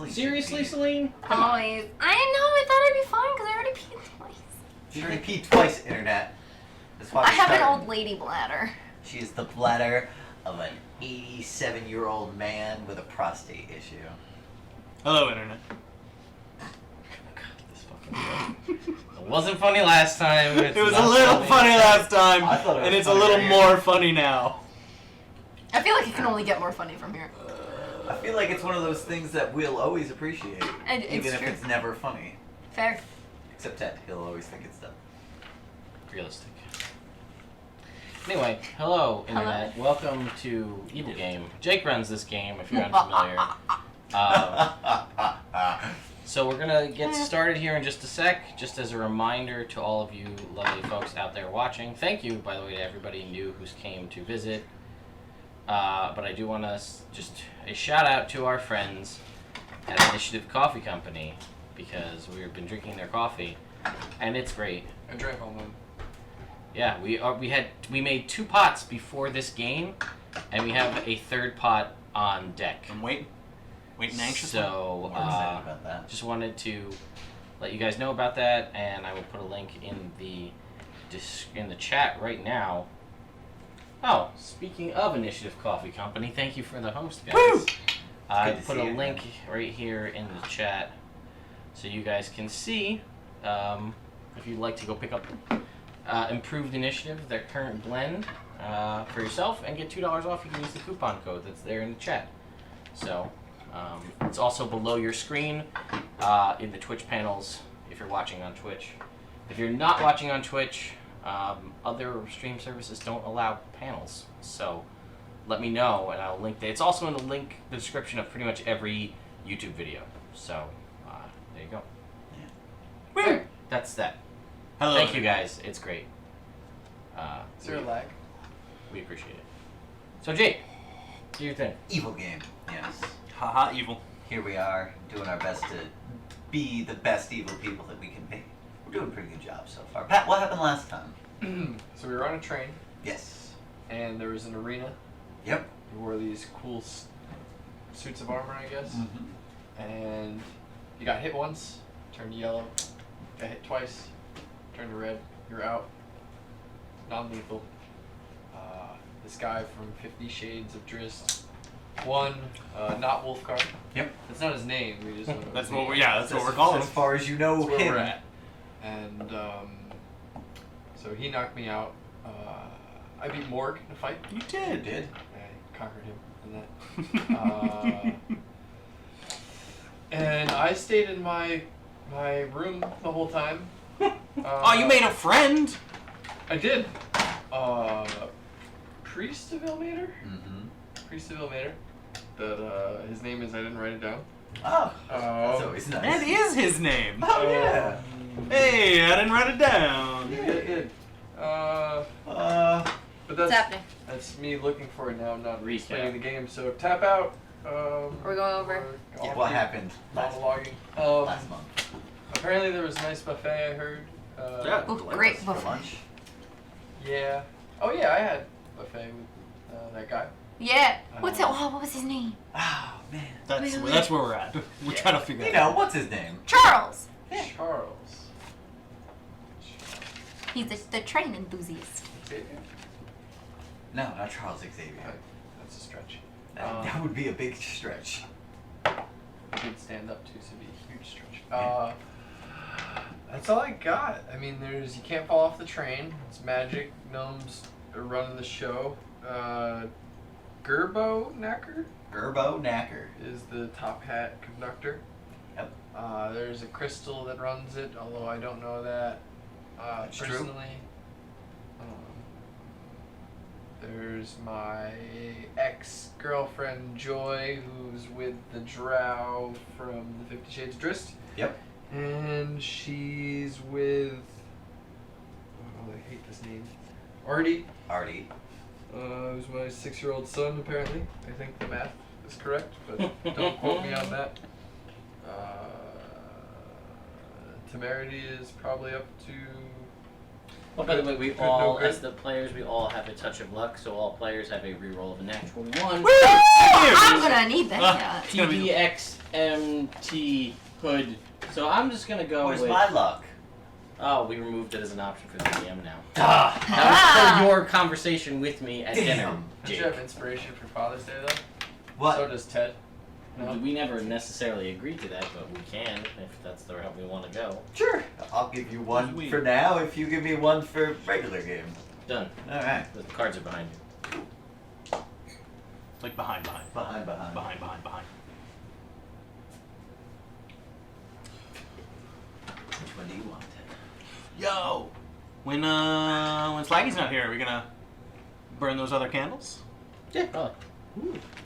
Celine Seriously, Celine? Always. I know, I thought I'd be fine because I already peed twice. She already peed twice, Internet. That's why I have an old lady bladder. She is the bladder of an 87-year-old man with a prostate issue. Hello, Internet. It wasn't funny last time. It was a little funny last time, I thought it was and it's a funny little right more funny now. I feel like it can only get more funny from here. I feel like it's one of those things that we'll always appreciate, even if true. it's never funny. Fair. Except Ted, he'll always think it's dumb. Realistic. Anyway, hello, Internet. Welcome to Evil Game. Jake runs this game, if you're unfamiliar. So we're going to get started here in just a sec. Just as a reminder to all of you lovely folks out there watching, thank you, by the way, to everybody new who's came to visit. But I do want to just a shout out to our friends at Initiative Coffee Company, because we've been drinking their coffee, and it's great. I drank all mine. Yeah, we made 2 pots before this game, and we have a 3rd pot on deck. I'm waiting anxiously. So, I'm excited about that. just wanted to let you guys know about that, and I will put a link in the chat right now. Oh, speaking of Initiative Coffee Company, thank you for the host, guys. Woo! I Good to put see a you, link man. right here in the chat so you guys can see if you'd like to go pick up Improved Initiative, their current blend, for yourself and get $2 off. You can use the coupon code that's there in the chat. So it's also below your screen in the Twitch panels if you're watching on Twitch. If you're not watching on Twitch, other stream services don't allow panels, so let me know and I'll link that. It's also in the description of pretty much every YouTube video. So there you go. Yeah. Woo! That's that. Hello. Thank you guys. It's great. Is there a lag? We appreciate it. So Jake, do your thing. Evil Game, yes. Haha, evil. Here we are, doing our best to be the best evil people that we can be. We're doing a pretty good job so far. Pat, what happened last time? So we were on a train, Yes. and there was an arena. Yep. We wore these cool suits of armor, I guess. Mm-hmm. And you got hit once, turned yellow. Got hit twice, turned to red. You're out. Non-lethal. This guy from 50 Shades of Drizzt won. Not Wolfgar. Yep. That's not his name. We just don't know That's his what name. that's what we're calling As him. far as you know That's where him. we're at. And so he knocked me out. I beat Morg in a fight. You You did. did. I conquered him in that. And I stayed in my room the whole time. Oh, you made a friend. I did. Priest of Ilmater? Mm-hmm. Priest of Ilmater. That his name is, I didn't write it down. Oh, that's always nice. That is his name. Oh, yeah. Hey, I didn't write it down. Yeah, it did. But What's that's happening? that's me looking for it now, not Recap. playing the game. So tap out. Are we going over? or Yeah, I'll what keep happened last monologuing. last month? Apparently there was a nice buffet, I heard. Yeah. Oh, great For buffet. lunch? Yeah. Oh yeah, I had buffet with that guy. Yeah. What was his name? Oh, man. That's where we're at. We're trying to figure You it out. know, what's his name? Charles. Yeah. Charles. He's the train enthusiast. Xavier? No, not Charles Xavier. That's a stretch. That would be a big stretch. He did stand up too, so it'd be a huge stretch. That's all I got. I mean, you can't fall off the train. It's magic. Gnomes are running the show. Gerbo Knacker Gerbo Knacker. is the top hat conductor. Yep. There's a crystal that runs it, although I don't know that That's true. personally. There's my ex-girlfriend Joy, who's with the Drow from the 50 Shades of Drizzt. Yep. And she's with... Oh, I hate this name. Artie, Artie. who's my 6-year-old son, apparently. I think the math is correct, but don't quote me on that. Temerity is probably up to Oh, by the way, we Good, no all, good. as the players, we all have a touch of luck, so all players have a reroll of a natural 1. I'm gonna need that. Yeah. It's gonna be- PDXMT hood. So I'm just gonna go Where's with. my luck? Oh, we removed it as an option for the DM now. Ah, That was for your conversation with me at dinner, Damn. Don't Jake. you have inspiration for Father's Day though? what? So does Ted. No. We never necessarily agreed to that, but we can if that's the route we want to go. Sure. I'll give you one Sweet. for now if you give me one for regular game. Done. All right. The cards are behind you. Like behind. Behind. Which one do you want, Ted? Yo! When Slaggy's not here, are we gonna burn those other candles? Yeah, probably.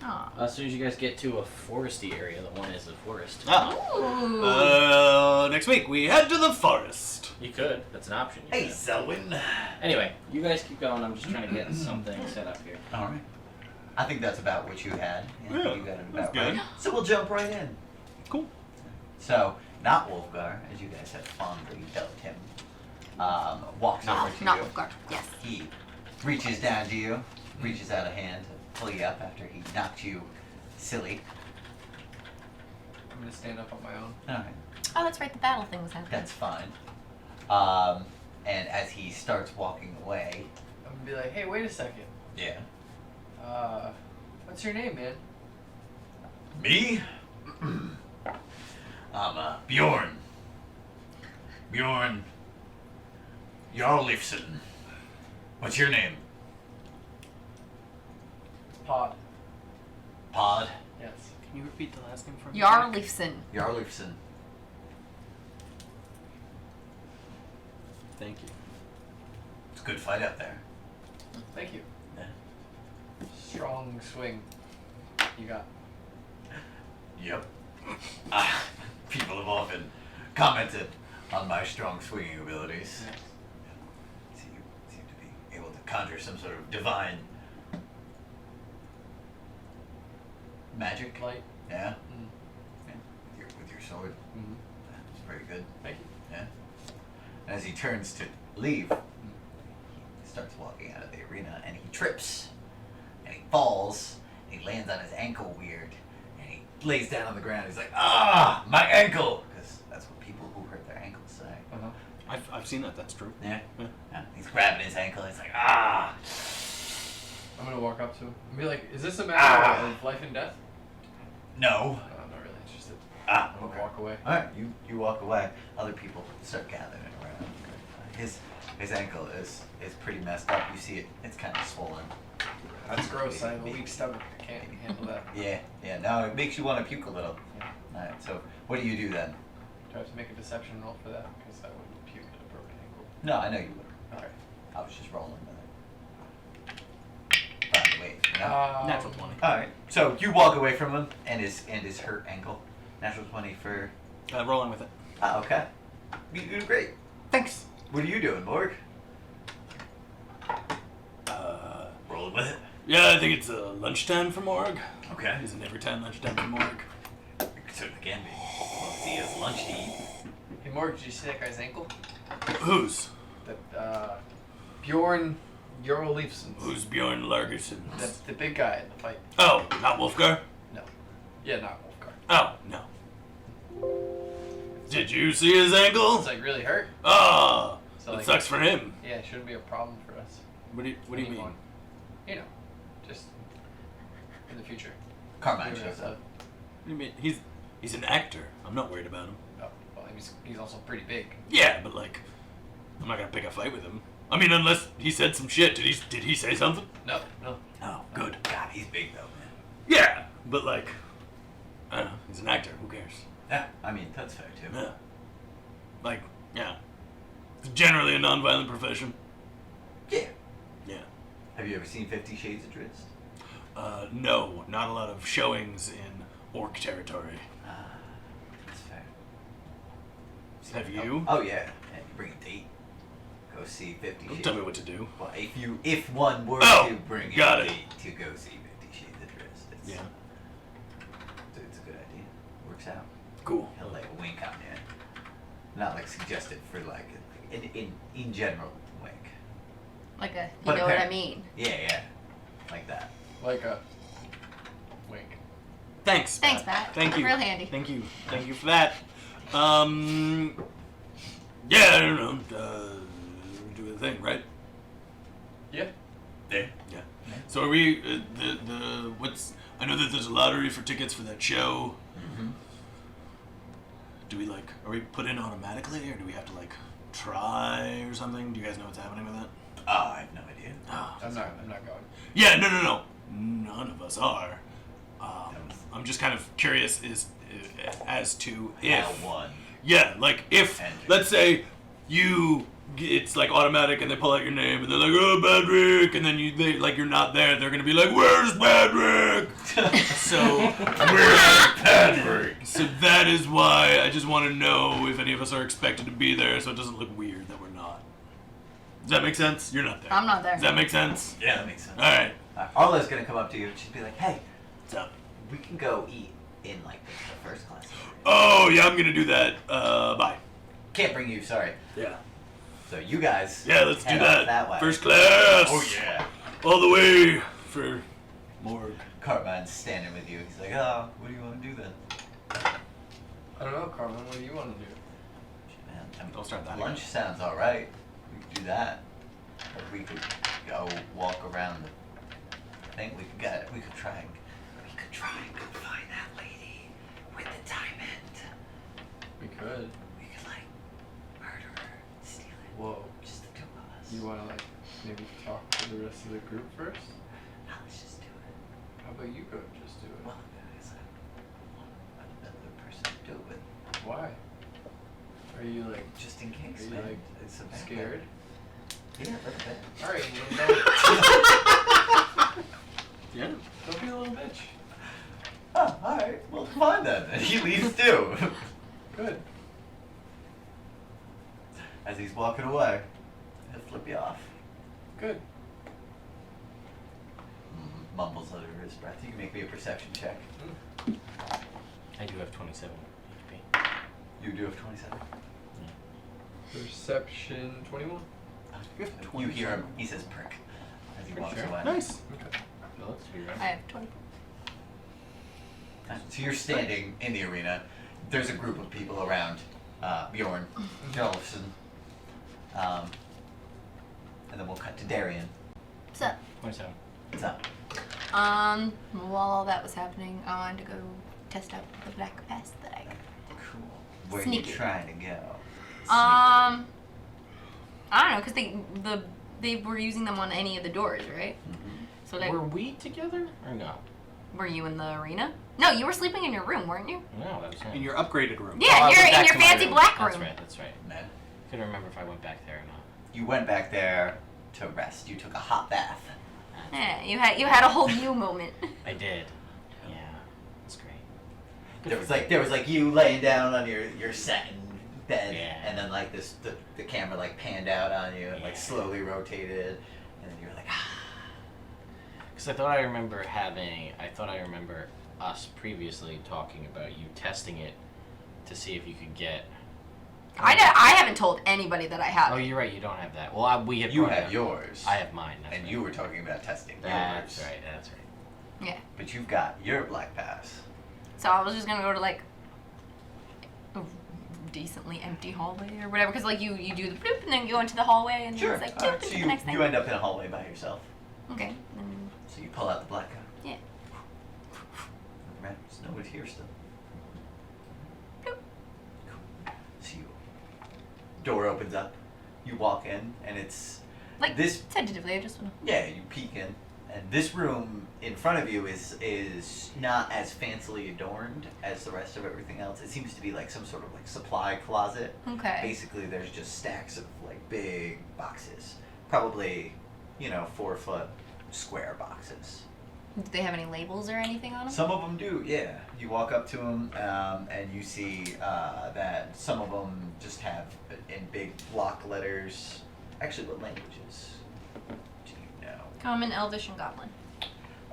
Aw. As soon as you guys get to a foresty area, the one is the forest. Oh. Next week we head to the forest. You could. That's an option. You Hey, could. Selwyn. Anyway, you guys keep going. I'm just trying to get something set up here. All right. I think that's about what you had. Yeah, you got it that's about good. right. So we'll jump right in. Cool. So, not Wolfgar, as you guys have fondly dubbed him, walks over to Not you. Wolfgar. Yes. He reaches down to you, reaches out a hand to pull you up after he knocked you silly. I'm gonna stand up on my own. All right. Oh, that's right. The battle thing was happening. That's fine. And as he starts walking away, I'm gonna be like, hey, wait a second. yeah. What's your name, man? Me? I'm Bjorn. Bjorn Jarlifson. What's your name? Pod. Pod Yes. Can you repeat the last name for me? Jarlifson. Jarlifson. Thank you. It's a good fight out there. Thank you. Yeah. Strong swing. You got. Yep. People have often commented on my strong swinging abilities. Yes. So you seem to be able to conjure some sort of divine magic. Light. Yeah. Mm. Yeah. With your sword. Mm-hmm. That's very good. Thank you. Yeah. And as he turns to leave, he starts walking out of the arena and he trips. And he falls. And he lands on his ankle weird. And he lays down on the ground. He's like, ah, my ankle! Because that's what people who hurt their ankles say. Uh-huh. I've seen that. That's true. Yeah. Yeah. Yeah. He's grabbing his ankle. He's like, ah. I'm gonna walk up to him and be like, is this a Ah. matter of life and death? No. I'm not really interested. Ah. I'm gonna Okay. walk away. All right. You walk away. Other people start gathering around. His ankle is pretty messed up. You see it. It's kind of swollen. That's gross. I have a weak stomach. I can't handle that. Yeah. No, it makes you want to puke a little. Yeah. All right. So what do you do then? Do I have to make a deception roll for that? Because I wouldn't puke at a broken ankle. No, I know you would. Okay. I was just rolling with it. By the way, no. Natural 20. All right. So you walk away from him and his hurt ankle. Natural 20 for. Rolling with it. Oh, okay. You do great. Thanks. What are you doing, Morg? Rolling with it. Yeah, I think it's lunchtime for Morg. Okay. Isn't every time lunchtime for Morg? It certainly can be. Well, he has lunch to eat. Hey, Morg, did you see that guy's ankle? Who's? That, Bjorn Jorleifson. Who's Bjorn Largerson? That's the big guy in the fight. Oh, not Wolfgar? No. Yeah, not Wolfgar. Oh, no. Did you see his ankle? It's like really hurt. Oh, So that like, sucks for him. yeah, it shouldn't be a problem for us. What do you mean? Anymore. You know, just in the future. Carmine Maybe shows that's up. What do you mean? He's an actor. I'm not worried about him. Oh, well, he's also pretty big. Yeah, but like, I'm not gonna pick a fight with him. I mean, unless he said some shit. Did he say something? No, no. Oh, good. God, he's big though, man. Yeah, but like, I don't know. He's an actor. Who cares? Yeah, I mean that's fair too. Yeah. Like, yeah. It's generally a non-violent profession. Yeah. Yeah. Have you ever seen 50 Shades of Drizzt? No, not a lot of showings in orc territory. That's fair. Have you? Oh yeah. And you bring a date. Go see 50 Don't Shades. tell me what to do. Well, if one were Oh, to bring got a it. date to go see 50 Shades of Drizzt, it's, Yeah. it's a good idea. Works out. Cool. He'll like wink on you. Not like suggested for like in general wink. Like a, you But know what I apparent- mean? Yeah. Like that. Like a wink. Thanks. Thanks, Pat. Thank you. Real handy. Thank you for that. Yeah, I don't know. Do the thing, right? Yeah. Yeah. So are we what's? I know that there's a lottery for tickets for that show. Mm-hmm. Do we are we put in automatically, or do we have to try or something? Do you guys know what's happening with that? I have no idea. Oh. I'm not going. Yeah, no. None of us are. I'm just kind of curious as to if. How one. Yeah, if Enter. let's say it's automatic and they pull out your name and they're like, oh, Padraig, and then you're not there. They're gonna be like, where's Padraig? So where's Padraig? So that is why I just want to know if any of us are expected to be there, so it doesn't look weird that we're not. Does that make sense? You're not there. I'm not there. Does that make sense? Yeah, that makes sense. All right. Arla's gonna come up to you and she'd be like, hey, What's up? we can go eat in the first class. Oh yeah, I'm gonna do that. Bye. Can't bring you, sorry. Yeah. So you guys. Yeah, let's do head off that. way. First class. Oh yeah. All the way for morgue. Cartman's standing with you. He's like, oh, what do you want to do then? I don't know, Carmen. What do you want to do? Man, I mean, Don't start that lunch again. sounds alright. We could do that. Or we could go walk around the thing. We could try and go find that lady with the diamond. We could. We could murder her, steal it. Whoa. Just the two of us. You want to maybe talk to the rest of the group first? No, let's just do it. How about you go just do it? Well, guys, I'm another person to do it. Why? Are you Just in case, Are you, man. It's a bad scared? thing. Yeah, a little bit. All right. Yeah. Don't be a little bitch. Oh, alright. Well, fine then. And he leaves too. Good. As he's walking away, he'll flip you off. Good. Mumbles under his breath. You can make me a perception check. I do have 27 HP. You do have 27. Perception 21. You hear him. He says prick as he Pretty walks sure. away. Nice. Okay. No, that's be right. I have 20. So you're standing in the arena. There's a group of people around Bjorn, Jolfson, and then we'll cut to Darian. What's up? 27. What's up? While all that was happening, I wanted to go test out the black pass that I got. Cool. Where Sneaky. are you trying to go? I don't know, because they were using them on any of the doors, right? Mm-hmm. So Were we together or no? were you in the arena? No, you were sleeping in your room, weren't you? No, that was him. In your upgraded room. Yeah, Oh, I you're went in back your to my fancy room. black That's room. right, that's right. Man, Couldn't remember if I went back there or not. you went back there to rest. You took a hot bath. Yeah, you had a whole you moment. I did. Yeah, that's great. There was you laying down on your satin bed, Yeah. and then the camera panned out on you and Yeah. slowly rotated, and then you were like, ah. Because I thought I remember us previously talking about you testing it to see if you could get. I haven't told anybody that I have. Oh, you're right. You don't have that. Well, we have. You brought it have up. yours. I have mine. That's And right. you were talking about testing That's yours. right. That's right. Yeah. But you've got your black pass. So I was just gonna go to a decently empty hallway or whatever, because you do the bloop and then you go into the hallway and Sure. it's All right, bloop so into the next thing. you end up in a hallway by yourself. Okay. Then, So you pull out the black gun. yeah. Right. There's nobody here still. Bloop. Cool. So door opens up. You walk in, and it's this. Tentatively, I just wanna. Yeah, you peek in, and this room in front of you is not as fancily adorned as the rest of everything else. It seems to be some sort of supply closet. Okay. Basically, there's just stacks of big boxes, probably 4-foot square boxes. Do they have any labels or anything on them? Some of them do, yeah. You walk up to them, and you see that some of them just have in big block letters. Actually, what languages do you know? Common, Elvish, and Goblin.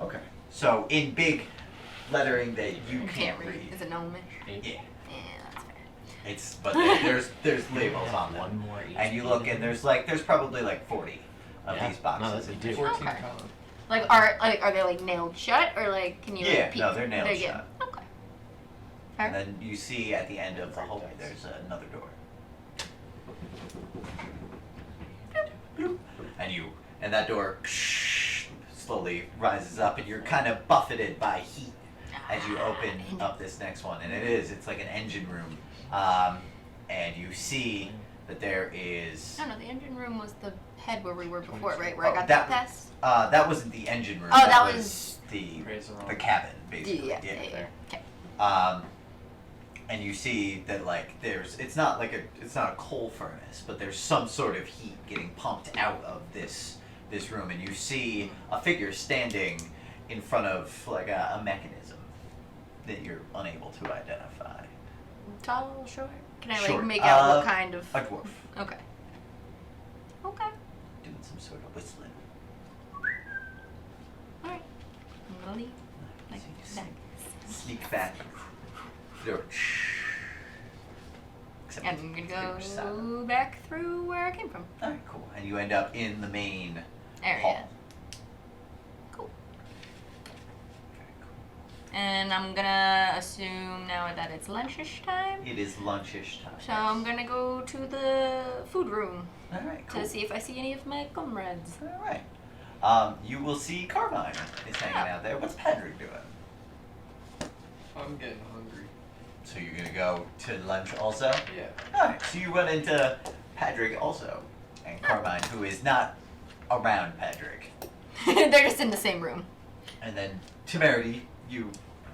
Okay. So in big lettering that you can't read. Is it gnomish? Yeah. Yeah, that's fair. But there's labels on them. One more. And you look, and there's probably 40 of Yeah. these boxes. No, that you do. 14 Okay. con. Like are they like nailed shut or like can you Yeah, like peek? no, they're nailed good. shut. Okay. And then you see at the end of the hallway, there's another door. And that door slowly rises up, and you're kind of buffeted by heat as you open up this next one. And it's like an engine room. And you see that there is. No, the engine room was the head where we were before, right? Where Oh, I got that- that test. That wasn't the engine room. Oh, that was was- the Razor the arm. cabin, basically. Yeah. there. Okay. And you see that like it's not a coal furnace, but there's some sort of heat getting pumped out of this room, and you see a figure standing in front of like a mechanism that you're unable to identify. Tall, short. Can I Short. like make out what kind of? A dwarf Okay. Okay. doing some sort of whistling. All right. I'm gonna leave. Like So you that. sneak back. Door. Except And I'm gonna it's pretty much silent. go back through where I came from. All right, cool. And you end up in the main Area. hall. Cool. Very cool. And I'm gonna assume now that it's lunchish time. It is lunchish time. So I'm gonna go to the food room All right, cool. to see if I see any of my comrades. All right. You will see Carmine is hanging Yeah. out there. What's Padraig doing? I'm getting hungry. So you're gonna go to lunch also? Yeah. All right. So you run into Padraig also, and Carmine, who is not around Padraig. They're just in the same room. And then Temerity, you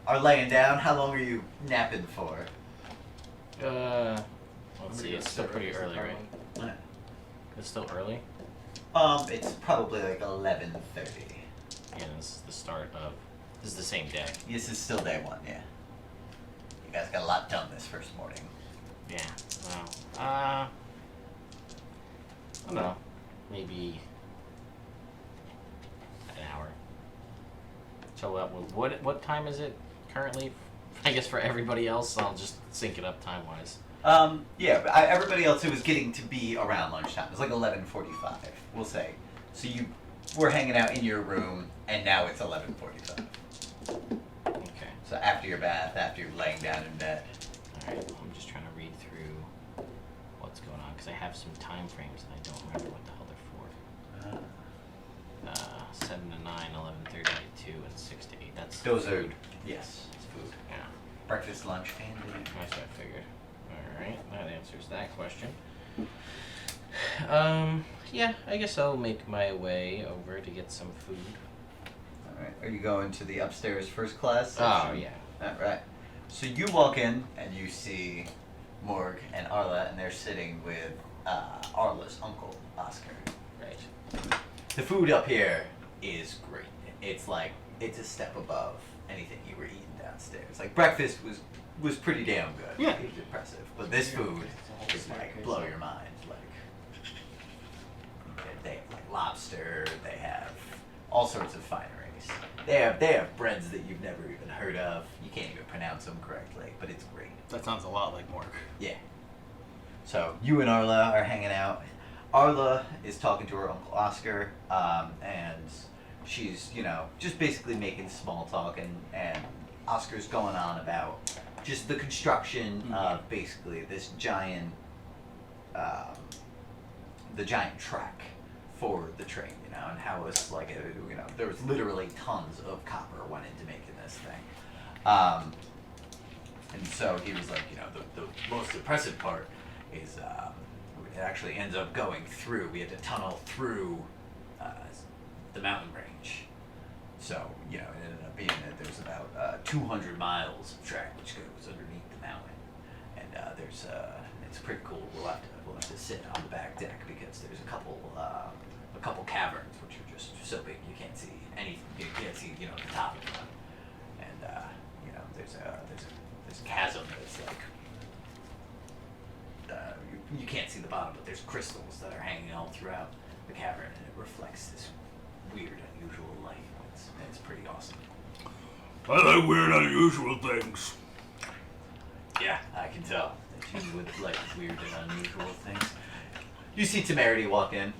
are laying down. How long are you napping for? Let's I'm see. gonna It's go still sit pretty right early, next right? to It's still early. It's probably like 11:30. Yeah, this is the start of. This is the same day. This is still day one, yeah. You guys got a lot done this first morning. Yeah. Well, I don't know. Maybe an hour. So what time is it currently? I guess for everybody else, I'll just sync it up time wise. Yeah, but everybody else who was getting to be around lunchtime. It was like 11:45, we'll say. So you were hanging out in your room, and now it's 11:45. Okay. So after your bath, after you're laying down in bed. All right. I'm just trying to read through what's going on because I have some time frames and I don't remember what the hell they're for. 7 to 9, 11:30 to 2, and 6 to 8. That's Those are, food. yes, That's food. Yeah. breakfast, lunch, and dinner. That's what I figured. Alright, that answers that question. Yeah, I guess I'll make my way over to get some food. Alright, are you going to the upstairs first class Oh, section? yeah. Alright. So you walk in, and you see Morg and Arla, and they're sitting with Arla's uncle, Oscar. Right. The food up here is great. It's a step above anything you were eating downstairs. Like breakfast was pretty damn good. Yeah. It was impressive. But this food is like blow your mind. Like they have like lobster, they have all sorts of fineries. They have breads that you've never even heard of. You can't even pronounce them correctly, but it's great. That sounds a lot like Mork. Yeah. So you and Arla are hanging out. Arla is talking to her uncle Oscar, and she's, just basically making small talk, and Oscar's going on about just the construction of basically this giant, the giant track for the train, and how it's like, there was literally tons of copper went into making this thing. And so he was like, the most impressive part is it actually ends up going through. We had to tunnel through the mountain range. So, it ended up being that there's about 200 miles of track which goes underneath the mountain. And it's pretty cool. We'll have to sit on the back deck because there's a couple caverns which are just so big you can't see anything. You can't see, the top of them. And there's a chasm that's like you can't see the bottom, but there's crystals that are hanging all throughout the cavern, and it reflects this weird, unusual light. It's pretty awesome. I like weird, unusual things. Yeah, I can tell that you would like weird and unusual things. You see Temerity walk in.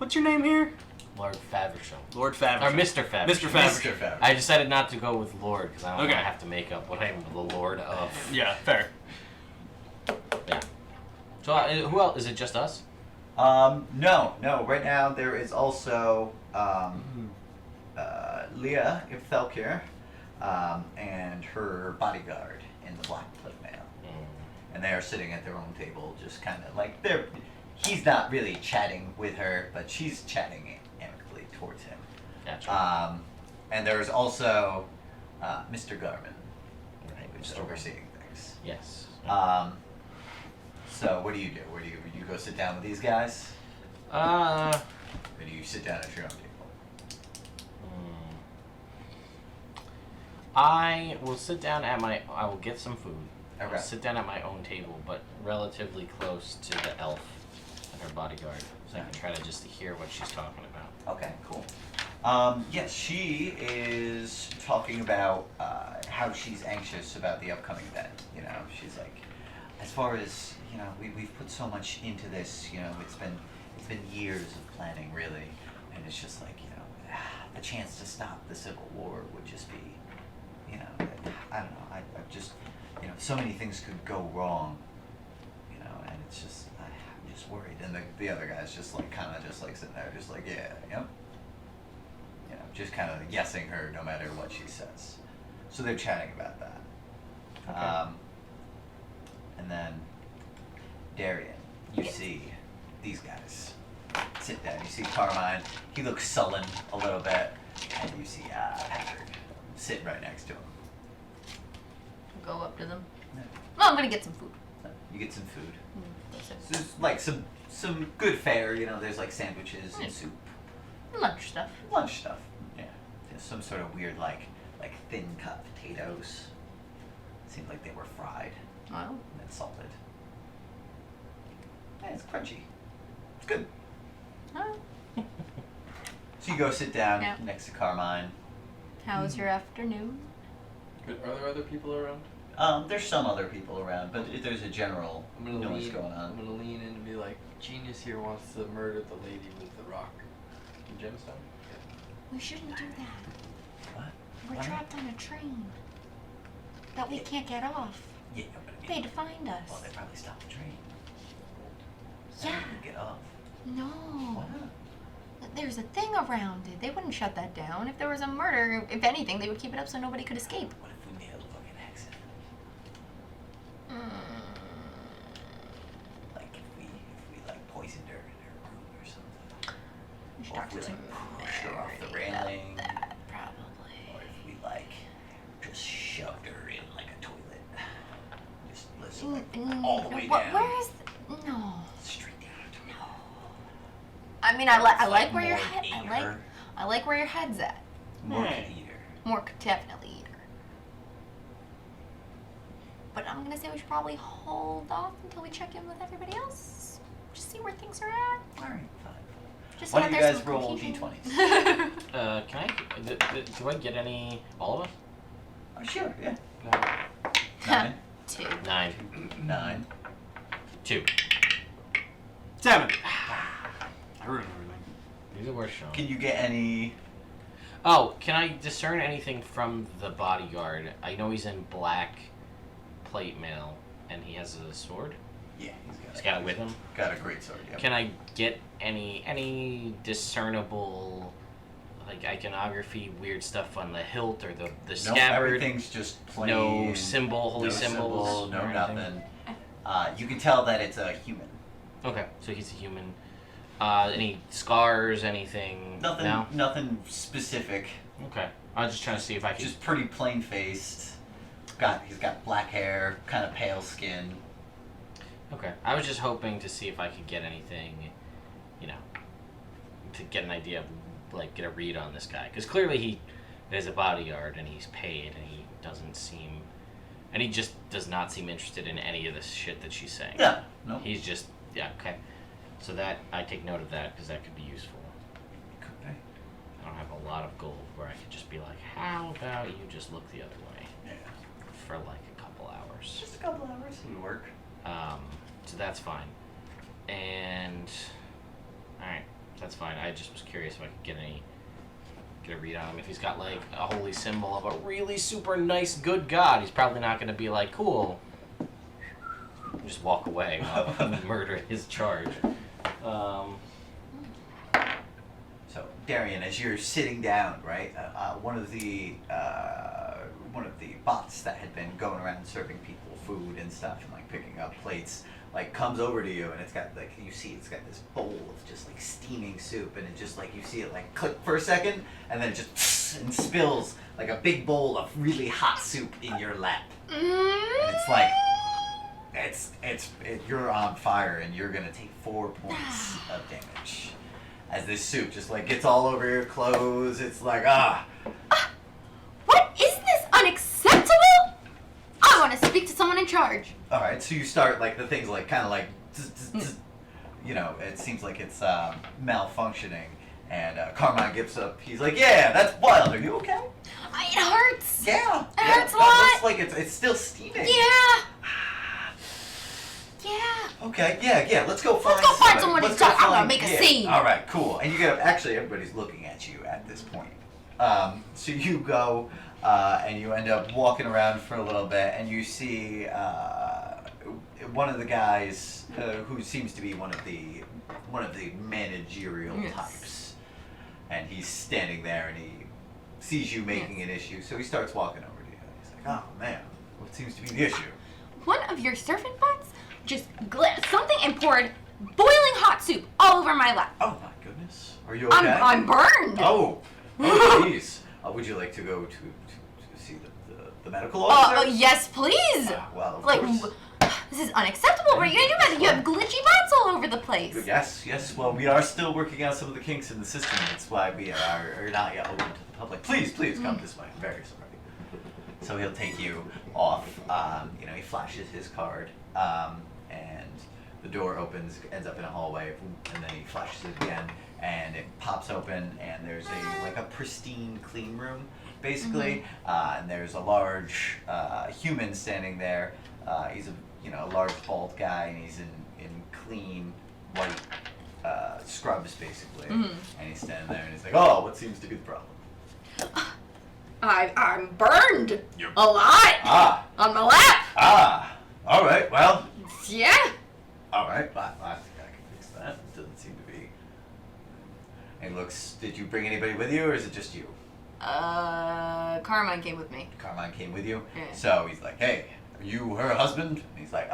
What's your name here? Lord Faversham. Lord Faversham. Or Mr. Faversham. Mr. Faversham. Mr. Favre. I decided not to go with Lord because I don't Okay. want to have to make up what I'm the Lord of. Yeah, fair. Yeah. So who else? Is it just us? No. Right now there is also Leah Ipthelkir, and her bodyguard in the black plate mail, and they are sitting at their own table, just kind of like they're. He's not really chatting with her, but she's chatting amicably towards him. Gotcha. And there's also Mr. Garman, Right, who's Mr. overseeing things. Yes. So what do? Where do you go sit down with these guys? Uh. Or do you sit down at your own table? I will sit down at my. I will get some food. Okay. I'll sit down at my own table, but relatively close to the elf and her bodyguard, so I can try to just hear what she's talking about. Okay, cool. Yes, she is talking about how she's anxious about the upcoming event. You know, she's like, as far as we've put so much into this. You know, it's been years of planning, really, and it's just like the chance to stop the Civil War would just be, I don't know. I just, so many things could go wrong. And it's just I'm just worried. And the other guy's just like kind of just like sitting there, just like yep. Just kind of guessing her no matter what she says. So they're chatting about that. Okay. And then Darian, you see these guys sit down. You see Carmine. He looks sullen a little bit, and you see Padraig sitting right next to him. Go up to them. Yeah. Oh, I'm gonna get some food. You get some food. So So there's like some good fare. There's like sandwiches and soup. lunch stuff. Lunch stuff. Yeah. There's some sort of weird like thin cut potatoes. Seemed like they were fried Wow. and then salted. Yeah, it's crunchy. It's good. Oh. So you go sit down Yeah. next to Carmine. How's your afternoon? Good. Are there other people around? There's some other people around, but there's a general I'm gonna noise lean. going I'm on. gonna lean in and be like, "Genius here wants to murder the lady with the rock and gemstone." We shouldn't do that. What? We're Why not? trapped on a train that we can't get off. Yeah, but I They mean, had to find us. well, they probably stopped the train. Yeah. Get off. No. Why not? There's a thing around it. They wouldn't shut that down. If there was a murder, if anything, they would keep it up so nobody could escape. What if we made a fucking exit? Like if we like poisoned her in her room or something. We should Or talk if we to like pushed her off the Mary about railing. that, probably. Or if we like just shoved her in like a toilet. Just listen, like, all the way down. Where is? No. Straight down. No. I mean, I like where your Morg head. ate her. I like where your head's at. Morg Hey. could eat her. More could definitely eat her. But I'm gonna say we should probably hold off until we check in with everybody else. Just see where things are at. Alright, fine. Just Why see don't how you there's guys some roll confusion. D20s? Can I? Do I get any? All of us? Oh, sure, yeah. No. 9. 2. 9. 9. 2. 7. I ruined everything. These are worth showing. Can you get any? Oh, can I discern anything from the bodyguard? I know he's in black plate mail, and he has a sword. Yeah, He's got it with him. Got a great sword, yeah. Can I get any discernible, like iconography, weird stuff on the hilt or the No, scabbard? everything's just plain. No symbol, holy no symbols, symbol, no or anything? nothing. You can tell that it's a human. Okay, so he's a human. Any scars, anything? Nothing. No? Nothing specific. Okay. I was just trying to see if I could. Just pretty plain faced. He's got black hair, kind of pale skin. Okay. I was just hoping to see if I could get anything, to get an idea of, like, get a read on this guy. Because clearly he is a bodyguard and he's paid and he doesn't seem. And he just does not seem interested in any of this shit that she's saying. Yeah. No. He's just. Yeah, okay. So that, I take note of that because that could be useful. Could be. I don't have a lot of gold where I could just be like, how about you just look the other way Yeah. for like a couple hours. Just a couple hours would work. So that's fine. And alright. That's fine. I just was curious if I could get a read on him. If he's got like a holy symbol of a really super nice good god, he's probably not gonna be like cool. Just walk away and murder his charge. So, Darian, as you're sitting down, right, one of the bots that had been going around serving people food and stuff and like picking up plates, like comes over to you, and it's got like it's got this bowl of just like steaming soup, and it just like you see it like click for a second, and then it just and spills like a big bowl of really hot soup in your lap, and it's like you're on fire, and you're gonna take 4 points of damage. As this soup just like gets all over your clothes, it's like What is this? Unacceptable! I want to speak to someone in charge. All right, so you start like the things like kind of like, you know, it seems like it's malfunctioning, and Carmine gives up. He's like, "Yeah, that's wild. Are you okay?" It hurts. Yeah, It hurts a that lot. looks like it's still steaming. Yeah. Yeah. Okay, yeah. Let's go find. Let's go find somebody. someone to Let's go talk. I'm gonna find- make a yeah. scene. All right, cool. And you get up. Actually, everybody's looking at you at this point. So you go and you end up walking around for a little bit, and you see one of the guys who seems to be one of the managerial Yes. types, and he's standing there, and he sees you making an issue, so he starts walking over to you. He's like, "Oh man, what seems to be the issue?" One of your servant bots just something and poured boiling hot soup all over my lap. Oh my goodness, are you okay? I'm burned. Oh, jeez. Would you like to go to see the medical officer? Yes, please. Well, of Like, course. this is unacceptable. What are you gonna do about it? You have glitchy bots all over the place. Yes. Well, we are still working out some of the kinks in the system. That's why we are not yet open to the public. Please come this way. I'm very sorry. So he'll take you off. He flashes his card, and the door opens, ends up in a hallway, and then he flashes it again, and it pops open, and there's a pristine clean room, basically, and there's a large human standing there. He's a large bald guy, and he's in clean white scrubs, basically, and he's standing there, and he's like, "Oh, what seems to be the problem?" I'm burned You're- a lot on my lap. All right, well, Yeah. all right, I think I can fix that. It doesn't seem to be. And he looks, did you bring anybody with you, or is it just you? Carmine came with me. Carmine came with you? Yeah. So he's like, "Hey, are you her husband?" And he's like,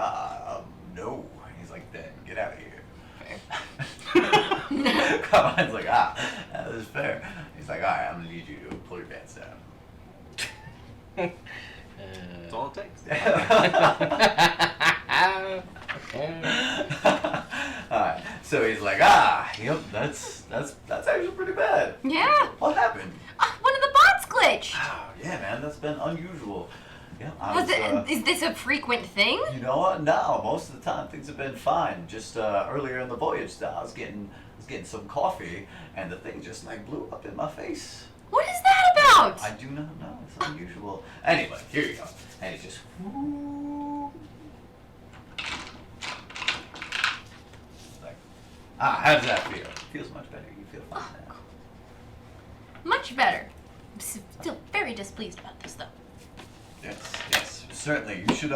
no. He's like, "Then get out of here." Carmine's like, that is fair. He's like, "All right, I'm gonna need you to pull your pants down." That's all it takes. Alright, so he's like, yep, that's actually pretty bad. Yeah. What happened? One of the bots glitched. Oh, yeah, man, that's been unusual. Yeah, Is this a frequent thing? you know what? No, most of the time things have been fine. Just earlier in the voyage, I was getting some coffee, and the thing just like blew up in my face. What is that about? I do not know. It's unusual. Anyway, here you go. And it's just. Like, how does that feel? It feels much better. You feel fine now. Much better. I'm still very displeased about this, though. Yes, certainly. You should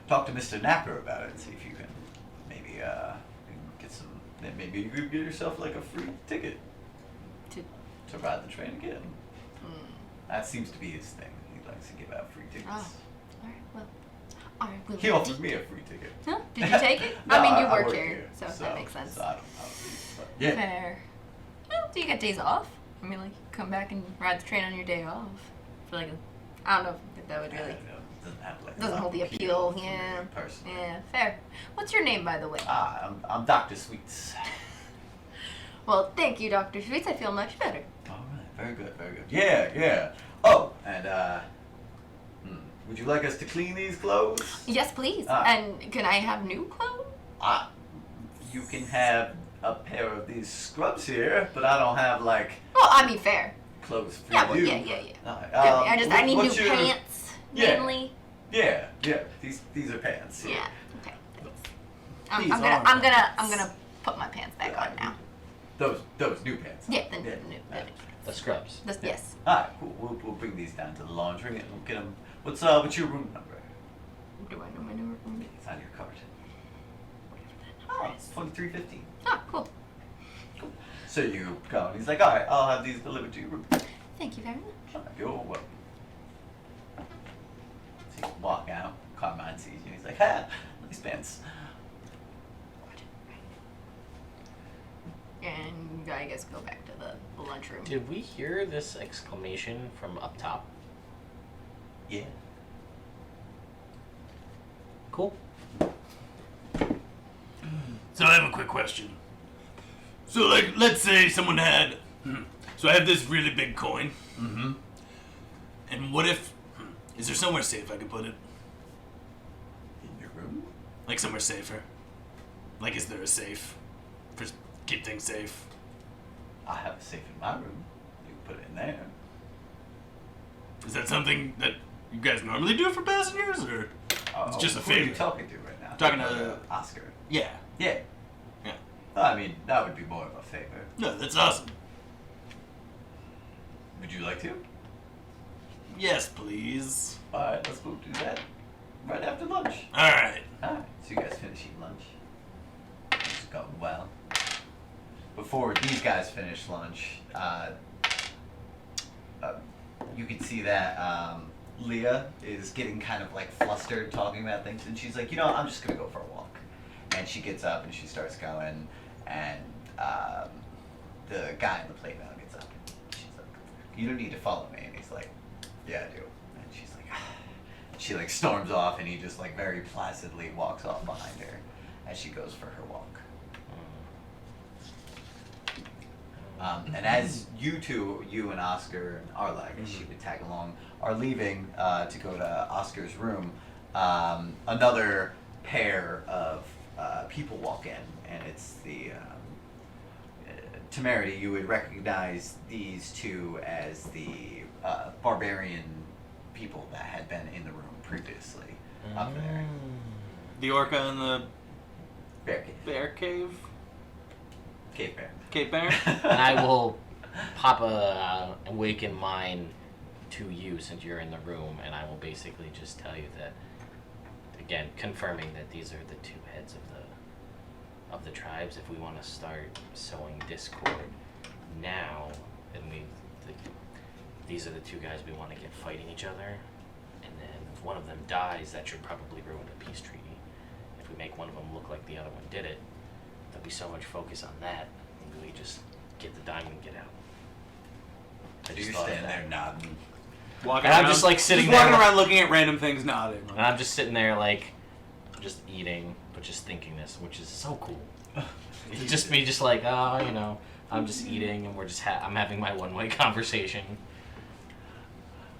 talk to Mr. Napper about it and see if you can maybe get some. Maybe you could get yourself like a free ticket to ride the train again. That seems to be his thing. He likes to give out free tickets. Oh. All right. Well, He offered me a free ticket. Huh? Did you take it? No, I mean, you I work here, so that makes sense. So I don't know. But yeah. Fair. Well, do you get days off? I mean, like, come back and ride the train on your day off. For like I don't know if that would really. Doesn't have like Doesn't hold the appeal, yeah. Personally. Yeah, fair. What's your name, by the way? I'm Dr. Sweets. Well, thank you, Dr. Sweets. I feel much better. All right, very good. Yeah. Oh, and would you like us to clean these clothes? Yes, please. And can I have new clothes? You can have a pair of these scrubs here, but I don't have like Well, I mean, fair. clothes for Yeah, well, you. yeah. All right, I need new what's your- pants, Yeah. mainly. Yeah. These are pants. Yeah. Okay. These I'm are gonna put my pants back on now. those new pants. Yeah, the Yeah. new. The scrubs. Yes. Alright, cool. We'll bring these down to the laundry and we'll get them. What's your room number? Do I know my number? It's on your card. Oh, it's 2315. Oh, cool. So you go and he's like, alright, I'll have these delivered to your room. Thank you very much. You're welcome. So you walk out, Carmine sees you, he's like, ha, nice pants. And I guess go back to the lunchroom. Did we hear this exclamation from up top? Yeah. Cool. So I have a quick question. So, like, let's say someone had... So I have this really big coin. Mm-hmm. And what if... Is there somewhere safe I could put it? In your room? Like, somewhere safer? Like, is there a safe? For keep things safe? I have a safe in my room. You can put it in there. Is that something that you guys normally do for passengers, or... It's just a Who are you favor. talking to right now? Talking to- Oscar. Yeah. Yeah. Yeah. I mean, that would be more of a favor. No, that's awesome. Would you like to? Yes, please. Alright, let's go do that right after lunch. Alright. Alright, so you guys finish eating lunch. It's going well. Before these guys finish lunch, you can see that Leah is getting kind of like flustered talking about things, and she's like, you know, I'm just gonna go for a walk. And she gets up and she starts going, and the guy in the playground gets up. She's like, you don't need to follow me. And he's like, yeah, I do. And she's like, ah. She like storms off, and he just like very placidly walks off behind her as she goes for her walk. And as you two, you and Oscar and Arla, I guess she would tag along, are leaving to go to Oscar's room, another pair of people walk in, and it's the Temerity. You would recognize these two as the barbarian people that had been in the room previously up there. The orca and the Bear cave. bear cave? Cave bear. Cave bear? And I will pop a awaken mind to you since you're in the room, and I will basically just tell you that, again, confirming that these are the two heads of the tribes. If we want to start sowing discord now, then these are the two guys we want to get fighting each other, and then if one of them dies, that should probably ruin the peace treaty. If we make one of them look like the other one did it, there'll be so much focus on that, and we just get the diamond and get out. I So just you're thought of standing that. there nodding. Walking And I'm around- just, like, sitting just walking there- around looking at random things, nodding. And I'm just sitting there, like, just eating, but just thinking this, which is so cool. It's just me, just like, oh, you know, I'm just eating, and we're just I'm having my one-way conversation.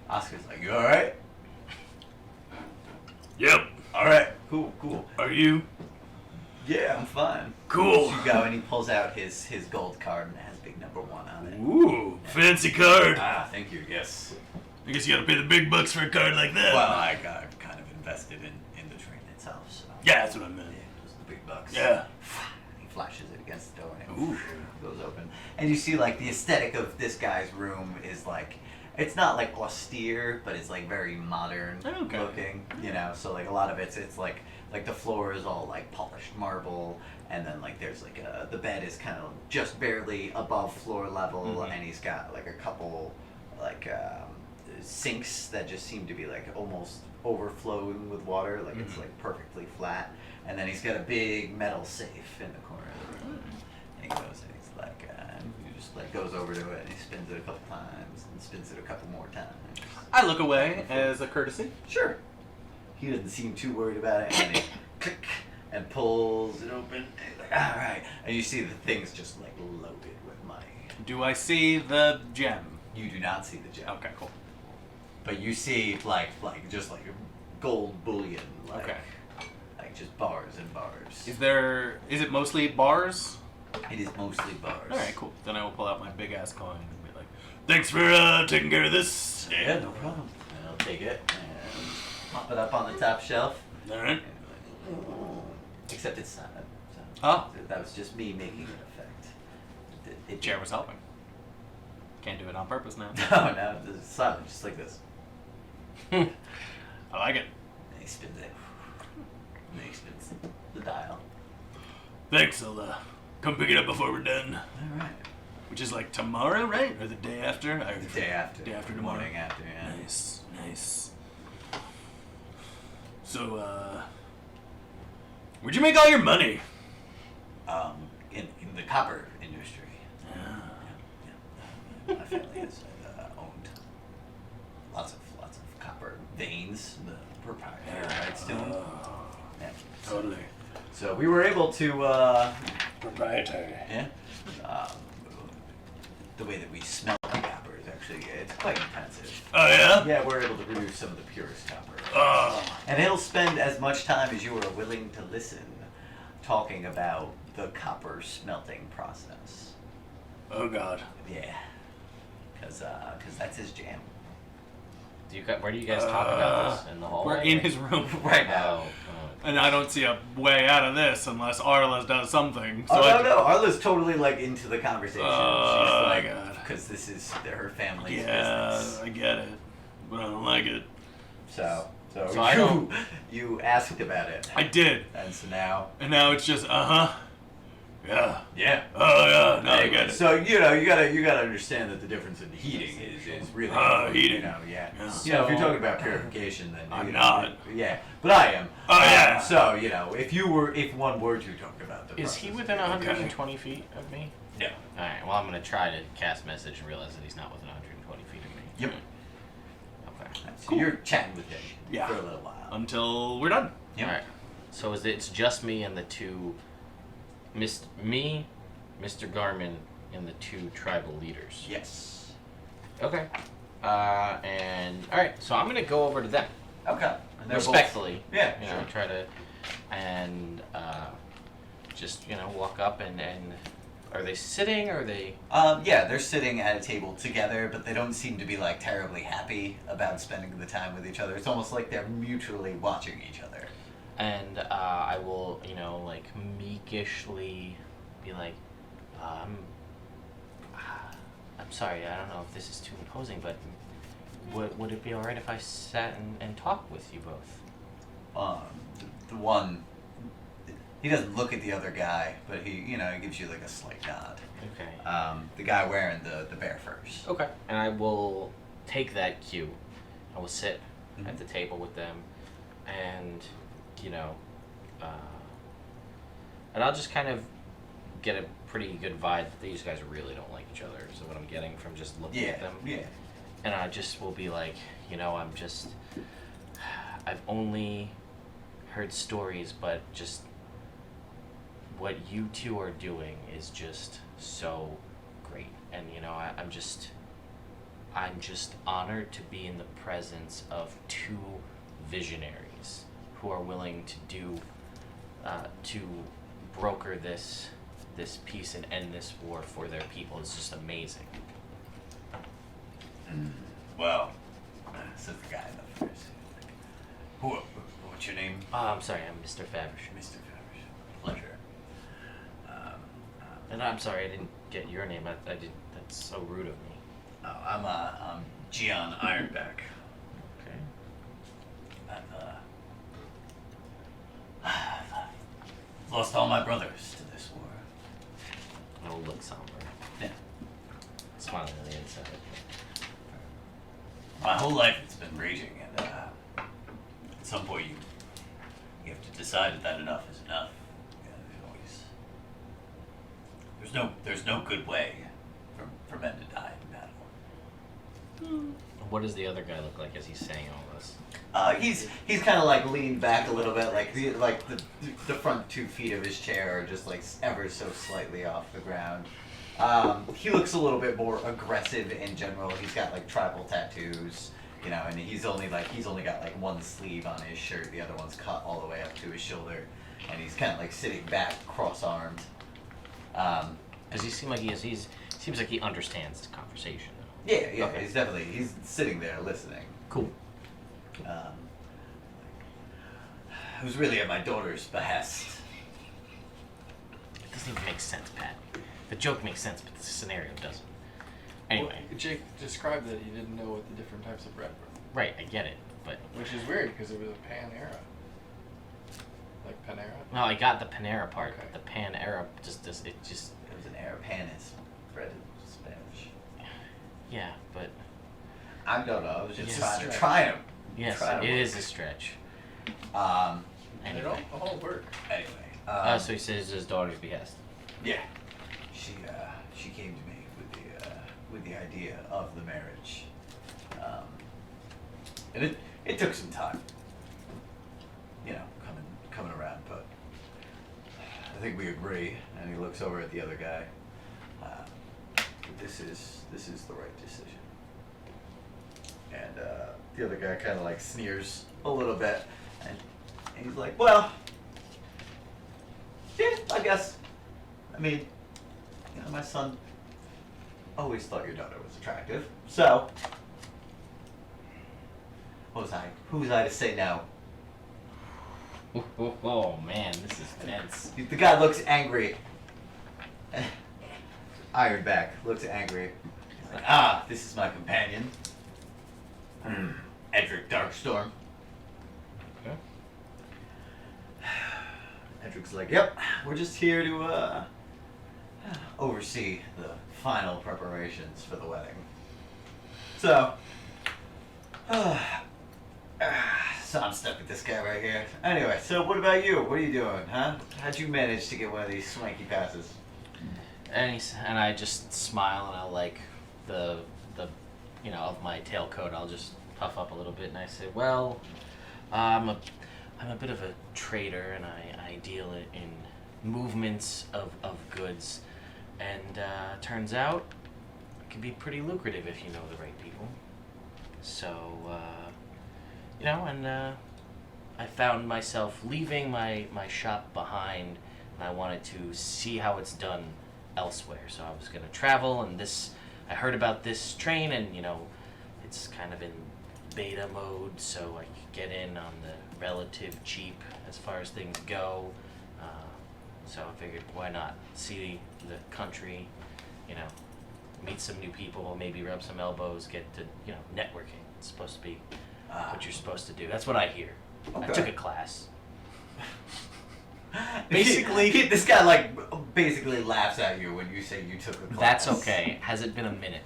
Oscar's like, you alright? Yep. Alright, cool. Are you? Yeah, I'm fine. Cool. So you go and he pulls out his gold card and it has big number 1 on it. Ooh, fancy card. Ah, thank you, yes. I guess you gotta pay the big bucks for a card like that. Well, I got kind of invested in the train itself, so. Yeah, that's what I meant. Yeah, those are the big bucks. Yeah. He flashes it against the door and it goes open. And you see, like, the aesthetic of this guy's room is like, it's not like austere, but it's like very modern Okay. looking, you know. So like a lot of it's like the floor is all like polished marble, and then like there's like the bed is kind of just barely above floor level, and he's got like a couple like sinks that just seem to be like almost overflowing with water, like it's like perfectly flat, and then he's got a big metal safe in the corner of the room, and he goes and he's like he just like goes over to it and he spins it a couple times and spins it a couple more times. I look away as a courtesy. Sure. He doesn't seem too worried about it, and he click and pulls it open. And he's like, all right. And you see the thing's just like loaded with money. Do I see the gem? You do not see the gem. Okay, cool. But you see like just like gold bullion, like just bars and bars. Is it mostly bars? It is mostly bars. Alright, cool. Then I will pull out my big ass coin and be like, thanks for taking care of this. Yeah, no problem. And I'll take it and pop it up on the top shelf. Alright. Except it's not. So Oh. that was just me making an effect. it Chair was helping. Can't do it on purpose now. No, it's silent, just like this. I like it. And he spins it. And then he spins the dial. Thanks, I'll come pick it up before we're done. All right. Which is like tomorrow, right? Or the day after? The day after. Day after the tomorrow. morning after, yeah. Nice. So, where'd you make all your money? In the copper industry. Yeah. My family has owned lots of copper veins, the proprietary rights to them. Yeah. Totally. So we were able to, Proprietary. yeah. The way that we smelt the copper is actually, it's quite intensive. Oh, yeah? Yeah, we're able to produce some of the purest copper. Oh. And it'll spend as much time as you are willing to listen talking about the copper smelting process. Oh, God. Yeah. Because that's his jam. Where do you guys talk about this? In the hallway? We're in his room Right now. Oh. and I don't see a way out of this unless Arla does something. So Oh, no. Arla's totally, like, into the conversation. Oh, She's my like, God. because this is her family's Yeah, business. I get it, but I don't like it. So I don't- you asked about it. I did, And so now... and now it's just yeah, Yeah. oh yeah, no, I Anyway, get it. So you gotta understand that the difference in heating is really Heating. You know, yeah. Yeah. You know, if you're talking about purification, then I'm you know, not. Yeah, but I am. Oh, yeah. So you know, if one were to talk about the Is he process, within it would be- 120 feet of me? No. Alright, well, I'm going to try to cast message and realize that he's not within 120 feet of me. Yep. Okay. So you're chatting with him Yeah. for a little while. Until we're done. Yep. Alright. So it's just me and the two... Me, Mr. Garmin, and the two tribal leaders. Yes. Okay. And... Alright, so I'm going to go over to them. Okay. And they're both- Respectfully. Yeah. You know, Sure. try to... And... just, walk up and... Are they sitting, or are they... Yeah, they're sitting at a table together, but they don't seem to be like terribly happy about spending the time with each other. It's almost like they're mutually watching each other. And I will, meekishly be like, I'm sorry, I don't know if this is too imposing, but would it be alright if I sat and talked with you both? The one, he doesn't look at the other guy, but he gives you like a slight nod. Okay. The guy wearing the bear furs. Okay. And I will take that cue. I will sit at the table with them, and, and I'll just kind of get a pretty good vibe that these guys really don't like each other, is what I'm getting from just looking at them. Yeah. And I just will be like, I've only heard stories, but just what you two are doing is just so great. And, I'm just honored to be in the presence of two visionaries who are willing to to broker this peace and end this war for their people. It's just amazing. Well, says the guy in the furs. What's your name? I'm sorry, I'm Mr. Favish. Mr. Favish. Pleasure. And I'm sorry, I didn't get your name. I did. That's so rude of me. I'm Gian Ironback. Okay. I've lost all my brothers to this war. I will look somber. Yeah. Smiling on the inside. My whole life it's been raging, and at some point you have to decide that enough is enough. Yeah, there's no good way for men to die in battle. What does the other guy look like as he's saying all this? He's kind of like leaned back a little bit, like the front 2 feet of his chair are just like ever so slightly off the ground. He looks a little bit more aggressive in general. He's got like tribal tattoos, and he's only got like one sleeve on his shirt. The other one's cut all the way up to his shoulder, and he's kind of like sitting back, cross-armed. Does he seem like he seems like he understands the conversation? Yeah, Okay. he's sitting there listening. Cool. It was really at my daughter's behest. It doesn't even make sense, Pat. The joke makes sense, but the scenario doesn't. Anyway, Well, Jake described that he didn't know what the different types of bread were, right, I get it, but which is weird because it was a pan era. Like Panera. no, I got the Panera part. Okay. The Pan Era just It was an Arapanis bread in Spanish. yeah, but I don't know. I was just Yes. trying to try them. yes, Try to it work. is a stretch. They Anyway, don't all work. Anyway. so he says his daughter's behest. Yeah. She came to me with the idea of the marriage. And it took some time. You know, coming around, but I think we agree. And he looks over at the other guy. That this is the right decision. And the other guy kind of like sneers a little bit, and he's like, "Well, yeah, I guess. I mean, you know, my son always thought your daughter was attractive, so who was I to say no?" Oh man, this is tense. The guy looks angry. Ironback looks angry. He's like, this is my companion. Edric Darkstorm. Okay. Edric's like, yep, we're just here to oversee the final preparations for the wedding. So, so I'm stuck with this guy right here. Anyway, so what about you? What are you doing, huh? How'd you manage to get one of these swanky passes? And I just smile and I'll like the of my tailcoat. I'll just puff up a little bit and I say, well, I'm a bit of a trader and I deal in movements of goods, and turns out it can be pretty lucrative if you know the right people. So I found myself leaving my shop behind, and I wanted to see how it's done elsewhere. So I was going to travel, and I heard about this train, and it's kind of in beta mode, so I could get in on the relative cheap as far as things go. So I figured, why not see the country, meet some new people, maybe rub some elbows, get to networking. It's supposed to be what you're supposed to do. That's what I hear. Okay. I took a class. Basically, this guy basically laughs at you when you say you took a class. That's okay. Has it been a minute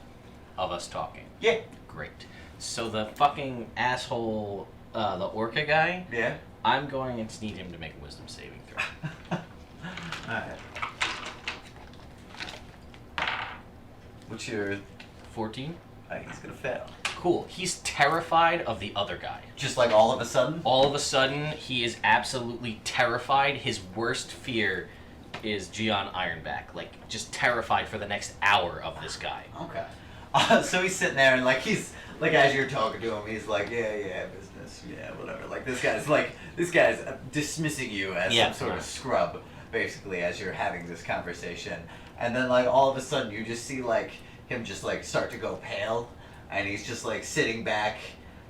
of us talking? Yeah. Great. So the fucking asshole, the orca guy, Yeah. I'm going to need him to make a wisdom saving throw. Alright. What's your... 14? He's gonna fail. Cool. He's terrified of the other guy. Just like all of a sudden? All of a sudden, he is absolutely terrified. His worst fear is Gian Ironback. Just terrified for the next hour of this guy. Okay. So he's sitting there and he's as you're talking to him, he's like, yeah, business, yeah, whatever. This guy's dismissing you as some sort of scrub, basically, as you're having this conversation. And then all of a sudden you just see him just start to go pale, and he's just sitting back,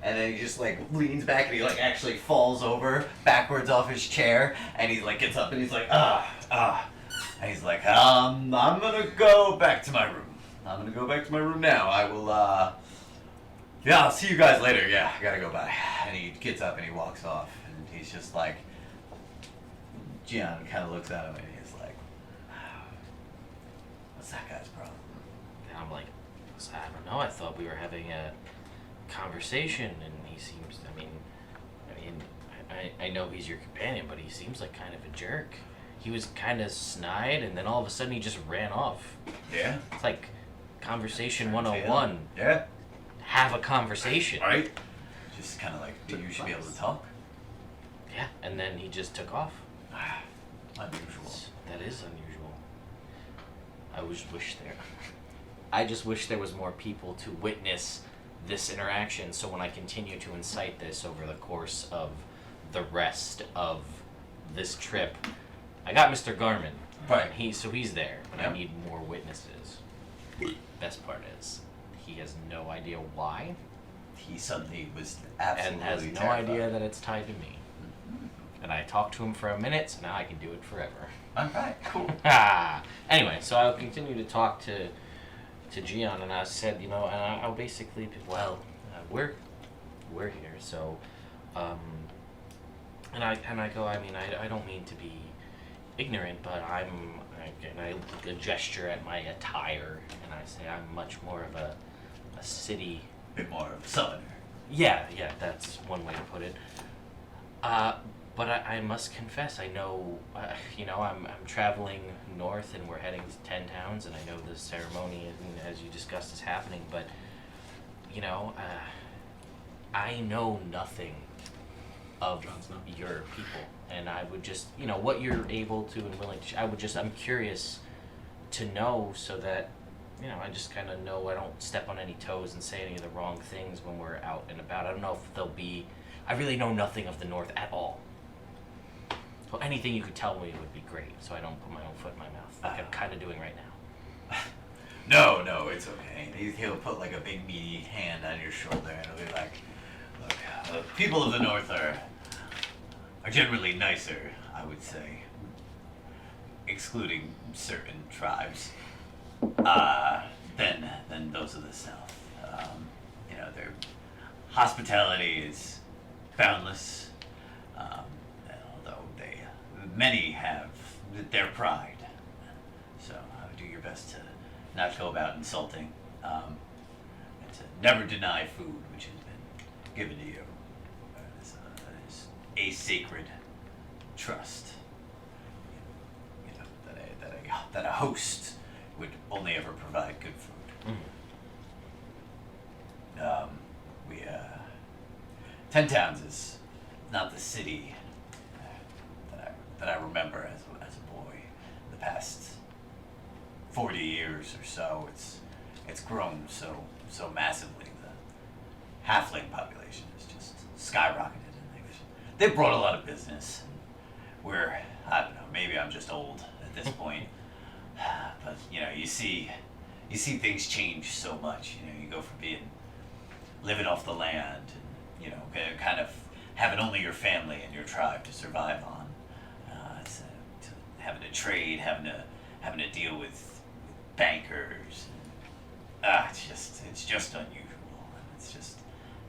and then he just leans back and he actually falls over backwards off his chair, and he gets up and he's like, and he's like, I'm gonna go back to my room. I'm gonna go back to my room now. I will, I'll see you guys later. Yeah, I gotta go by. And he gets up and he walks off, and he's just Gian kind of looks at him and he's like, what's that guy's problem? And I'm like, I don't know. I thought we were having a conversation, and he seems. I know he's your companion, but he seems like kind of a jerk. He was kind of snide, and then all of a sudden he just ran off. Yeah. It's like conversation 101. Yeah. Have a conversation. Right. Just kind of you should be able to talk. Yeah, and then he just took off. Unusual. That is unusual. I just wish there was more people to witness this interaction, so when I continue to incite this over the course of the rest of this trip, I got Mr. Garmin. Right. He's there, but Yep. I need more witnesses. Best part is, he has no idea why, He suddenly was absolutely and has no terrified. idea that it's tied to me. And I talked to him for a minute, so now I can do it forever. Alright, cool. Anyway, so I'll continue to talk to Gian, and I said, and I'll basically, we're here, so, and I go, I don't mean to be ignorant, but and I gesture at my attire, and I say I'm much more of a city. A bit more of a southerner. Yeah, that's one way to put it. But I must confess, I know, I'm traveling north, and we're heading to 10 towns, and I know the ceremony, as you discussed, is happening, but, I know nothing of your people, and I would just, what you're able to and willing to, I'm curious to know so that, I just kind of know I don't step on any toes and say any of the wrong things when we're out and about. I don't know if I really know nothing of the North at all. So anything you could tell me would be great, so I don't put my own foot in my mouth, like I'm kind of doing right now. No, it's okay. He'll put like a big meaty hand on your shoulder and he'll be like, look, people of the North are generally nicer, I would say, excluding certain tribes, than those of the South. Their hospitality is boundless, although many have their pride. So I would do your best to not go about insulting, and to never deny food which has been given to you. Is a sacred trust. That a host would only ever provide good food. Mm. 10 Towns is not the city that I remember as a boy. The past 40 years or so, it's grown so massively. The halfling population has just skyrocketed, and they've brought a lot of business. We're, I don't know, maybe I'm just old at this point, but you see things change so much. You go from living off the land, and kind of having only your family and your tribe to survive on, to having to trade, having to deal with bankers. It's just unusual, and it's just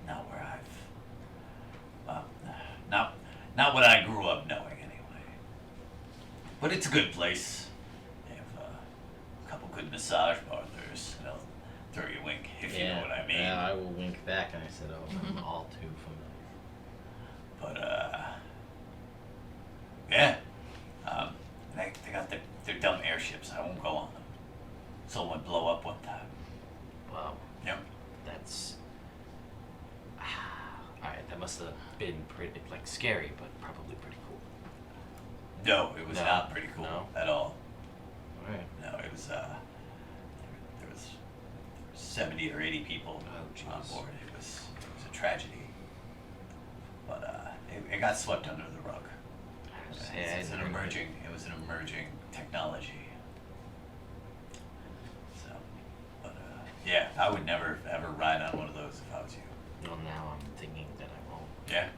not where not what I grew up knowing anyway. But it's a good place. They have a couple good massage parlors. They'll throw you a wink if you know what I mean. Yeah, I will wink back, and I said, I'm all too familiar. But yeah. They got their dumb airships. I won't go on them. Saw one blow up one time. Wow. Yep. That's... Alright, that must have been pretty, scary, but probably pretty cool. No, it was not pretty cool at all. Alright. No, it was, there was 70 or 80 people on board. It was a tragedy. But it got swept under the rug. It was an emerging technology. So, but yeah, I would never ever ride on one of those if I was you. Well, now I'm thinking that I won't. Yeah.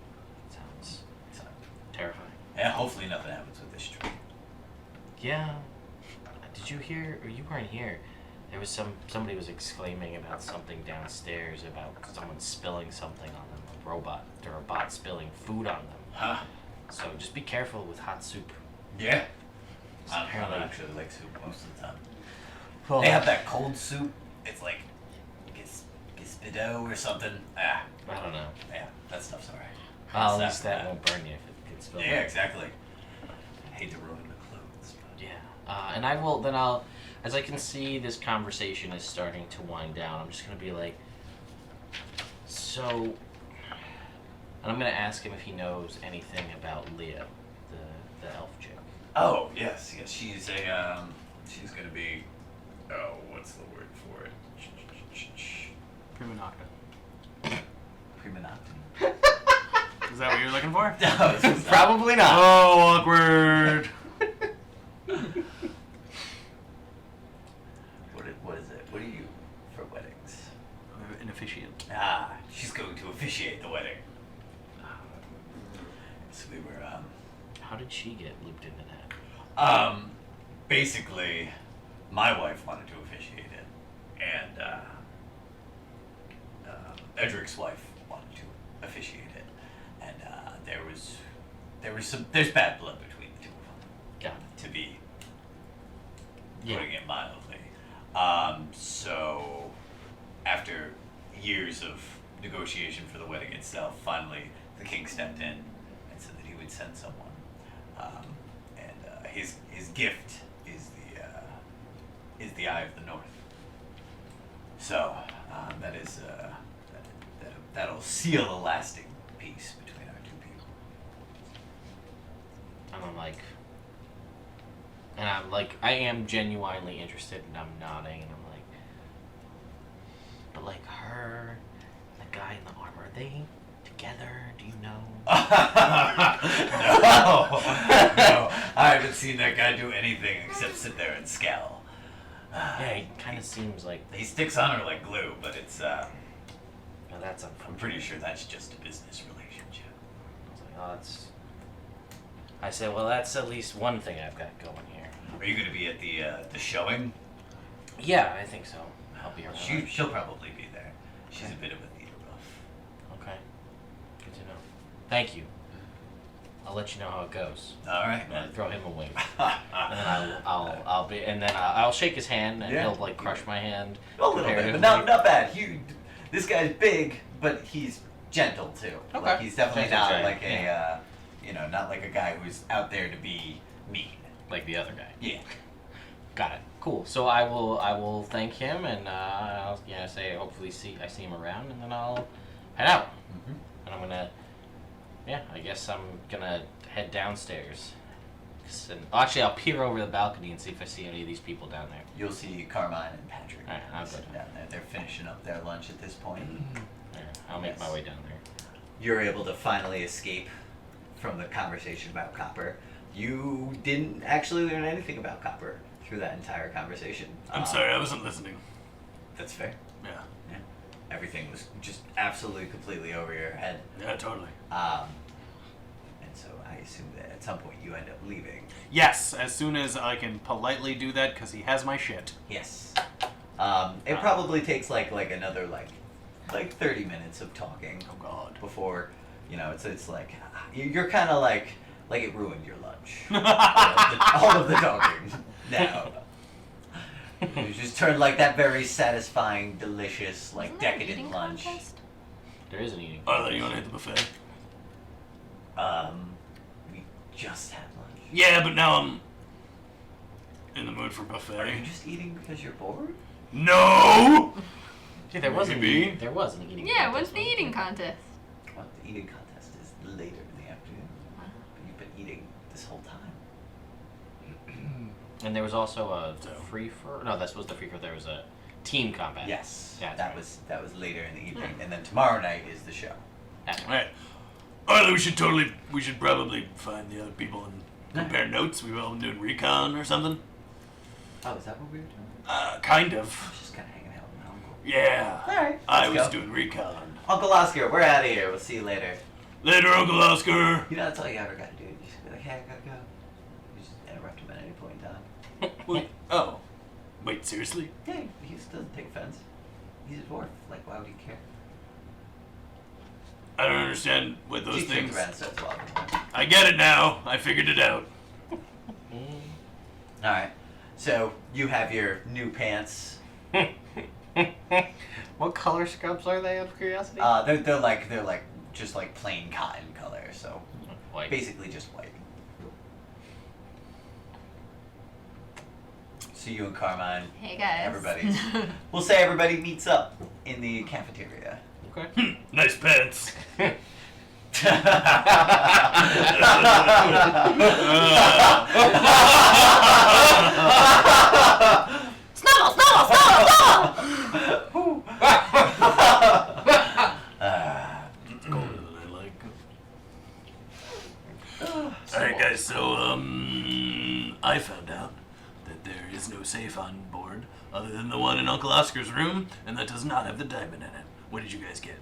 Sounds terrifying. Yeah, hopefully nothing happens with this tree. Yeah. Did you hear, or you weren't here, there was somebody was exclaiming about something downstairs about someone spilling something on them, a robot spilling food on them. Huh? So just be careful with hot soup. Yeah. I don't actually like soup most of the time. Well, they have that cold soup. It's like Gispido or something. I don't know. Yeah, that stuff's alright. Well, at least that won't burn you if it gets spilled. Yeah, exactly. I hate to ruin the clothes. But. Yeah. And I'll, as I can see this conversation is starting to wind down, I'm just going to be like, so, and I'm going to ask him if he knows anything about Leah, the elf chick. Oh, yes. She's she's going to be, what's the word for it? Prima nocta. Prima nocta. Is that what you're looking for? No, this is Probably not. Oh, awkward. What is it? What are you for weddings? An officiant. She's going to officiate the wedding. So did she get looped into that? Basically, my wife wanted to officiate it, and Edric's wife wanted to officiate it, and there's bad blood between the two of them. Got To be Yeah. putting it mildly. So after years of negotiation for the wedding itself, finally the king stepped in and said that he would send someone. His gift is the Eye of the North. So that'll seal a lasting peace between our two people. And I'm like, I am genuinely interested, and I'm nodding, and I'm like, but like her, and the guy in the armor, are they together? Do you know? No, I haven't seen that guy do anything except sit there and scowl. Yeah, he kind of seems like. He sticks on her like glue, but it's Now that's I'm pretty sure that's just a business relationship. I was like, oh, that's. I said, well, that's at least one thing I've got going here. Are you going to be at the showing? Yeah, I think so. I'll be around. She'll probably be there. She's a bit of a theater buff. Okay. Good to know. Thank you. I'll let you know how it goes. All right, I'm gonna man. throw him a wink, and then I'll shake his hand, and Yeah. he'll like crush my hand. A little bit, comparatively. but not bad. This guy's big, but he's gentle too. Okay. Like, he's definitely Gentle not giant, like a not like a guy who's out there to be mean. Like the other guy. Yeah. Got it. Cool. So I will thank him, and I'll say hopefully I see him around, and then I'll head out. Mm-hmm. And I'm gonna, I guess I'm gonna head downstairs. Actually, I'll peer over the balcony and see if I see any of these people down there. You'll see Carmine and Patrick All right, I'll go sitting down. down there. They're finishing up their lunch at this point. There, I'll make my way down there. You're able to finally escape from the conversation about copper. You didn't actually learn anything about copper through that entire conversation. I'm sorry, I wasn't listening. That's fair. Yeah. Yeah. Everything was just absolutely, completely over your head. Yeah, totally. And so I assume that at some point you end up leaving. Yes, as soon as I can politely do that, because he has my shit. Yes. It probably takes like another like 30 minutes of talking Oh, God. before, it's like you're kind of like it ruined your lunch. all of the talking now. You just turned like that very satisfying, delicious, like Isn't there an decadent eating lunch. contest? There is an eating. Arlo, you want to hit the buffet? We just had lunch. Yeah, but now I'm in the mood for Are you buffet. just eating because you're bored? No! Dude, there was an Maybe. eating. There was an eating. Yeah, contest, what's the wasn't eating there? contest? Well, the eating contest is later in the afternoon. But you've been eating this whole time. And there was also a So- free for. No, this was the free for. There was a team combat. Yes. Yeah, that's that right. was later in the evening, and then tomorrow night is the show. That's right. Alright. Arlo, we should probably find the other people and compare notes. We've all been doing recon or something. Oh, is that what we were doing? Kind I of. was just kind of hanging out with my uncle. Yeah. Alright. I let's was go. doing recon. Uncle Oscar, we're out of here. We'll see you later. Later, Uncle Oscar. You know, that's all you ever got to do. You just be like, hey, I gotta go. You just interrupt him at any point in time. Wait, oh. Wait, seriously? Yeah, he just doesn't take offense. He's a dwarf. Like, why would he care? I don't understand what those She turns things. around and starts walking. I get it now. I figured it out. Alright. So, you have your new pants. What color scrubs are they, out of curiosity? They're like just like plain cotton color, so White. basically just white. See you and Carmine. Hey guys. Everybody's. We'll say everybody meets up in the cafeteria. Okay. Nice pants. Snuggle, snuggle, snuggle, snuggle! It's colder than I like. Alright, guys, so, I found out that there is no safe on board other than the one in Uncle Oscar's room, and that does not have the diamond in it. What did you guys get?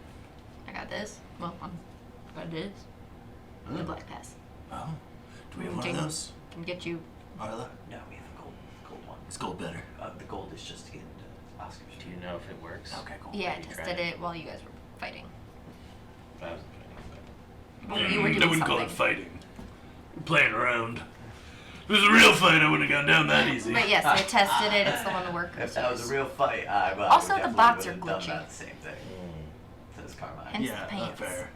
I got this. Well, I got this. The black pass. Oh. Do we have one of those? Can get you. Are there? No, we have a gold one. Is gold better? The gold is just to get into Oscars. Do you know if it works? Okay, cool. Yeah, I Have you tested tried it while you guys were fighting. I wasn't fighting, Well, you were I doing wouldn't call something. it fighting. We're playing around. If it was a real fight, I wouldn't have gone down that easy. But yes, I tested it. It's the one the workers If that was a use. real fight, I Also, the definitely bots are would've done glitchy. that same thing. but- Says Carmine. Hence Yeah, the pants. fair.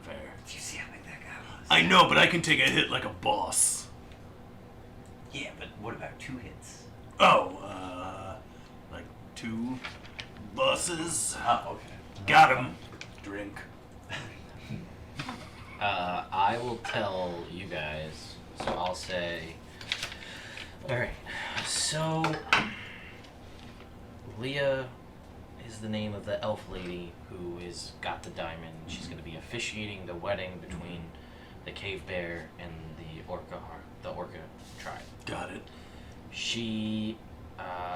Fair. Did you see how big that guy was? I know, but I can take a hit like a boss. Yeah, but what about 2 hits? Oh, like 2 bosses. Oh, okay. Got him. Drink. I will tell you guys. So I'll say. Alright. So. Leah is the name of the elf lady who is got the diamond. She's going to be officiating the wedding between the cave bear and the orca tribe. Got it. She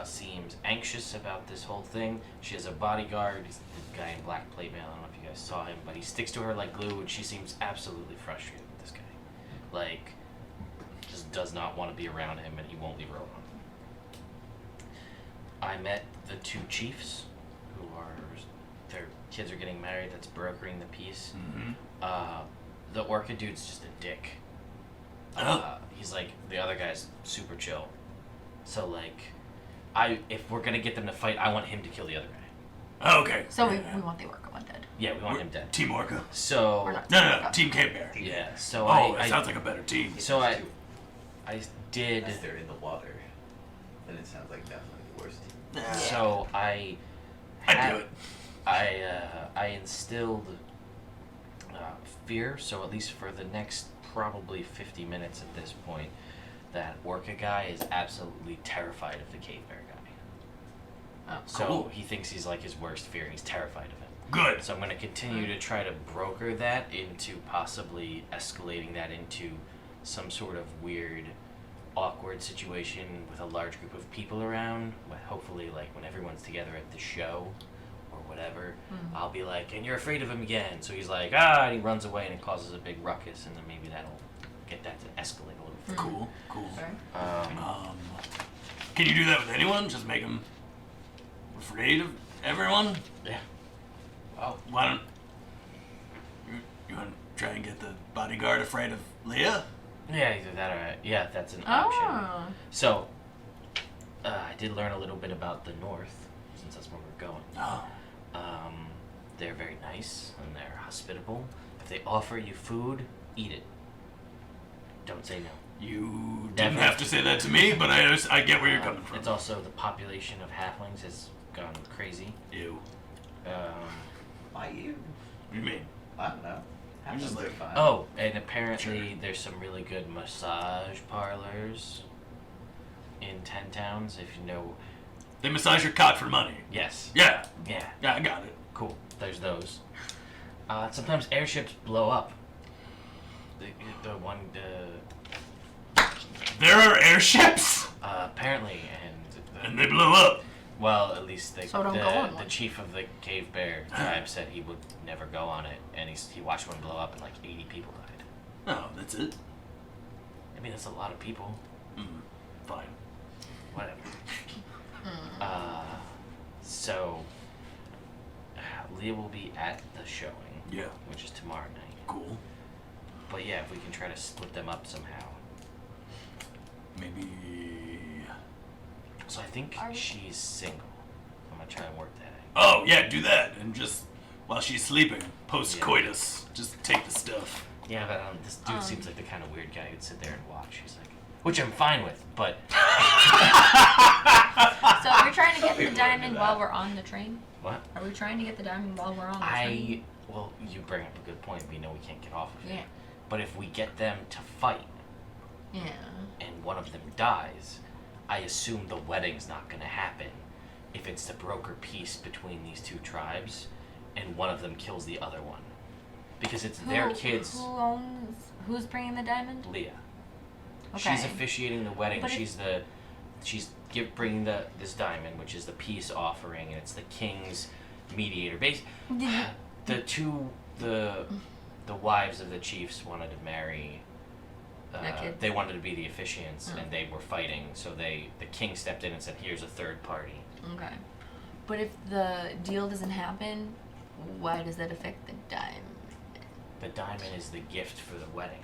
seems anxious about this whole thing. She has a bodyguard. He's the guy in black plate mail. I don't know if you guys saw him, but he sticks to her like glue, and she seems absolutely frustrated with this guy. Like, just does not want to be around him, and he won't leave her alone. I met the 2 chiefs, who are their kids are getting married. That's brokering the peace. Mm-hmm. The orca dude's just a dick. He's like, the other guy's super chill. So like, if we're gonna get them to fight, I want him to kill the other guy. Okay. So Yeah. we want the orca one dead. Yeah, we want him dead. Team Orca. So Or not. No, Team Cave Bear. yeah, so Oh, I it sounds like a better team. so I did. Unless they're in the water, then it sounds like definitely the worst. So I'd do it. I instilled fear. So at least for the next probably 50 minutes at this point, that orca guy is absolutely terrified of the cave bear guy. Oh, So cool. he thinks he's like his worst fear, and he's terrified of him. Good. So I'm going to continue to try to broker that into possibly escalating that into some sort of weird, awkward situation with a large group of people around. Hopefully, like when everyone's together at the show or whatever, I'll be like, and you're afraid of him again. So he's like, and he runs away, and it causes a big ruckus, and then maybe that'll get that to escalate a little further. Cool. Okay. Can you do that with anyone? Just make them afraid of everyone? Yeah. Wow. Why don't you want to try and get the bodyguard afraid of Leah? Yeah, either that or yeah, that's an option. Oh. So I did learn a little bit about the North, since that's where we're going. Oh. They're very nice and they're hospitable. If they offer you food, eat it. Don't say no. You didn't Never. have to say that to me, but I get where you're coming from. It's also the population of halflings has gone crazy. You. Why you? What do you mean? I don't know. I'm just Half-Lives like- are fine. Oh, and apparently there's some really good massage parlors in 10 towns. If you know, They massage your cock for money. yes, Yeah. yeah, Yeah, I got it. cool. There's those. Sometimes airships blow up. There are airships, Apparently, and they blow up. well, at least So don't go on the one. chief of the cave bear tribe said he would never go on it, and he watched one blow up and like 80 people died. Oh, that's it. I mean, that's a lot of people. Fine. Whatever. So Leah will be at the showing, Yeah. which is tomorrow night. Cool. But yeah, if we can try to split them up somehow. Maybe. So I think Are we- she's single. I'm gonna try and work that out. Oh yeah, do that, and just while she's sleeping, post coitus, just take the stuff. Yeah, but this dude seems like the kind of weird guy who'd sit there and watch. He's like, which I'm fine with, but So are we trying to get the diamond while we're on the train? what? Are we trying to get the diamond while we're on the train? Well, you bring up a good point. We know we can't get off of it. Yeah. But if we get them to fight Yeah. and one of them dies, I assume the wedding's not going to happen if it's to broker peace between these two tribes and one of them kills the other one. Because it's their kids. Who's bringing the diamond? Leah. Okay. She's officiating the wedding. But She's bringing this diamond, which is the peace offering, and it's the king's mediator. The wives of the chiefs wanted to marry That kid? they wanted to be the officiants, Oh. and they were fighting. So the king stepped in and said, "Here's a third party." Okay. But if the deal doesn't happen, why does that affect the diamond? The diamond is the gift for the wedding.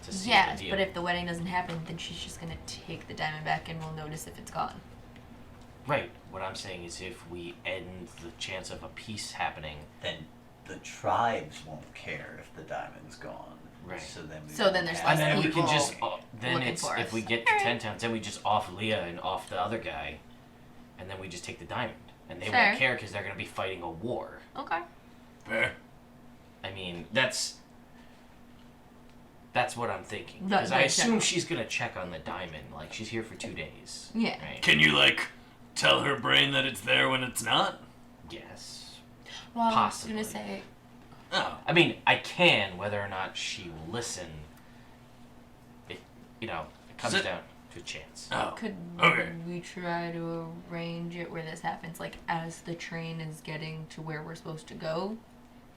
To seal Yes, the deal. but if the wedding doesn't happen, then she's just gonna take the diamond back and we'll notice if it's gone. Right. What I'm saying is, if we end the chance of a peace happening, Then the tribes won't care if the diamond's gone. Right. So then we So won't then there's have less and then we people can just then looking it's for if us. we get to Alright. 10 towns, then we just off Leah and off the other guy, and then we just take the diamond, and they Fair. won't care because they're gonna be fighting a war. Okay. Fair. I mean, that's what I'm thinking. That- Because I that's assume general. she's gonna check on the diamond. Like, she's here for 2 days. Yeah. Right? Can you, like, tell her brain that it's there when it's not? Yes. Well, I was Possibly. gonna say, Oh. I mean, I can. Whether or not she will listen, it comes Sit- down to a chance. Oh. could Okay. we try to arrange it where this happens, like as the train is getting to where we're supposed to go?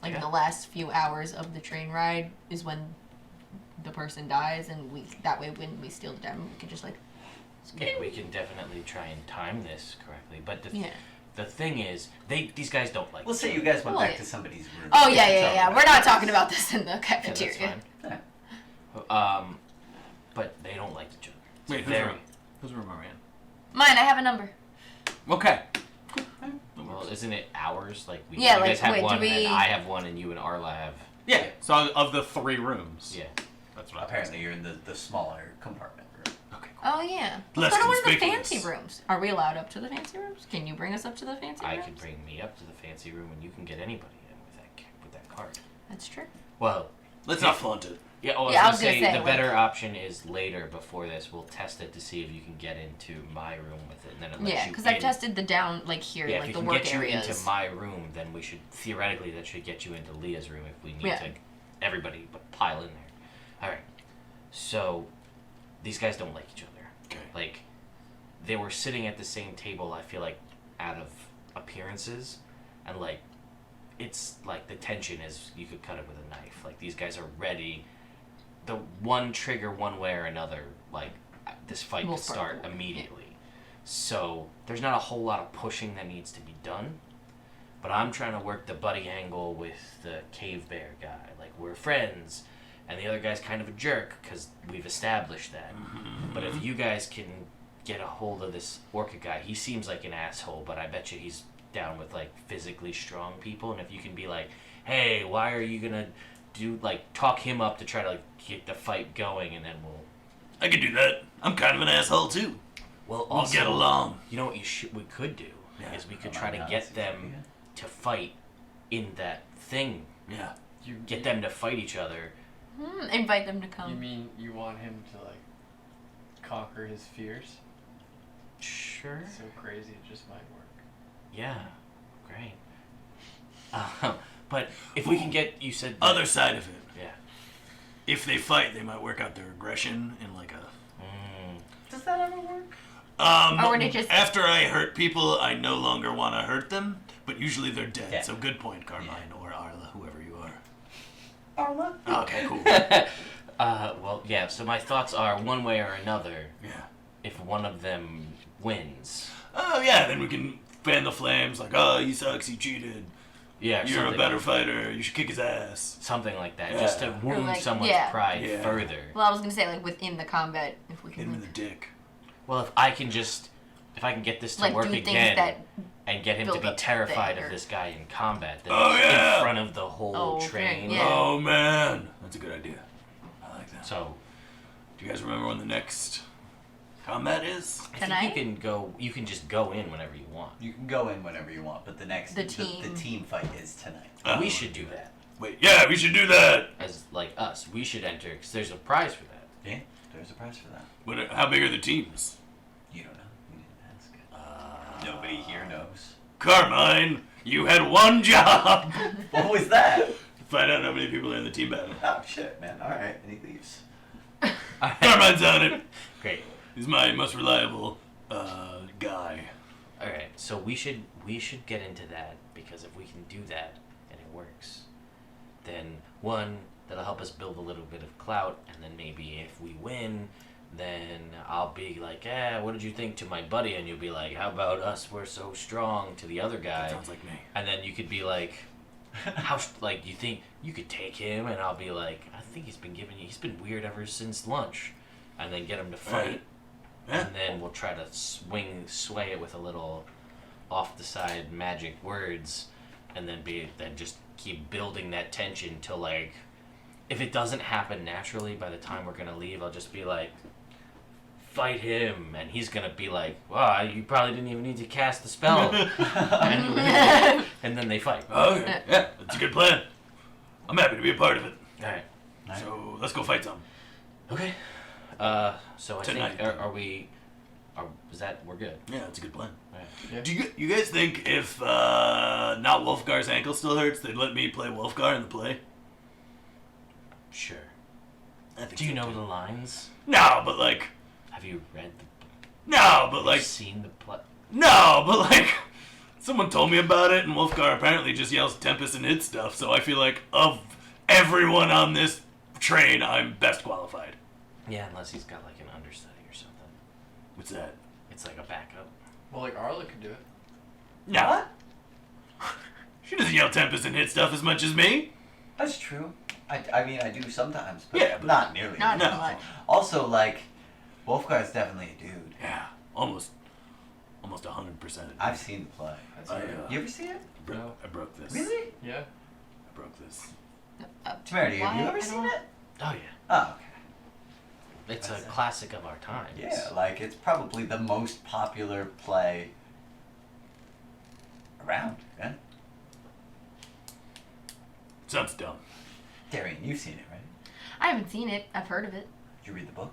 Like Yeah. the last few hours of the train ride is when the person dies, and that way when we steal the diamond, we can just like. Yeah, we can definitely try and time this correctly. But Yeah. the thing is, these guys don't like. We'll say you guys went Well, back yeah. to somebody's room. Oh You yeah, can yeah, tell yeah. them. We're not talking about this in the Yeah, cafeteria. that's Yeah. fine. But they don't like each other. It's Wait, very whose room are we in? Mine, I have a number. Okay. well. Isn't it ours? Like you Yeah, like, guys have wait, do one, we- and I have one, and you and Arla have. Yeah. So of the 3 rooms. Yeah. That's what Apparently you're in the smaller compartment room. Okay. Cool. Oh yeah. Less Let's go to one of the conspicuous. fancy rooms. Are we allowed up to the fancy rooms? Can you bring us up to the fancy I rooms? can bring me up to the fancy room, and you can get anybody in with that card. That's true. Well, Let's not flaunt it. yeah. Oh, Yeah, I was gonna say the like- better option is later. Before this, we'll test it to see if you can get into my room with it, and then it lets Yeah, you because I've in. tested the down like here, Yeah, like if the you work can get you areas. into my room, then we should theoretically that should get you into Leah's room if we need Yeah. to everybody but pile in there. All right. So these guys don't like each other. Okay. Like they were sitting at the same table. I feel like out of appearances, and like it's like the tension is you could cut it with a knife. Like these guys are ready. The one trigger one way or another, like this fight Will could start spark. immediately. So there's not a whole lot of pushing that needs to be done. But I'm trying to work the buddy angle with the cave bear guy. Like we're friends, and the other guy's kind of a jerk because we've established that. But if you guys can get a hold of this orca guy, he seems like an asshole, but I bet you he's down with like physically strong people. And if you can be like, hey, why are you gonna talk him up to try to like get the fight going, and then I could do that. I'm kind of an asshole too. we'll We'll get along. You know what we could do Yeah. is we could Oh, try my to God, get that's them to fight in that thing. Yeah. You Get them to fight each other. Invite them to You come. mean you want him to like conquer his fears? Sure. So crazy, it just might work. Yeah. Great. But if we can get, you said that- Other side of it. Yeah. If they fight, they might work out their aggression in like a. Does that ever work? Or would it just- After I hurt people, I no longer want to hurt them, but usually they're dead. Yeah. So good point, Carmine or Arla, whoever you are. Arla? Okay, cool. Well, yeah. So my thoughts are one way or another. Yeah. If one of them wins, Oh yeah, then we can fan the flames. Like, oh, he sucks. He cheated. yeah, or You're a something- better fighter. You should kick his ass. something like that, Yeah. just to wound like, someone's yeah. pride Yeah. further. Well, I was gonna say like within the combat, if we Hit him can in the dick. Well, if I can get this to like work do things again that. and get him to build be up terrified anger. of this guy in combat, then Oh, yeah. in front of the whole Oh, okay, train. yeah. Oh man, that's a good idea. I like that. So Do you guys remember when the next combat is? I Tonight? think you can just go in whenever you want. You can go in whenever you want, but the next The the team. team fight is tonight. Oh. We should do that Wait, yeah, we should do that. as like us. We should enter because there's a prize for that. Yeah, there's a prize for that. What? How big are the teams? You don't know. You didn't ask. Nobody here knows. Carmine, you had one job. What was that? Find out how many people are in the team battle. Oh shit, man. All right, and he leaves. Carmine's on it. Great. He's my most reliable guy. All right. So we should get into that because if we can do that and it works, then one that'll help us build a little bit of clout, and then maybe if we win, then I'll be like, what did you think to my buddy? And you'll be like, how about us? We're so strong to the other guy. That sounds like me. And then you could be like, you think you could take him? And I'll be like, I think he's been weird ever since lunch. And then get him to fight. Yeah. And then we'll try to sway it with a little off the side magic words. And then just keep building that tension till like, if it doesn't happen naturally by the time we're gonna leave, I'll just be like, fight him, and he's gonna be like, wow, you probably didn't even need to cast the spell. and then they fight. Okay, yeah, that's a good plan. I'm happy to be a part of it. Alright. So let's go fight some. Okay. So I Tonight. think we're good. Yeah, that's a good plan. Alright. Yeah. Do you guys think if not Wolfgar's ankle still hurts, they'd let me play Wolfgar in the play? Sure. I think Do you so, know too. the lines? No, but like, Have you read the no, but have like, you seen the play? no, but like, someone told me about it, and Wolfgar apparently just yells Tempest and hits stuff. So I feel like of everyone on this train, I'm best qualified. Yeah, unless he's got like an understudy or something. What's that? It's like a backup. Well, like Arla could do it. No. She doesn't yell Tempest and hit stuff as much as me. That's true. I mean, I do sometimes, but, Yeah, but not nearly. Not No. too much. Also, like, Wolfgar's definitely a dude. Yeah, almost 100%. I've seen the play. That's I, right. You ever see it? I broke this. Really? Yeah. I broke this. Temerity, have you Why? ever I seen don't- it? Oh yeah. Oh, okay. It's a That's it. classic of our times. Yeah, like, it's probably the most popular play around, yeah? Sounds dumb. Darian, you've seen it, right? I haven't seen it. I've heard of it. Did you read the book?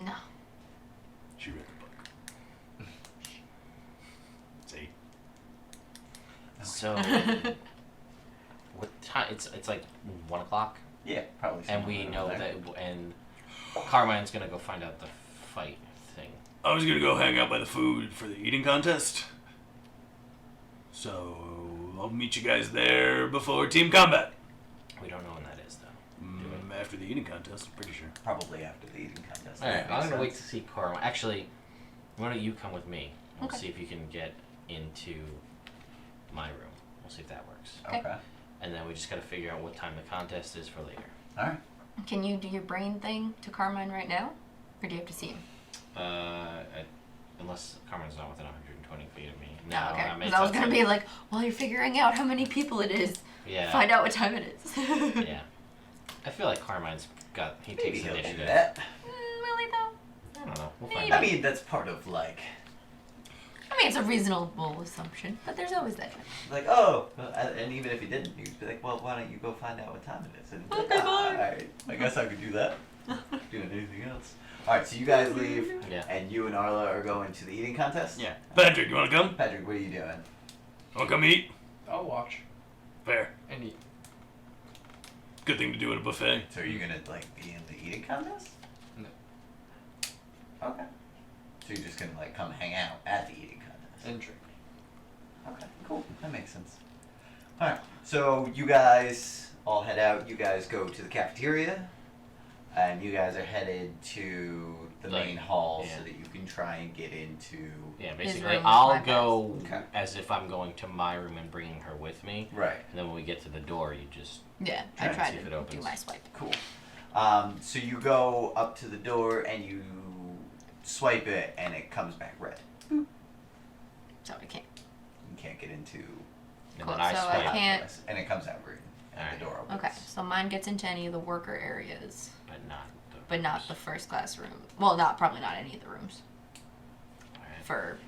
No. She read the book. See? So what time? It's like 1 o'clock, Yeah, probably. and we somewhere know around there. that. And Carmine's gonna go find out the fight thing. I was gonna go hang out by the food for the eating contest. So I'll meet you guys there before team combat. We don't know when that is though. After the eating contest, I'm pretty sure. Probably after the eating contest. All right, That I'm makes gonna wait to sense. see Carmine. Actually, why don't you come with me? And we'll Okay. see if you can get into my room. We'll see if that works. Okay. And then we just gotta figure out what time the contest is for later. Alright. Can you do your brain thing to Carmine right now? Or do you have to see him? Unless Carmine's not within 120 feet of me. No, Oh, okay. I mean, Because I was it's going to up be like, while you're figuring out how many people it is, Yeah. find out what time it is. Yeah. I feel like Carmine's he Maybe takes he'll do initiative. that. Really, though? I don't know. We'll find Maybe. I out. mean, that's part of, like, I mean, it's a reasonable assumption, but there's always that chance. like, oh, and even if he didn't, you'd be like, well, why don't you go find out what time it is? And he'd be Okay, like, bye. alright, I guess I could do that. Doing anything else. Alright, so you guys leave, Yeah. and you and Arla are going to the eating contest? Yeah. Patrick, you wanna come? Patrick, what are you doing? Wanna come eat? I'll watch Fair. and eat. Good thing to do at a buffet. So are you gonna, like, be in the eating contest? No. Okay. So you're just gonna, like, come hang out at the eating contest? And drink. Okay, cool. That makes sense. Alright, so you guys all head out. You guys go to the cafeteria, and you guys are headed to the Like, main hall yeah. so that you can try and get into... Yeah, His basically, room, I'll my go Okay. as if I'm going to my room and bringing her with me. Right, And then when we get to the door, you just Yeah, Try I and tried see if it to do opens. my swipe. cool. So you go up to the door, and you swipe it, and it comes back red. So I can't. You can't get into... and Cool, then I so I swipe, can't- And it comes out green, and Alright. the door opens. Okay, so mine gets into any of the worker areas, but not the but not the first class room. Well, probably not any of the rooms Alright. for,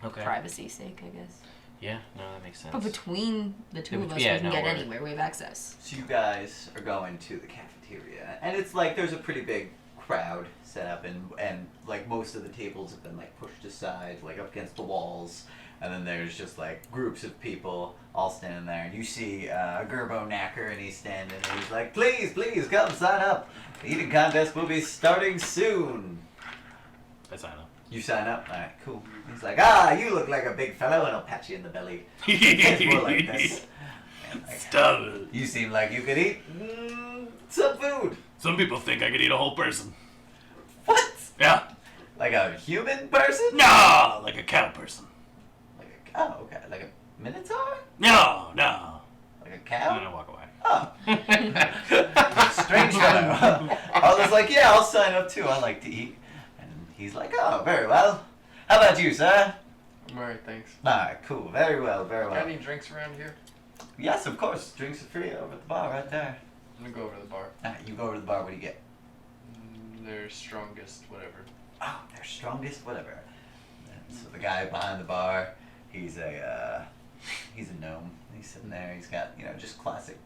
Okay. privacy's sake, I guess. Yeah, no, that makes sense. But between the two of us, Yeah, we can no, get we're- anywhere. We have access. So you guys are going to the cafeteria, and it's like there's a pretty big crowd set up, and like most of the tables have been like pushed aside, like up against the walls, and then there's just like groups of people all standing there, and you see a Gerbo knacker, and he's standing, and he's like, please come sign up. The eating contest will be starting soon. I sign up. You sign up? Alright, cool. He's like, you look like a big fellow, and I'll pat you in the belly. It's more like this. Stop it. You seem like you could eat some food. Some people think I could eat a whole person. What? Yeah. Like a human person? No, like a cow person. Like a cow? Okay. Like a minotaur? No. Like a I'm cow? gonna walk away. Oh. Strange fellow. I was like, yeah, I'll sign up too. I like to eat. And he's like, oh, very well. How about you, sir? I'm alright, thanks. Alright, cool. Very well, very Got well. any drinks around here? Yes, of course. Drinks are free over at the bar right there. I'm gonna go over to the bar. Alright, you go over to the bar. What do you get? Their strongest, whatever. Oh, their strongest, whatever. And so the guy behind the bar, he's a gnome. He's sitting there. He's got, just classic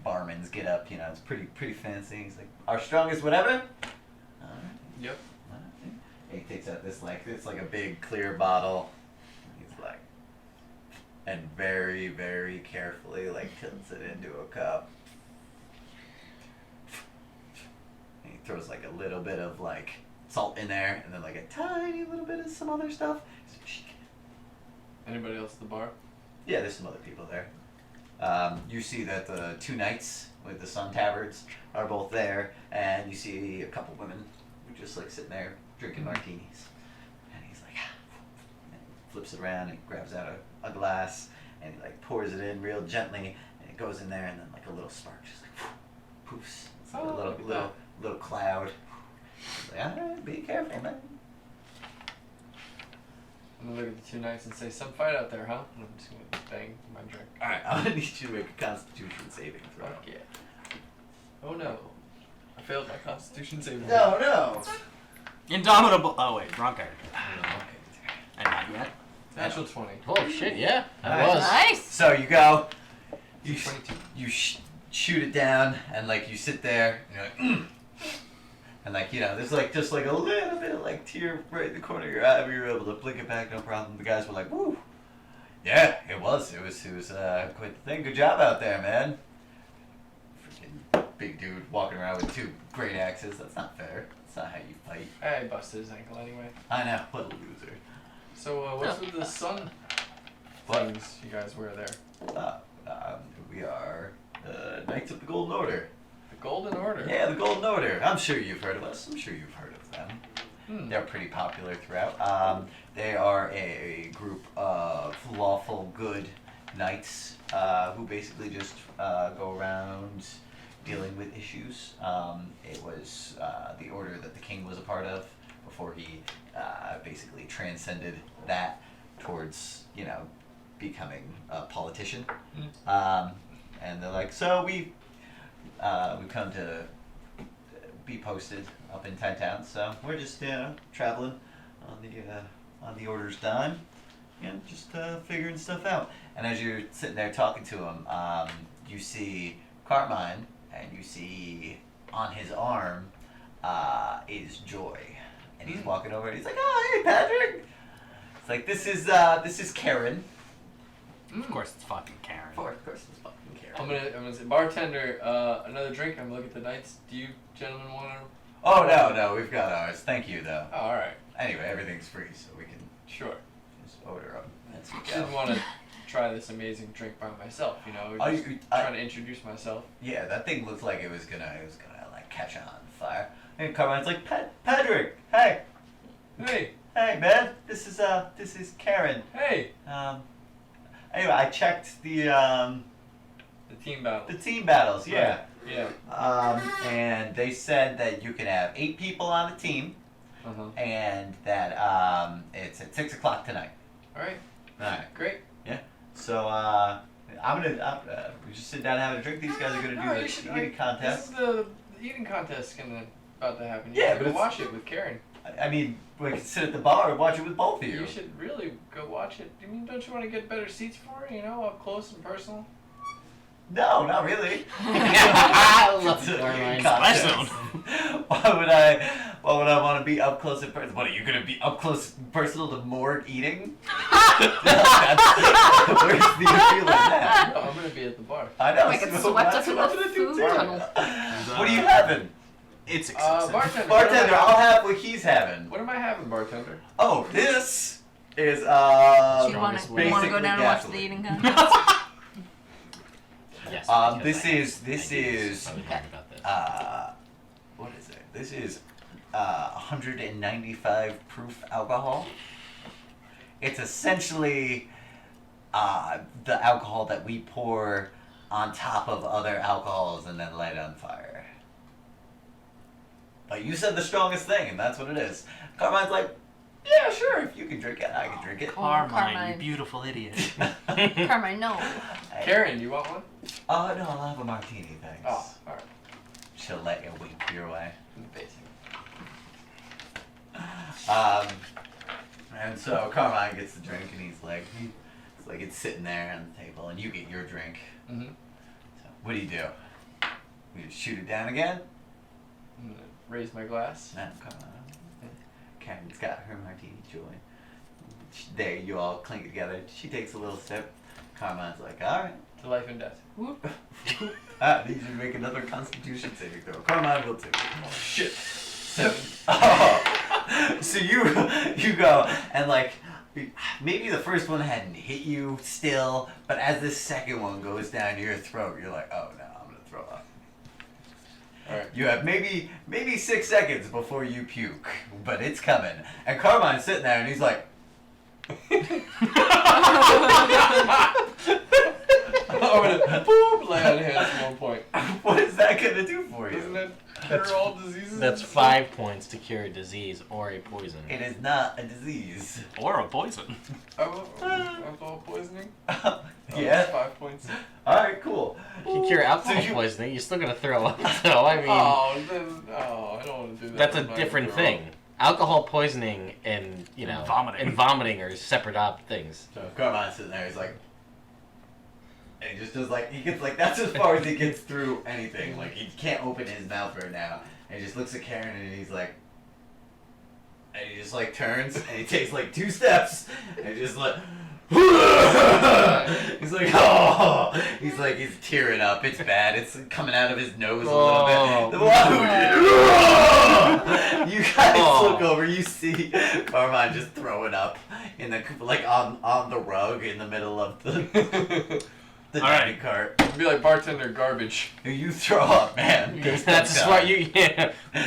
barman's get up. It's pretty fancy. He's like, our strongest, whatever. All right. Yep. All right. And he takes out this it's like a big clear bottle. He's like, and very, very carefully tilts it into a cup. And he throws a little bit of salt in there, and then a tiny little bit of some other stuff. Anybody else at the bar? Yeah, there's some other people there. You see that the two knights with the sun tabards are both there, and you see a couple women who just sitting there drinking martinis. And he's like, and he flips it around and grabs out a glass, and he pours it in real gently, and it goes in there, and then a little spark just poofs. It's like a little cloud. He's like, all right, be careful, man. I'm gonna look at the two knights and say, some fight out there, huh? And I'm just gonna bang my drink. Alright, I'm gonna need you to make a constitution saving throw. Fuck yeah. Oh no. I failed my constitution saving. No. Indomitable. Oh wait, wrong card. Okay. And not yet. Natural 20. Oh shit, yeah. That Nice. was. Nice. So you go, you 22. you shoot it down, and you sit there, and you're like, and there's just a little bit of tear right in the corner of your eye, but you're able to blink it back, no problem. The guys were like, woo. Yeah, it was quite the thing. Good job out there, man. Freaking big dude walking around with two great axes. That's not fair. That's not how you fight. I busted his ankle anyway. I know, what a loser. So, what's with the sun things you guys wear there? We are Knights of the Golden Order. The Golden Order? Yeah, the Golden Order. I'm sure you've heard of us. I'm sure you've heard of them. They're pretty popular throughout. They are a group of lawful good knights who basically just go around dealing with issues. It was the order that the king was a part of before he basically transcended that towards, becoming a politician. And they're like, so we've come to be posted up in 10 towns, so we're just traveling on the order's dime, just figuring stuff out. And as you're sitting there talking to him, you see Carmine, and you see on his arm is Joy, and he's walking over, and he's like, "Oh, hey, Padraig." It's like, this is Karen. Of course, it's fucking Karen. Of course, it's fucking Karen. I'm gonna say, bartender, another drink. I'm gonna look at the knights. Do you gentlemen want to? Oh no, we've got ours. Thank you though. Oh, all right. Anyway, everything's free, so we can Sure. just order them as we I go. didn't want to try this amazing drink by myself. Oh, Just you- trying to introduce myself. Yeah, that thing looked like it was gonna catch on fire. And Carmine's like, Padraig, hey, Hey, man, this is Karen. hey. Anyway, I checked the The team battle. team battles, yeah. Yeah. And they said that you can have 8 people on a team, and that it's at 6 o'clock tonight. All right. All right. Great. So we just sit down and have a drink. These guys are gonna do No, you the should- eating contest. This is the eating contest about to happen. Yeah, You but go it's- watch it with Karen. I mean, we can sit at the bar and watch it with both of you. You should really go watch it. I mean, don't you want to get better seats for it? Up close and personal. No, not really. I love It's a Carmine. contest. Why would I want to be up close and personal? What, are you going to be up close and personal to Morg eating? Where's the appeal in that? No, I'm gonna be at the bar. I know. I get so swept that's up in what the I'm gonna do food too. tunnel. What are you having? It's excessive. Bartender. Bartender, I'll have what he's having. What am I having, bartender? Oh, this is Do you want Strongest to way. go down and watch Basically the eating contest? Yes. This because is I was wrong about this. what is it? This is 195 proof alcohol. It's essentially the alcohol that we pour on top of other alcohols and then light on fire. But you said the strongest thing, and that's what it is. Carmine's like, yeah, sure, if you can drink it, I can drink it. Carmine, you beautiful idiot. Carmine, no. Karen, you want one? No, I'll have a martini, thanks. Oh, alright. She'll let you wink your way. Amazing. And so Carmine gets the drink, and it's like it's sitting there on the table, and you get your drink. Mm-hmm. So what do? You just shoot it down again? I'm gonna raise my glass. No, come on. Karen's got her martini joy. There, you all clink it together. She takes a little sip. Carmine's like, all right. To life and death. These should make another Constitution saving throw. Carmine will too. Oh, shit. 7. So you go and like maybe the first one hadn't hit you still, but as this second one goes down your throat, you're like, oh no, I'm gonna throw up. Alright. You have maybe 6 seconds before you puke, but it's coming. And Carmine's sitting there and he's like, I'm gonna boom, lay on hands at one point. what is that gonna do for you? Doesn't that cure all diseases? That's 5 points to cure a disease or a poison. It is not a disease. Or a poison. Alcohol poisoning? Yeah. 5 points. Alright, cool. If you cure alcohol So you- poisoning, you're still gonna throw up. So I mean, I don't want to do that. that's a I'm not different gonna throw thing. Alcohol poisoning and vomiting are separate things. So Carmine's sitting there, he's like, and he just does like, he gets like, that's as far as he gets through anything. Like, he can't open his mouth right now. And he just looks at Karen and he's like, and he just like turns and he takes like 2 steps and he just like, he's like, oh, he's tearing up. It's bad. It's coming out of his nose a little bit. You guys look over. You see Carmine just throwing up in the on the rug in the middle of the dining cart. It'd be like bartender garbage. You throw up, man. That's smart.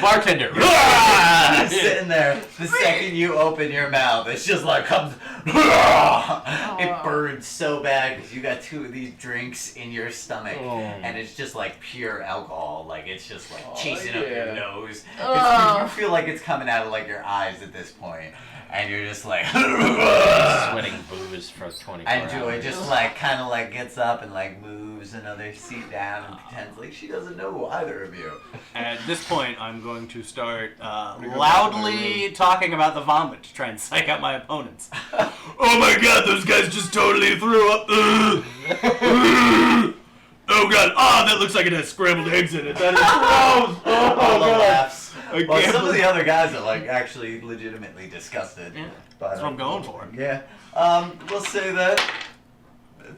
Bartender. You're sitting there. The second you open your mouth, it's just like comes. It burns so bad because you got 2 of these drinks in your stomach, and it's just like pure alcohol. Like it's just like chasing up your nose. You feel like it's coming out of like your eyes at this point, and you're just like Sweating booze for 24 And Joy hours. just like kind of like gets up and like moves another seat down and pretends like she doesn't know either of you. At this point, I'm going to start loudly talking about the vomit to try and psych out my opponents. Oh my god, those guys just totally threw up. Oh god, that looks like it has scrambled eggs in it. That is gross. All the laughs. I Well, can't some of believe- the other guys are like actually legitimately disgusted. Yeah, by that's what I'm going for. Yeah. We'll say that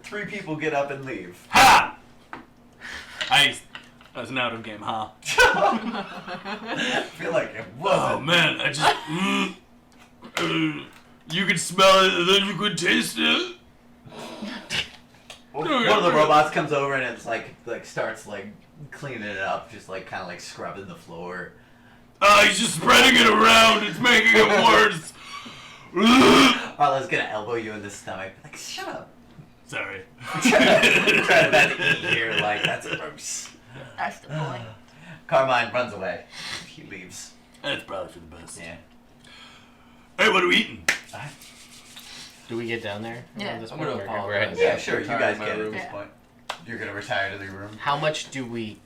3 people get up and leave. Ha! That was an out of game, huh? I feel like it wasn't. Oh man, I just. You could smell it and then you could taste it. One of the robots comes over and it's like starts like cleaning it up, just like kind of like scrubbing the floor. He's just spreading it around. It's making it worse. Arla's gonna elbow you in the stomach. Like, shut up. Sorry. Trying to eat here, like that's gross. That's the point. Carmine runs away. He leaves. That's probably for the best. Yeah. Hey, what are we eating? Do we get down there? Yeah. At this I'm point? gonna We're apologize. heading Yeah, down. sure. You Retire guys to my get it at room. this Yeah. point. You're gonna retire to the room. How much do we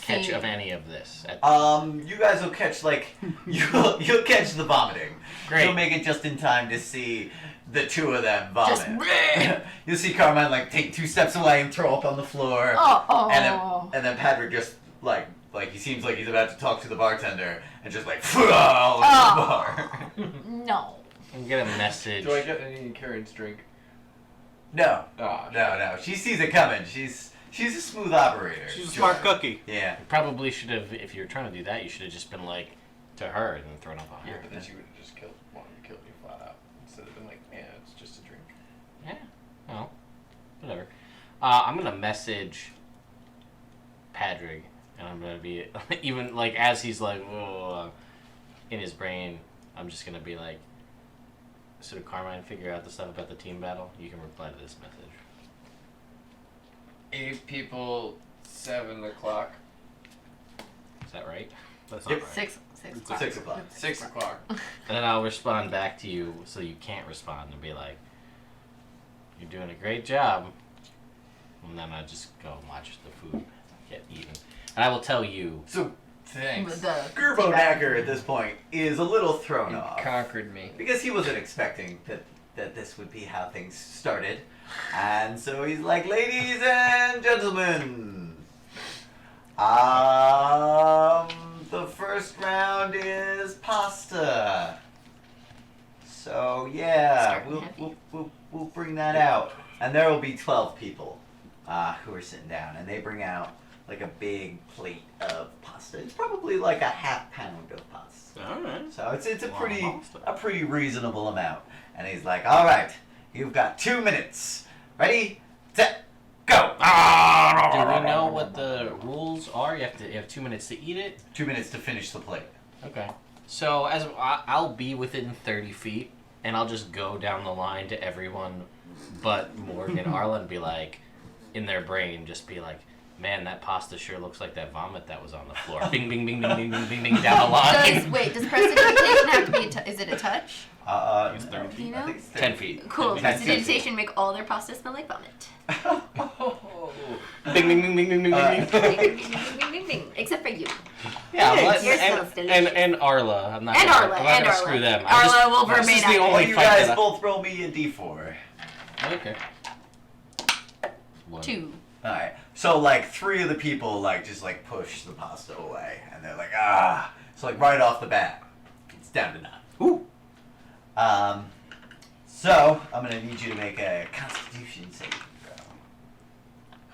catch See, of any of this? You guys will catch like you'll catch the vomiting. Great. You'll make it just in time to see the 2 of them Just vomit. You'll see Carmine like take 2 steps away and throw up on the floor. Oh. And then Padraig just like he seems like he's about to talk to the bartender and just like all over the bar. No. And get a message. Do I get any Karen's drink? No. Ah, No. She sees it coming. She's a smooth operator. She's a smart cookie. Yeah. Probably should have, if you're trying to do that, you should have just been like to her and then thrown up on Yeah, her. but then she would have just wanted to kill me flat out instead of being like, yeah, it's just a drink. Yeah. Well, whatever. I'm gonna message Padraig, and I'm gonna be even like as he's like, oh, in his brain, I'm just gonna be like, so did Carmine figure out the stuff about the team battle? You can reply to this message. 8 people, 7 o'clock. Is that right? That's Yep. not right. 6 o'clock. 6 o'clock. 6 o'clock. And then I'll respond back to you so you can't respond and be like, you're doing a great job. And then I just go and watch the food get eaten. And I will tell you. So, Thanks. The Gerbo Hacker at this point is a little thrown You off. conquered me. Because he wasn't expecting that this would be how things started. And so he's like, ladies and gentlemen, the first round is pasta. So yeah, we'll bring that out. And there will be 12 people who are sitting down, and they bring out like a big plate of pasta. It's probably like a half pound of pasta. All right. So it's a Wow, pretty pasta. reasonable amount. And he's like, all right, you've got 2 minutes. Ready, set, go. Do we know what the rules are? You have 2 minutes to eat it. 2 minutes to finish the plate. Okay. So I'll be within 30 feet, and I'll just go down the line to everyone, but Morgan and Arla, and be like, in their brain, just be like, man, that pasta sure looks like that vomit that was on the floor. Bing, bing, bing, bing, bing, bing, bing, bing, down the line. Does prestidigitation have to be is it a touch? It's 30 feet. Do you I know? think it's 10 feet. Cool. 10 feet. Prestidigitation make all their pasta smell like vomit. Bing, bing, bing, bing, bing, bing, bing, bing. Ding, ding, ding, ding, ding, ding. Except for you. Yeah, Yours and, smells delicious. and Arla. I'm not And gonna, Arla, I'm not and gonna Arla. screw them. Arla will this remain is the active. Well, only you fight guys that both roll me a d4. Okay. 1. 2. Alright, so like 3 of the people like just like push the pasta away, and they're like, ah. So like right off the bat, it's down to 9. Ooh. So I'm gonna need you to make a Constitution saving throw.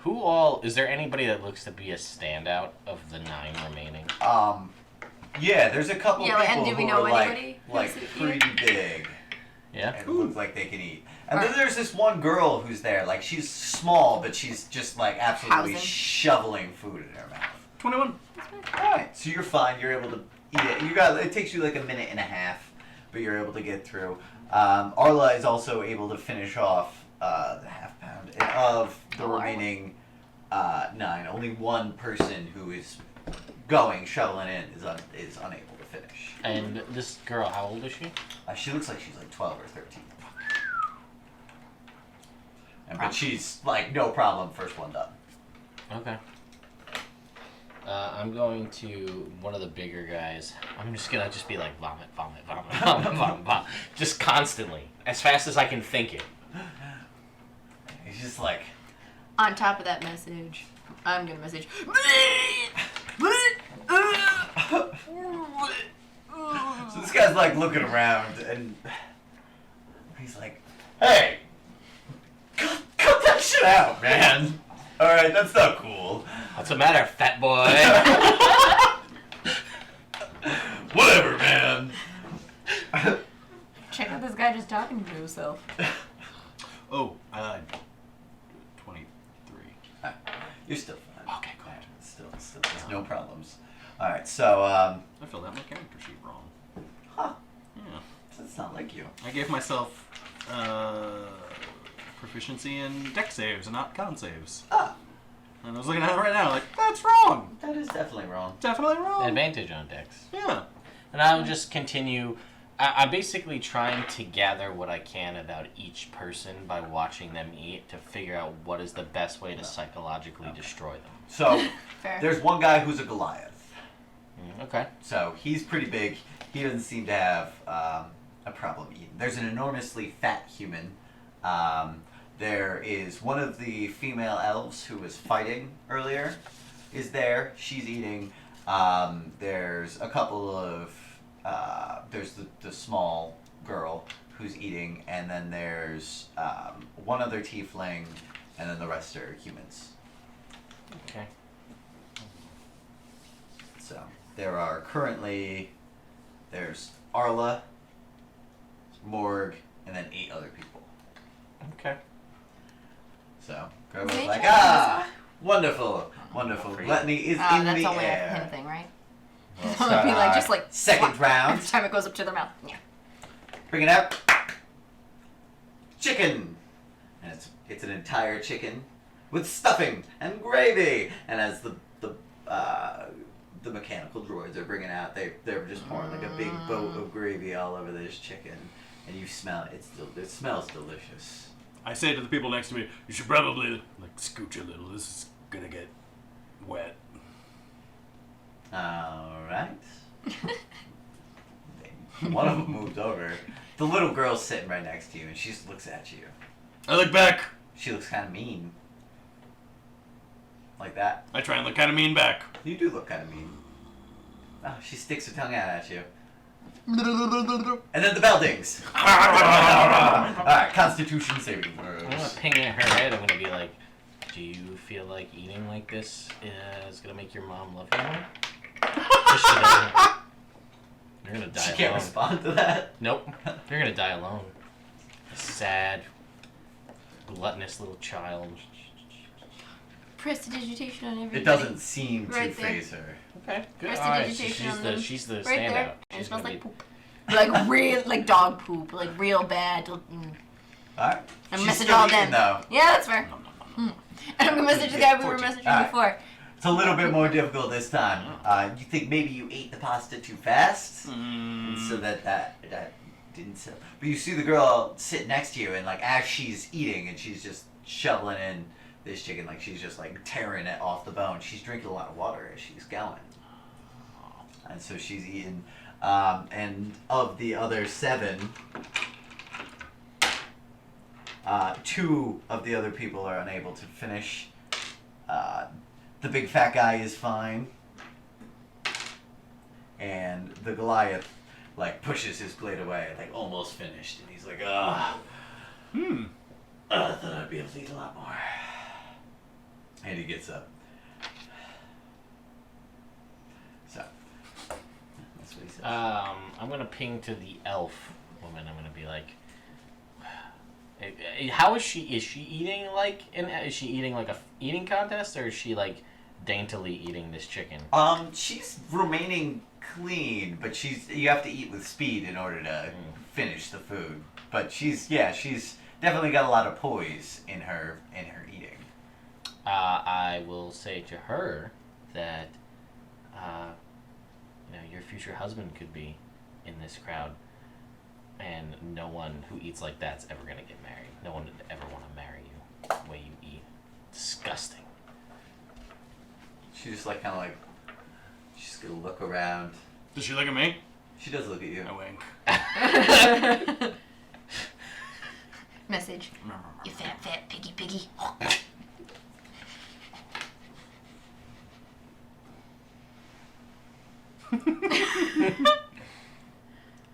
Who all is there anybody that looks to be a standout of the 9 remaining? Yeah, there's a couple Yeah, people and do we who know are anybody like who's pretty big Yeah. and look like they can eat. And then there's this one girl who's there, like she's small, but she's just like absolutely Housing. shoveling food in her mouth. 21. Alright, so you're fine. You're able to eat it. It takes you like a minute and a half, but you're able to get through. Arla is also able to finish off the half pound of the Oh, Arla. remaining 9. Only one person who is shoveling in is unable to finish. And this girl, how old is she? She looks like she's like 12 or 13. But she's like no problem. First one done. Okay. I'm going to one of the bigger guys. I'm just gonna be like vomit, vomit, vomit, vomit, vomit, vomit, just constantly, as fast as I can think it. He's just like, On top of that message, I'm gonna message. so this guy's like looking around and he's like, hey, cut that shit out, man. All right, that's not cool. What's the matter, fat boy? Whatever, man. Check out this guy just talking to himself. Oh, 23. You're still fine. Okay, cool. Still, there's no problems. All right, so I filled out my character sheet wrong. huh? Yeah. That's not like you. I gave myself proficiency in deck saves and not con saves. Ah, And I was looking at it right now, like, that's wrong. that is definitely wrong. Definitely wrong. Advantage on decks. Yeah. And I'll just continue. I'm basically trying to gather what I can about each person by watching them eat to figure out what is the best way to psychologically destroy them. So Fair. there's one guy who's a Goliath. Okay. So he's pretty big. He doesn't seem to have a problem eating. There's an enormously fat human. There is one of the female elves who was fighting earlier is there. She's eating. There's a couple of... there's the small girl who's eating, and then there's one other tiefling, and then the rest are humans. Okay. So there are currently... There's Arla, Morg, and then 8 other people. Okay. So Gerbo's Nature like, is ah, wonderful. Wonderful. Crazy. Gluttony is in That's the only a air. him thing, right? We'll So it'd start be like our just like second round. every time it goes up to their mouth. Yeah. Bring it out. Chicken. And it's an entire chicken with stuffing and gravy. And as the mechanical droids are bringing out, they're just pouring like a big boat of gravy all over this chicken, and you smell it. It smells delicious. I say to the people next to me, you should probably like scooch a little. This is gonna get wet. All right. One of them moved over. The little girl's sitting right next to you, and she just looks at you. I look back. She looks kind of mean. Like that. I try and look kind of mean back. You do look kind of mean. Oh, she sticks her tongue out at you. And then the bell dings. Alright, Constitution saving throws. I'm gonna ping in her head. I'm gonna be like, do you feel like eating like this is gonna make your mom love you more? Just so that you're gonna die She alone. can't respond to that. Nope. You're gonna die alone. A sad, gluttonous little child. Prestidigitation on everybody. It doesn't seem to Right there. phase her. Okay, good. Prestidigitation on them. She's the Right standout. there. And it She's smells gonna like be- poop. Like real, like dog poop. Like real bad. Alright. I'm She's message still all eating, them. though. Yeah, that's fair. And I'm gonna message the guy we were 14. messaging Alright. before. It's a little bit more difficult this time. You think maybe you ate the pasta too fast? And so that didn't sell. But you see the girl sit next to you, and like as she's eating, and she's just shoveling in this chicken, like she's just like tearing it off the bone. She's drinking a lot of water as she's going. And so she's eating. And of the other 7, 2 of the other people are unable to finish. The big fat guy is fine. And the Goliath, like, pushes his plate away, like, almost finished. And he's like, I thought I'd be able to eat a lot more. And he gets up. So, that's what he says. I'm gonna ping to the elf woman. I'm gonna be like, how is she? Is she eating like? Is she eating like a eating contest, or is she like daintily eating this chicken? She's remaining clean, but you have to eat with speed in order to finish the food. But she's definitely got a lot of poise in her eating. I will say to her that, your future husband could be in this crowd, and no one who eats like that's ever gonna get married. No one would ever want to marry you the way you eat. Disgusting. She just like kind of like she's gonna look around. Does she look at me? She does look at you. I wink. Message. You fat piggy.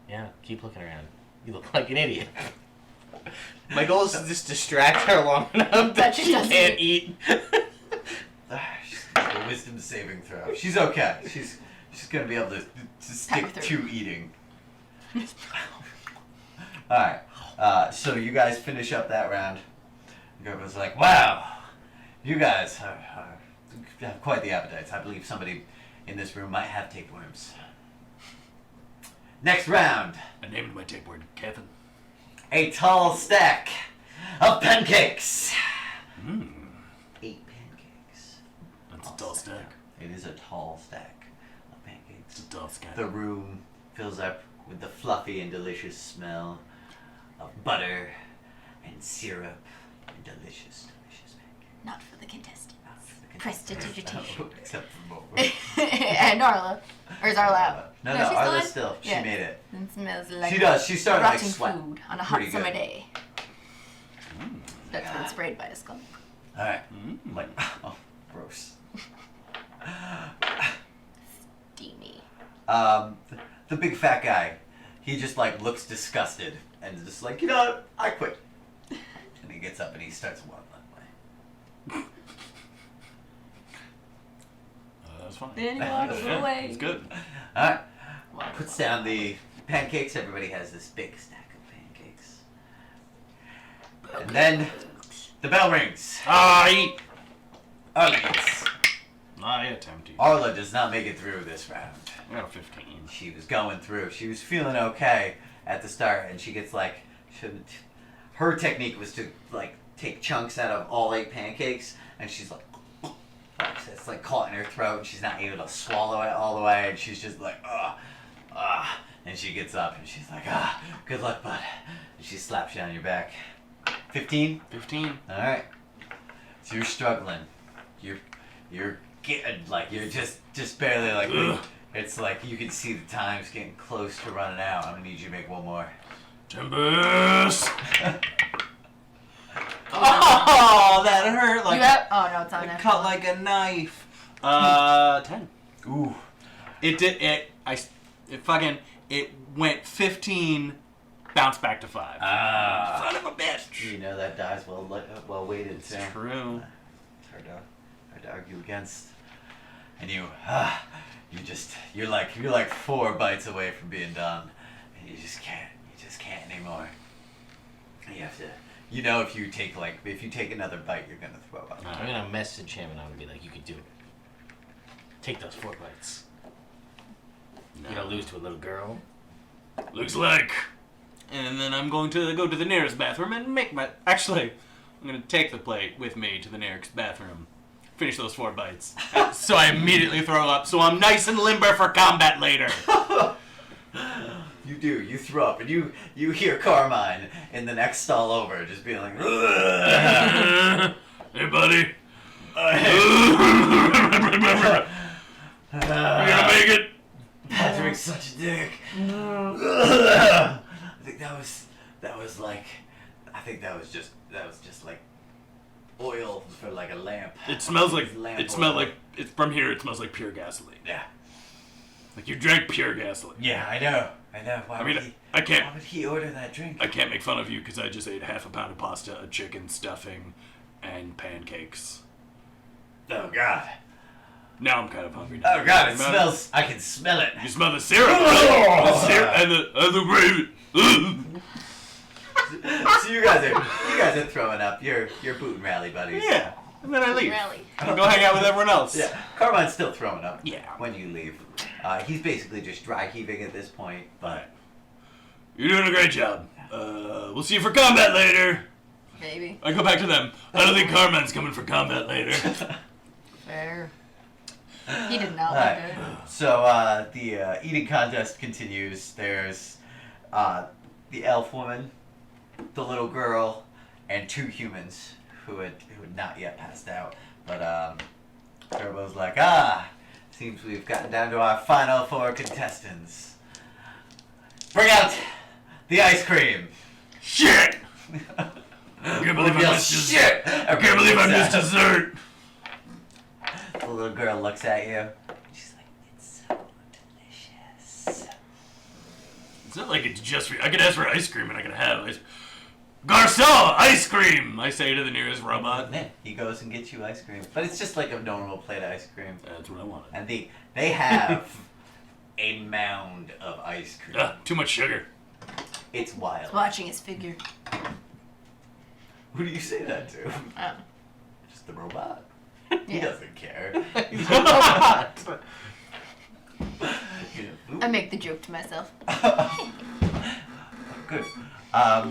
Yeah, keep looking around. You look like an idiot. My goal is to just distract her long enough that she doesn't can't eat. She's got a wisdom saving throw. She's okay. She's gonna be able to stick Power through. to eating. Alright, so you guys finish up that round. Gerba's like, wow, you guys have quite the appetites. I believe somebody in this room might have tapeworms. Next round, I named my tapeworm Kevin. a tall stack of pancakes. 8 pancakes. That's a tall stack. It is a tall stack of pancakes. It's a tall stack. The room fills up with the fluffy and delicious smell of butter and syrup and delicious pancakes. Not for the contestant. Not for the Prestidigitation. Except for Mo. And Darla. Or is Darla out? No, she's still Arla's in? still. She Yeah. made it. It smells like She does. She's starting to like rotting sweat. food on a hot Pretty summer good. day. That's been sprayed by a skunk. All right. Like, oh, gross. Steamy. The big fat guy, he just like looks disgusted and is just like, you know what? I quit. And he gets up and he starts walking that way. That's fine. Then he walks away. It's good. All right. Walk Puts away. down the pancakes. Everybody has this big stack of pancakes. And then the bell rings. I eat. Arlie eats. I attempt to. Arla does not make it through this round. I got a 15. She was going through. She was feeling okay at the start, and she gets like, her technique was to like take chunks out of all 8 pancakes, and she's like, it's like caught in her throat, and she's not able to swallow it all the way, and she's just like, and she gets up, and she's like, good luck, bud. And she slaps you on your back. 15? 15. All right. So you're struggling. You're getting like you're just barely like. Ugh. It's like you can see the time's getting close to running out. I'm gonna need you to make one more. Tempest! Oh, that hurt. Like You have? Oh no, it's on it there. cut like a knife. 10. Ooh. It did. It went 15, bounced back to 5. Son of a bitch! You know that die's well weighted It's too. true. It's hard to argue against. And you're like 4 bites away from being done, and you just can't anymore. And you have to. You know, if you take another bite, you're gonna throw up. I'm gonna message him and I'm gonna be like, you could do it. Take those 4 bites. You're gonna lose to a little girl. Looks like. And then I'm going to go to the nearest bathroom and make my. Actually, I'm going to take the plate with me to the nearest bathroom. Finish those 4 bites. So I immediately throw up, so I'm nice and limber for combat later. You do. You throw up, and you hear Carmine in the next stall over, just being like, Hey, buddy. You gonna make it? Padraig's such a dick. I think that was just like oil for like a lamp. It smells like Oil. from here. It smells like pure gasoline. Yeah. Like you drank pure gasoline. Yeah, I know. Why would he order that drink? I can't make fun of you because I just ate half a pound of pasta, a chicken stuffing, and pancakes. Oh God. Now I'm kind of hungry. Oh God, it smells. I can smell it. You smell the syrup, right? The syrup and the gravy. So you guys are throwing up. You're booting rally buddies. Yeah, and then I leave. Rally. And go hang out with everyone else. Yeah. Carmine's still throwing up. Yeah. When you leave, he's basically just dry heaving at this point. But You're doing a great job. We'll see you for combat later. Maybe. I go back to them. I don't think Carmine's coming for combat later. Fair. He did not all like right. it. So the eating contest continues. There's the elf woman, the little girl, and 2 humans who had not yet passed out. But Turbo's like, seems we've gotten down to our final 4 contestants. Bring out the ice cream. Shit! I can't believe I missed Shit! I can't believe I missed dessert. The little girl looks at you. She's like, it's so delicious. It's not like it's just for. I could ask for ice cream and I could have ice. Garçon, ice cream! I say to the nearest robot. Yeah, he goes and gets you ice cream. But it's just like a normal plate of ice cream. That's what I wanted. And they have a mound of ice cream. Too much sugar. It's wild. He's watching his figure. Who do you say that to? Oh. Just the robot. He Yeah. doesn't care. I make the joke to myself. Good.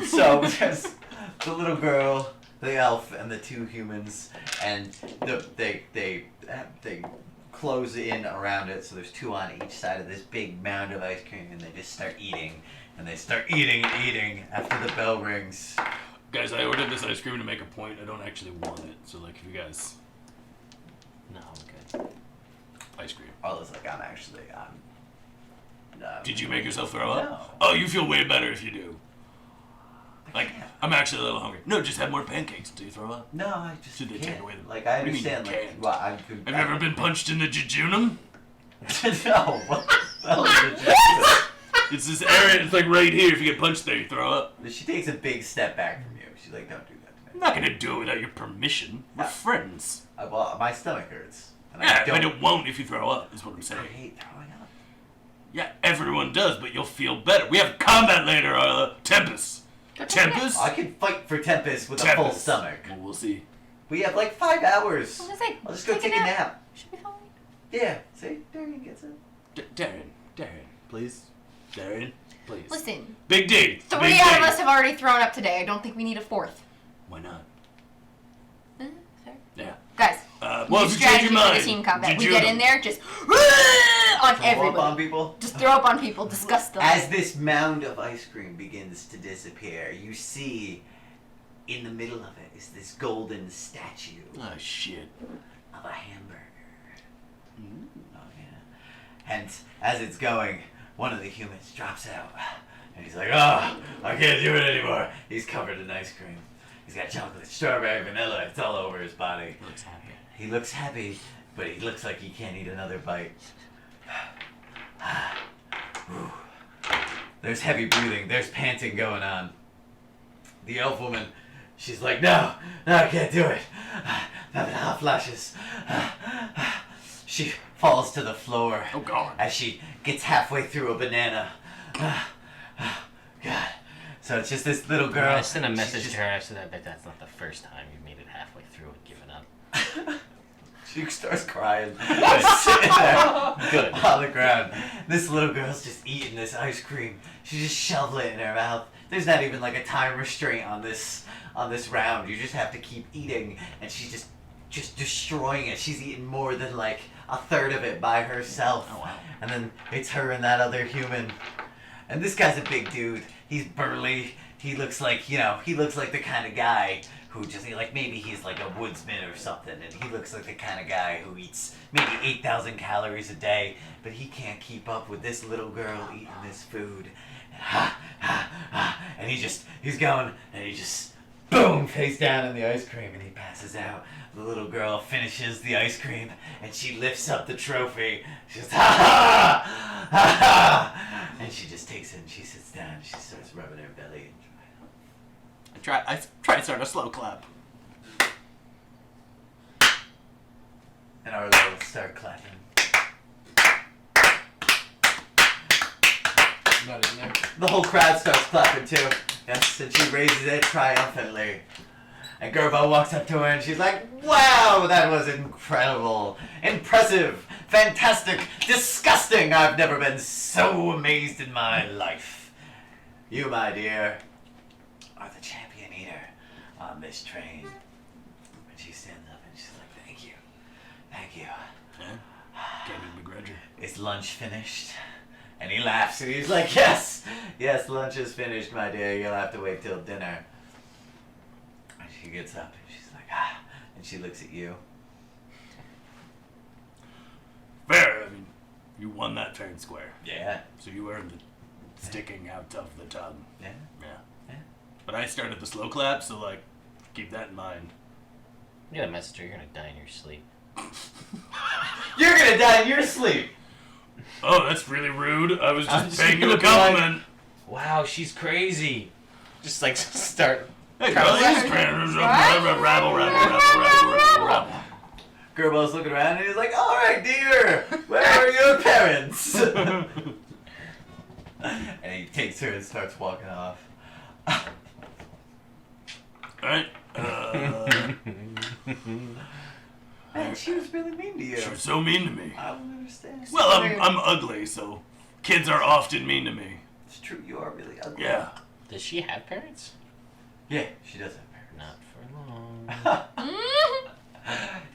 So there's the little girl, the elf, and the 2 humans, and they close in around it. So there's 2 on each side of this big mound of ice cream, and they just start eating, and they start eating after the bell rings. Guys, I ordered this ice cream to make a point. I don't actually want it. So, like, if you guys. No, I'm good. Ice cream. Arla's like, Did you make yourself throw up? No. Oh, you feel way better if you do. Like, I'm actually a little hungry. No, just have more pancakes until you throw up. No, I just Did they can't. take away the- Like, I What do you mean understand. you Like, can't? well, Have you ever been punched in the jejunum? No. What the hell is it? It's this area. It's like right here. If you get punched there, you throw up. She takes a big step back from you. She's like, don't do that to I'm me. not gonna do it without your permission. We're friends. Well, my stomach hurts. And Yeah, but it won't if you throw up. Is what I'm I saying. hate throwing up. Yeah, everyone does, but you'll feel better. We have combat later, Tempest. Tempest? I can fight for Tempest with a full Tempest. stomach. Well, we'll see. We have like 5 hours. What was I say? I'll just go take a nap. Should be fine. Yeah, see? Darian gets it. Darren, please. Darren, please. Listen, Big D. 3 Big out D. of us have already thrown up today. I don't think we need a 4th. Why not? Fair. Yeah. Guys, Well, new if you change strategy your for the mind, team combat. We you get know. in there, just on Throw everybody. up on people. Just throw up on people, disgust them. As this mound of ice cream begins to disappear, you see in the middle of it is this golden statue Oh, shit. of a hamburger. Oh, yeah. And as it's going, one of the humans drops out. And he's like, oh, I can't do it anymore. He's covered in ice cream. He's got chocolate, strawberry, vanilla. It's all over his body. Looks happy. He looks happy, but he looks like he can't eat another bite. Whew. There's heavy breathing. There's panting going on. The elf woman, she's like, no, I can't do it. I'm having hot flashes. She falls to the floor. Oh, God. As she gets halfway through a banana. God. So it's just this little girl. I sent a She's message just- to her. I said, I bet that's not the first time you've made it halfway through and given up. She starts crying. Sitting there Good. on the ground. This little girl's just eating this ice cream. She just shoves it in her mouth. There's not even like a time restraint on this round. You just have to keep eating, and she's just destroying it. She's eating more than like a third of it by herself. Oh, wow. And then it's her and that other human. And this guy's a big dude. He's burly. He looks like the kind of guy who just, like, maybe he's like a woodsman or something, and he looks like the kind of guy who eats maybe 8,000 calories a day, but he can't keep up with this little girl eating this food. And he's going, and he just, boom, face down in the ice cream, and he passes out. The little girl finishes the ice cream, and she lifts up the trophy. She goes, ha ha, ha ha, and she just takes it, and she sits down, and she starts rubbing her belly. I try to start a slow clap. And our little start clapping. Not in there. The whole crowd starts clapping too. Yes, and she raises it triumphantly. And Gerbo walks up to her and she's like, wow, that was incredible. Impressive. Fantastic. Disgusting. I've never been so amazed in my life. You, my dear, are the champion eater on this train. And she stands up and she's like, thank you. Thank you. Yeah. Can't even begrudge her. Is lunch finished? And he laughs and he's like, yes, lunch is finished, my dear. You'll have to wait till dinner. And she gets up and she's like, ah, and she looks at you. Fair. I mean, you won that fair and square. Yeah. So you earned the sticking out of the tongue. Yeah. Yeah. But I started the slow clap, so, like, keep that in mind. You got a message her. You're gonna die in your sleep. You're gonna die in your sleep. Oh, that's really rude. I was I'm just just paying you a gonna be like- compliment. Wow, she's crazy. Just like start. Hey, Carl, girl, this is rabble. Gerbo's looking around and he's like, all right, dear, where are your parents? And he takes her and starts walking off. Alright. Man, she was really mean to you. She was so mean to me. I don't understand. Well, I'm ugly, so kids are often mean to me. It's true, you are really ugly. Yeah. Does she have parents? Yeah, she does have parents. Not for long.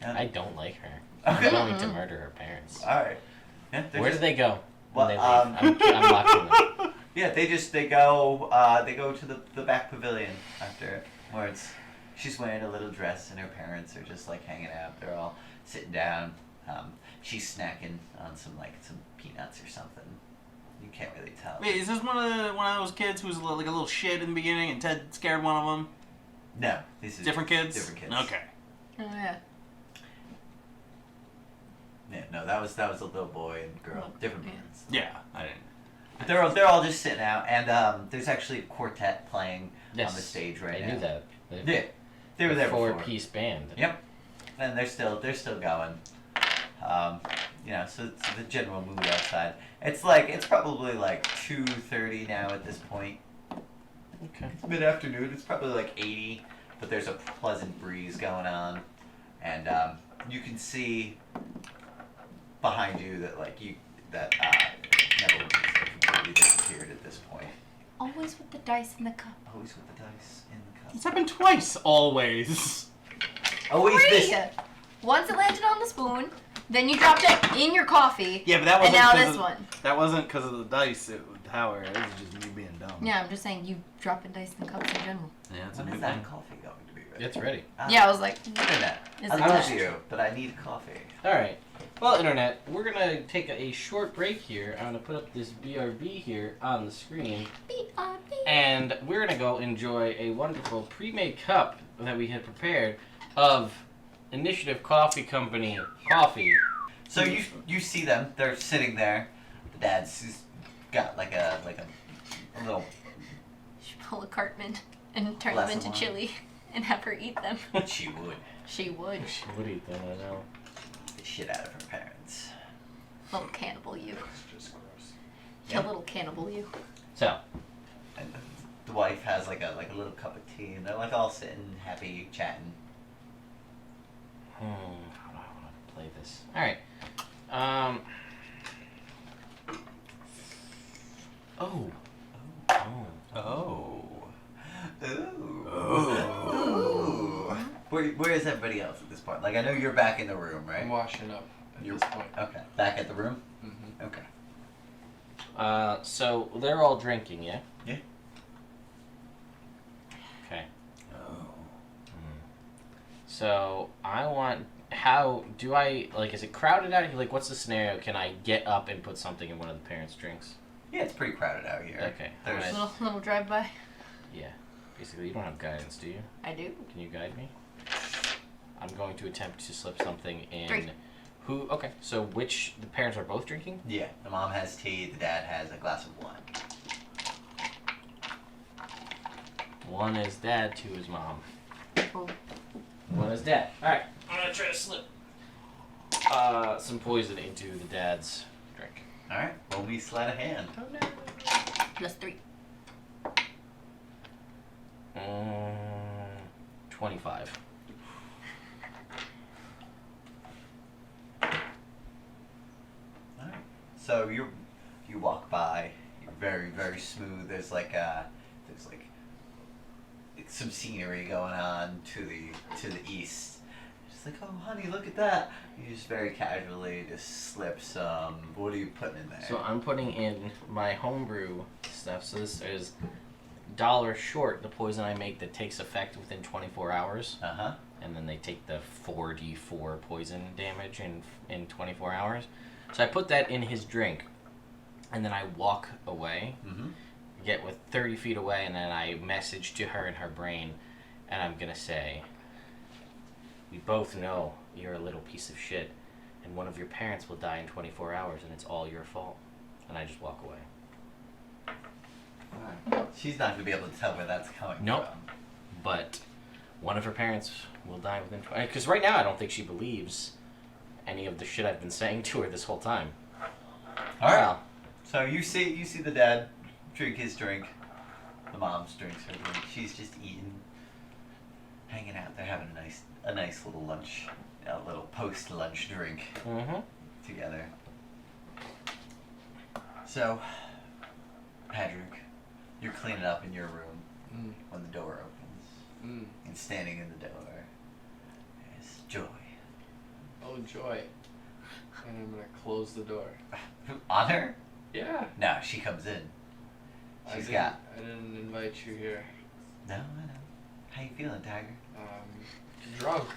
I don't like her. I'm going to murder her parents. Alright. Yeah, Where do they go Well, when they leave? I'm locking them. Yeah, they go to the back pavilion after it, where she's wearing a little dress and her parents are just like hanging out. They're all sitting down. She's snacking on some peanuts or something. You can't really tell. Wait, is this one of those kids who's like a little shit in the beginning and Ted scared one of them? No, these are Different kids? Different kids. Okay. Oh yeah. Yeah, no, that was a little boy and girl. Different Yeah. parents. Yeah, I didn't. But they're all just sitting out, and there's actually a quartet playing on the stage right I now. knew that. Yeah, they were there before. Four-piece band. Yep, and they're still going. So it's the general mood outside. It's probably like 2:30 now at this point. Okay. It's mid-afternoon. It's probably like 80, but there's a pleasant breeze going on, and you can see behind you that never completely disappeared at this point. Always with the dice in the cup. Always with the dice in the cup. It's happened twice, always. Always this. Three! Once it landed on the spoon, then you dropped it in your coffee. Yeah, but that wasn't. And now 'cause this of, one. That wasn't because of the dice. It was Howard. It was just me being dumb. Yeah, I'm just saying you dropping dice in cups in general. Yeah, it's a When new is that thing. coffee going to be ready? It's ready. Yeah, I was like, Internet. Is I it love done? you, but I need coffee. All right. Well, Internet, we're going to take a short break here. I'm going to put up this BRB here on the screen. BRB. And we're going to go enjoy a wonderful pre-made cup that we had prepared of Initiative Coffee Company coffee. So you see them? They're sitting there. The dad's got like a little. You should pull a Cartman and turn Glass them of into wine. chili and have her eat them. She would. She would. She would eat them, I know. The shit out of her parents. Little cannibal you. It's just gross. A little cannibal you. So, And the wife has like a little cup of tea, and they're like all sitting, happy, chatting. how do I want to play this? All right. Oh. Oh. Ooh. Where is everybody else at this point? Like, I know you're back in the room, right? I'm washing up at You're- this point. Okay. Back at the room? Mm-hmm. Okay. So they're all drinking, yeah? Yeah. Okay. Oh. So I want. How do I like? Is it crowded out here? Like, what's the scenario? Can I get up and put something in one of the parents' drinks? Yeah, it's pretty crowded out here. Okay. There's Alright. Little drive-by. Yeah. Basically, you don't have guidance, do you? I do. Can you guide me? I'm going to attempt to slip something in. Drink. Who? Okay. So which the parents are both drinking? Yeah, the mom has tea, the dad has a glass of wine. One is dad, two is mom. Oh. One is dad. All right. I'm gonna try to slip some poison into the dad's drink. All right, roll me sleight of hand. Oh no. +3. 25. All right. So you walk by. You're very very smooth. There's like some scenery going on to the east. Just like, oh honey, look at that. You just very casually just slip some. What are you putting in there? So I'm putting in my homebrew stuff. So this is $1 short the poison I make that takes effect within 24 hours. Uh-huh. And then they take the 4d4 poison damage in 24 hours. So I put that in his drink, and then I walk away, Mm-hmm. get with 30 feet away, and then I message to her in her brain, and I'm gonna say, we both know you're a little piece of shit, and one of your parents will die in 24 hours, and it's all your fault. And I just walk away. Alright. She's not gonna be able to tell where that's coming Nope. from. But one of her parents will die within 20... Because right now I don't think she believes any of the shit I've been saying to her this whole time. Alright. Well, So you see the dad drink his drink. The mom's drinks her drink. She's just eating, hanging out. They're having a nice little lunch, a little post-lunch drink together. So, Padraig, you're cleaning up in your room when the door opens, and standing in the door is Joy. Oh, joy. And I'm gonna close the door. On her? Yeah. No, she comes in. I didn't invite you here. No, I know. How you feeling, Tiger? Drunk.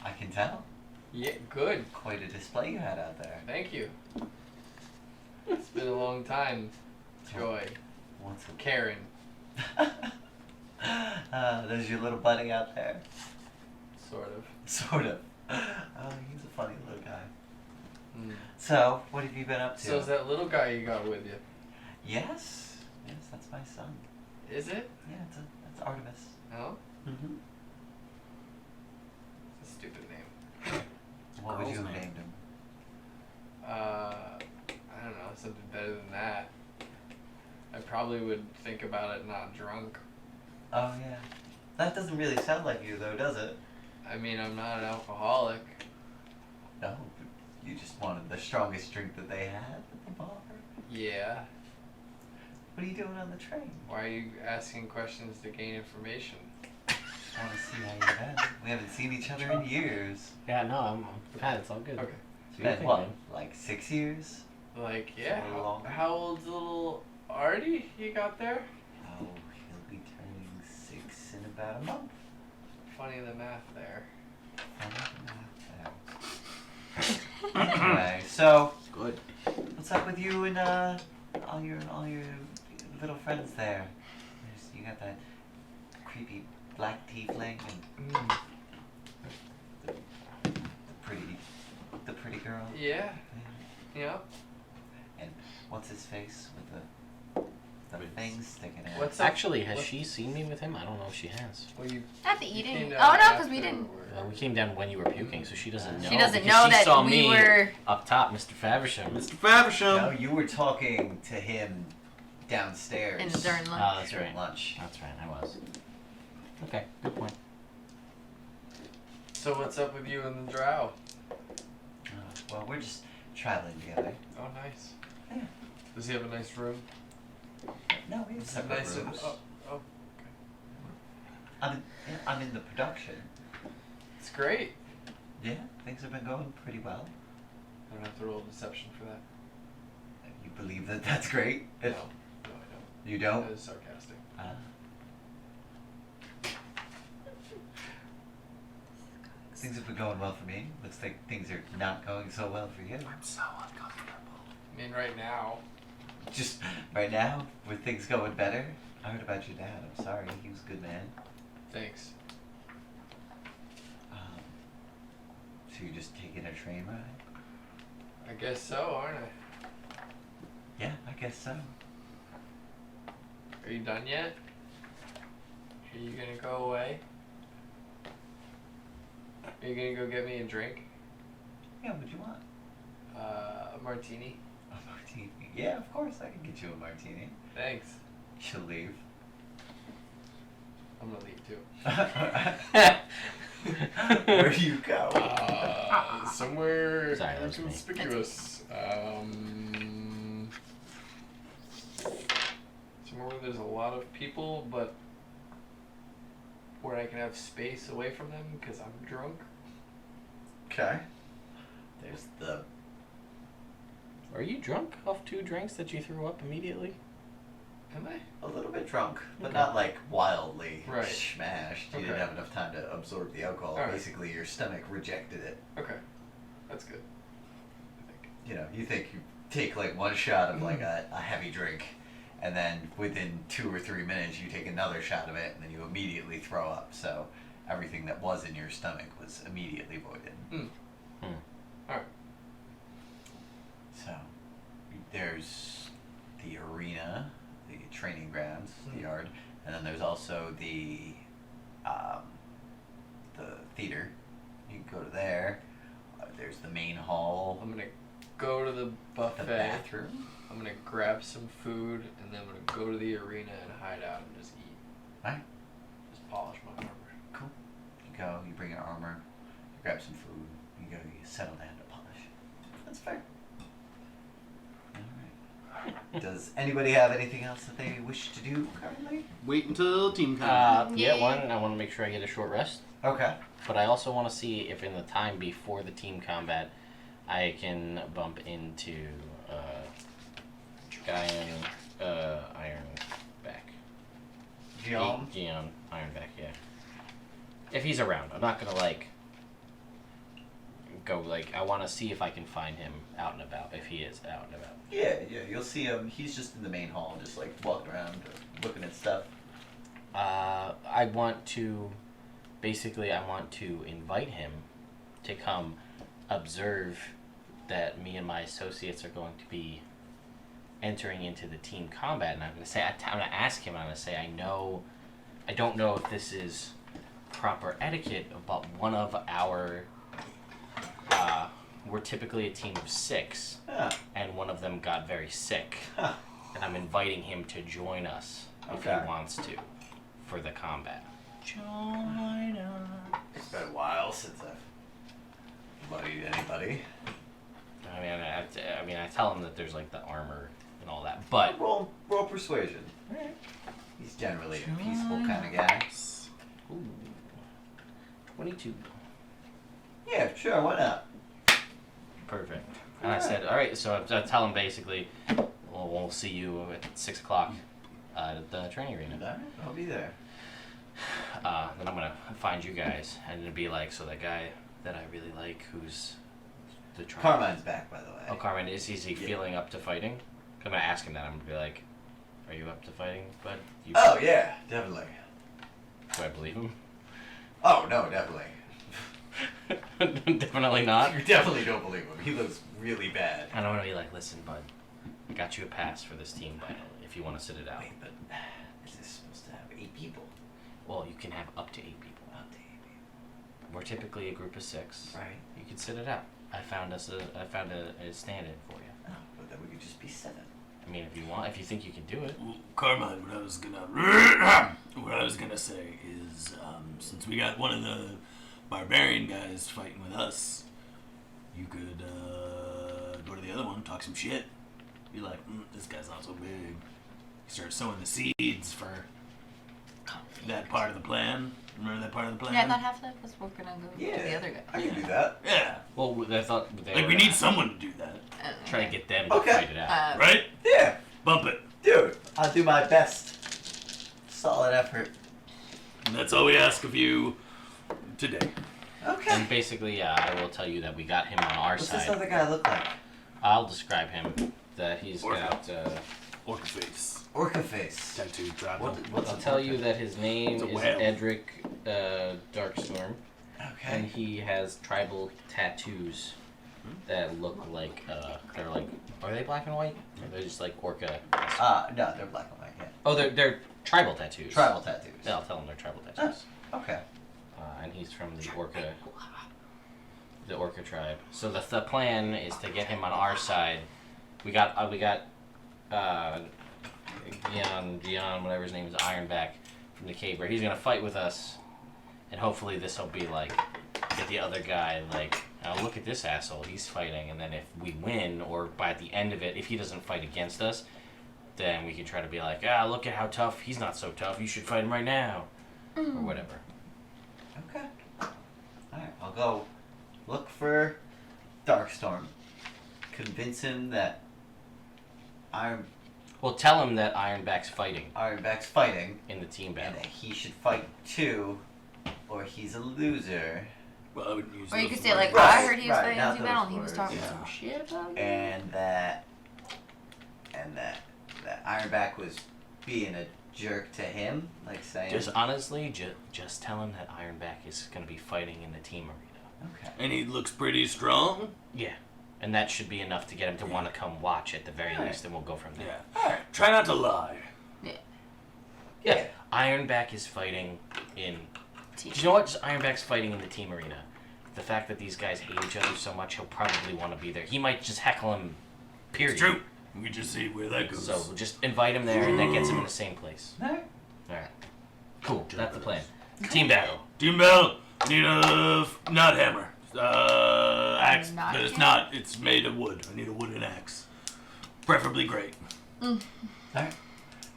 I can tell. Yeah, good. Quite a display you had out there. Thank you. It's been a long time. Joy. Once a Karen. there's your little buddy out there. Sort of. Sort of. Oh, he's a funny little guy. Mm. So, what have you been up to? So is that little guy you got with you? Yes. Yes, that's my son. Is it? Yeah, that's Artemis. No? Mm-hmm. It's a stupid name. What would you Girl's have name. named him? I don't know, something better than that. I probably would think about it not drunk. Oh, yeah. That doesn't really sound like you, though, does it? I mean, I'm not an alcoholic. No. You just wanted the strongest drink that they had at the bar? Yeah. What are you doing on the train? Why are you asking questions to gain information? I want to see how you've been. We haven't seen each other in years. Yeah, no, I'm fine. It's all good. Okay. It's Do your been thing, what, man. like 6 years? Like, yeah. So long. How old's little Artie you got there? Oh, he'll be turning 6 in about a month. Funny the math there. Anyway, so Good. what's up with you and all your little friends there? You got that creepy black tiefling and the pretty girl. Yeah. Yeah. And what's his face with the thing sticking out? What's up? Actually, has What- she seen me with him? I don't know if she has. Well, you At the you eating. came Oh down no, because we after didn't. or- We came down when you were puking, so she doesn't know. She doesn't because know she that saw we me were. up top, Mr. Faversham. Mr. Faversham. No, you were talking to him downstairs During lunch. Oh, that's during right. lunch. That's right, I was. Okay, good point. So what's up with you and the drow? Well, we're just traveling together. Oh, nice. Yeah. Does he have a nice room? No, we have separate Nice and, rooms. oh, I'm in the production. it's great. Yeah, things have been going pretty well. I don't have to roll deception for that. You believe that that's great? No, I don't. You don't? That is sarcastic. Things have been going well for me. Looks like things are not going so well for you. I'm so uncomfortable. I mean, right now. Just right now, with things going better. I heard about your dad. I'm sorry. He was a good man. Thanks. So you're just taking a train ride? I guess so, aren't I? Yeah, I guess so. Are you done yet? Are you gonna go away? Are you gonna go get me a drink? Yeah, what'd you want? A martini? A martini. Yeah, of course. I can get you a martini. Thanks. She'll leave. I'm gonna leave too. Where do you go? Somewhere Sorry, that was me. inconspicuous. Somewhere where there's a lot of people, but where I can have space away from them because I'm drunk. Okay. There's the... Are you drunk off 2 drinks that you threw up immediately? Am I? A little bit drunk, but Okay. not like wildly Right. smashed. You Okay. didn't have enough time to absorb the alcohol. Alright. Basically, your stomach rejected it. Okay. That's good. I think. You know, you think you take like one shot of like a heavy drink, and then within 2 or 3 minutes you take another shot of it, and then you immediately throw up. So everything that was in your stomach was immediately voided. Alright. So there's the arena, the training grounds, the yard, and then there's also the theater. You can go to there. There's the main hall, I'm gonna go to the the buffet. bathroom. I'm gonna grab some food and then I'm gonna go to the arena and hide out and just eat. Right. Just polish my armor. Cool. You go, you bring your armor, you grab some food, you go, you settle down to polish. That's fair. Alright. Does anybody have anything else that they wish to do currently? Wait until team time. Yeah, Yeah. one, I want to make sure I get a short rest. Okay. But I also want to see if in the time before the team combat, I can bump into Ironback. Gion? Gion Ironback, yeah. If he's around, I'm not gonna go I want to see if I can find him out and about. If he is out and about. Yeah, you'll see him. He's just in the main hall, just like walking around, looking at stuff. I want to invite him to come observe that me and my associates are going to be entering into the team combat, and I'm going to ask him, I'm going to say, I don't know if this is proper etiquette, but one of our, we're typically a team of 6, and one of them got very sick, and I'm inviting him to join us if Okay. he wants to for the combat. Join us. It's been a while since I've buddied anybody. I mean, I tell him that there's like the armor and all that, but Roll persuasion. He's generally a peaceful kind of guy. ooh, 22. Yeah, sure, why not? Perfect. And I said, all right. So I tell him basically, we'll see you at 6 o'clock at the training arena. Alright, I'll be there. Then I'm gonna find you guys, and it'll be like, so that guy that I really like, who's the Carmine's back, by the way. Oh, Carmine, is he feeling up to fighting? I'm gonna ask him that. I'm gonna be like, are you up to fighting, bud? Oh, yeah, definitely. Do I believe him? Oh, no, definitely. Definitely not. You definitely don't believe him. He looks really bad. I don't want to be like, listen, bud, I got you a pass for this team battle if you want to sit it out. Wait, but this is supposed to have 8 people. Well, you can have up to 8 people. Up to 8 people. We're typically a group of 6. Right. You can sit it out. I found a stand-in for you. Oh, but then we could just be 7. I mean, if you think you can do it. Well, Carmine, what I was gonna say is, since we got one of the barbarian guys fighting with us, you could go to the other one, talk some shit, be like, this guy's not so big. Start sowing the seeds for that part of the plan. Remember that part of the plan? Yeah, I thought half of that was we're gonna go Yeah. to the other guy. I can do that. Yeah. Well, I thought they Like, were we gonna need someone to do that, try to get them to Okay. fight it out. right? Yeah. Bump it. Dude, I'll do my best. Solid effort. And that's all we ask of you today. Okay. And basically, I will tell you that we got him on our What's side. this other guy look like? I'll describe him. That he's Orca. got. Orca face. Orca face. Tattoo drop. What's I'll an tell orca? you that his name It's a is whale. Edric Darkstorm, and Okay. he has tribal tattoos that look like they're like, are they black and white? Or they're just like orca? No, they're black and white, yeah. Oh, they're tribal tattoos. Tribal tattoos. Yeah, I'll tell him they're tribal tattoos. Okay. And he's from the orca tribe. So the plan is to get him on our side. We got Gian, whatever his name is, Ironback from the cave, where he's gonna fight with us, and hopefully this will be like get the other guy like, oh, look at this asshole, he's fighting, and then if we win, or by the end of it, if he doesn't fight against us, then we can try to be like, look at how tough, he's not so tough, you should fight him right now, or whatever. Okay. Alright, I'll go look for Darkstorm. Convince him that Well, tell him that Ironback's fighting Ironback's fighting, in the team and battle. that he should fight too, or he's a loser. Well, I wouldn't use Or you those could say like, words. I heard he was Right, fighting not in battle those and he was words, talking yeah. some shit about it. And that Ironback was being a jerk to him, like saying. Just honestly, just tell him that Ironback is going to be fighting in the team arena. Okay. And he looks pretty strong. Yeah. And that should be enough to get him to want to come watch at the very Alright. least, and we'll go from there. Yeah. Alright. Try not to lie. Yeah. Ironback is fighting in... Do you know what? Ironback's fighting in the team arena. The fact that these guys hate each other so much, he'll probably want to be there. He might just heckle him, period. It's true. We just see where that goes. So we'll just invite him there, and that gets him in the same place. Alright. Alright. Cool. That's the plan. Team battle. Team battle. Need a not hammer. Axe. Not But it's hammer? not. It's made of wood. I need a wooden axe. Preferably great. Alright.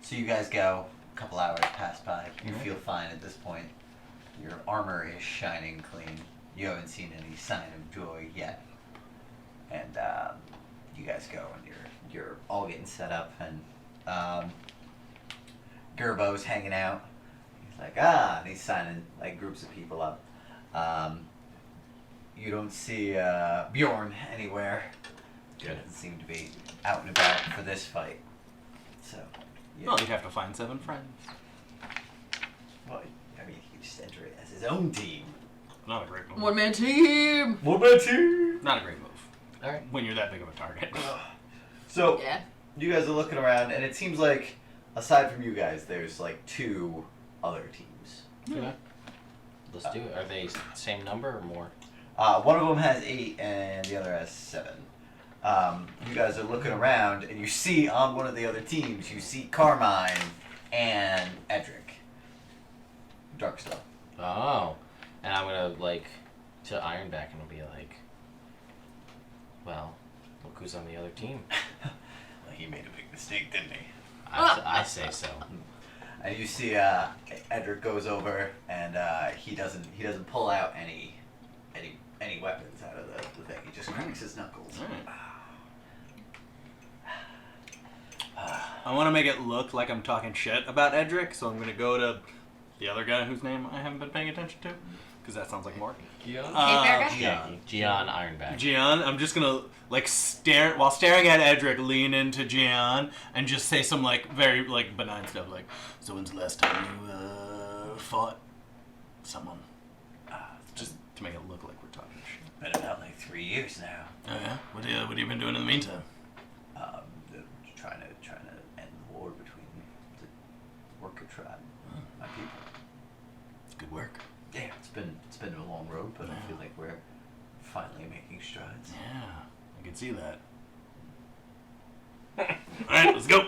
So you guys go. A couple hours pass by. You feel fine at this point. Your armor is shining clean. You haven't seen any sign of joy yet. And you guys go, and you're all getting set up, and Gerbo's hanging out. He's like, and he's signing like groups of people up. You don't see Bjorn anywhere. Good. Doesn't seem to be out and about for this fight. So, yeah. Well, you'd have to find 7 friends. Well, I mean, he could just enter it as his own team. Not a great move. One man team. What about you? Not a great move. Alright. When you're that big of a target. So, Yeah. you guys are looking around, and it seems like, aside from you guys, there's like 2 other teams. Okay. Let's do it. Are they same number or more? One of them has 8, and the other has 7. You guys are looking around, and you see on one of the other teams, you see Carmine and Edric. Darkstar. Oh. And I'm gonna, like, to Ironback and I'll be like, well, Look who's on the other team. Well, he made a big mistake, didn't he? I say so. And you see, Edric goes over, and he doesn't pull out any weapons out of the thing. He just cracks his knuckles. I want to make it look like I'm talking shit about Edric, so I'm gonna go to the other guy whose name I haven't been paying attention to, because that sounds like Mark. Gian? Gian Ironback. Gian, I'm just gonna while staring at Edric, lean into Gian and just say some very benign stuff like, "So when's the last time you fought someone?" Just to make it look like we're talking shit. Been about 3 years now. Oh yeah, what have you been doing in the meantime? Trying to end the war between the worker tribe, my people. It's good work. Yeah, it's been a long road, but I feel like we're finally making strides. Yeah, I can see that. All right, let's go.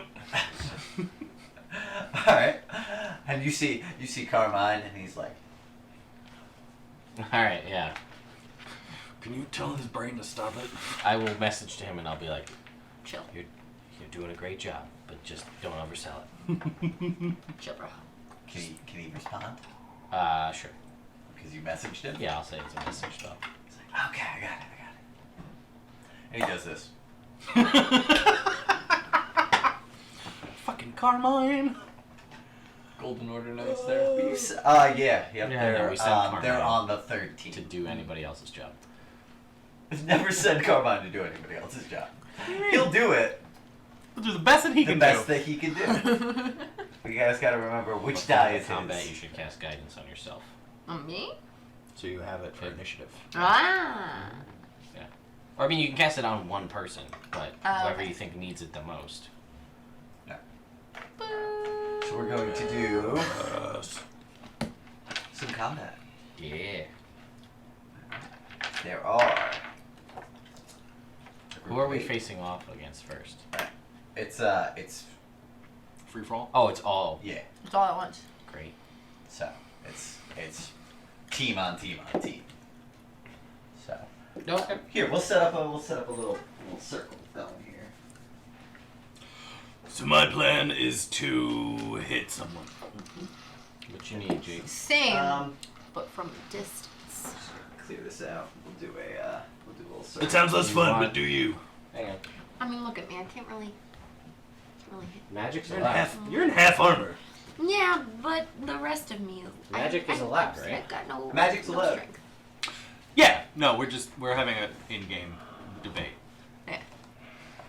All right, and you see Carmine, and he's like, All right, yeah. Can you tell his brain to stop it? I will message to him and I'll be like, Chill. You're doing a great job, but just don't oversell it. Chill, bro. can he respond? Sure. Because you messaged him. Yeah, I'll say it's a message though. He's like, okay, I got it. And he does this. Fucking Carmine. Golden Order Knights there. Yeah, Yeah, they're we sent Carmine on the third team. to do anybody else's job. Never send Carmine to do anybody else's job. He'll do it. He'll do the best that he The can best do. that he can do. But you guys got to remember which die is combat. You his. should cast guidance on yourself. On me? So you have it for initiative. Ah. Or I mean, you can cast it on one person, but whoever Okay. you think needs it the most. Boo. So we're going to do some combat. Yeah. There are. Who are we facing off against first? It's Free for all. Oh, it's all yeah. It's all at once. great. So it's team on team on team. So Okay. here we'll set up a little circle going here. So my plan is to hit someone. What you need, Jake? Same, but from a distance. Just gonna clear this out. We'll do a little circle. It sounds less You fun, want- but do you? Hang on. I mean, look at me. I can't really hit. Magic's You're allowed. in half armor. Yeah, but the rest of me. Magic is allowed, right? I've got no. Magic's no allowed. strength. Yeah. No, we're having an in-game debate Yeah.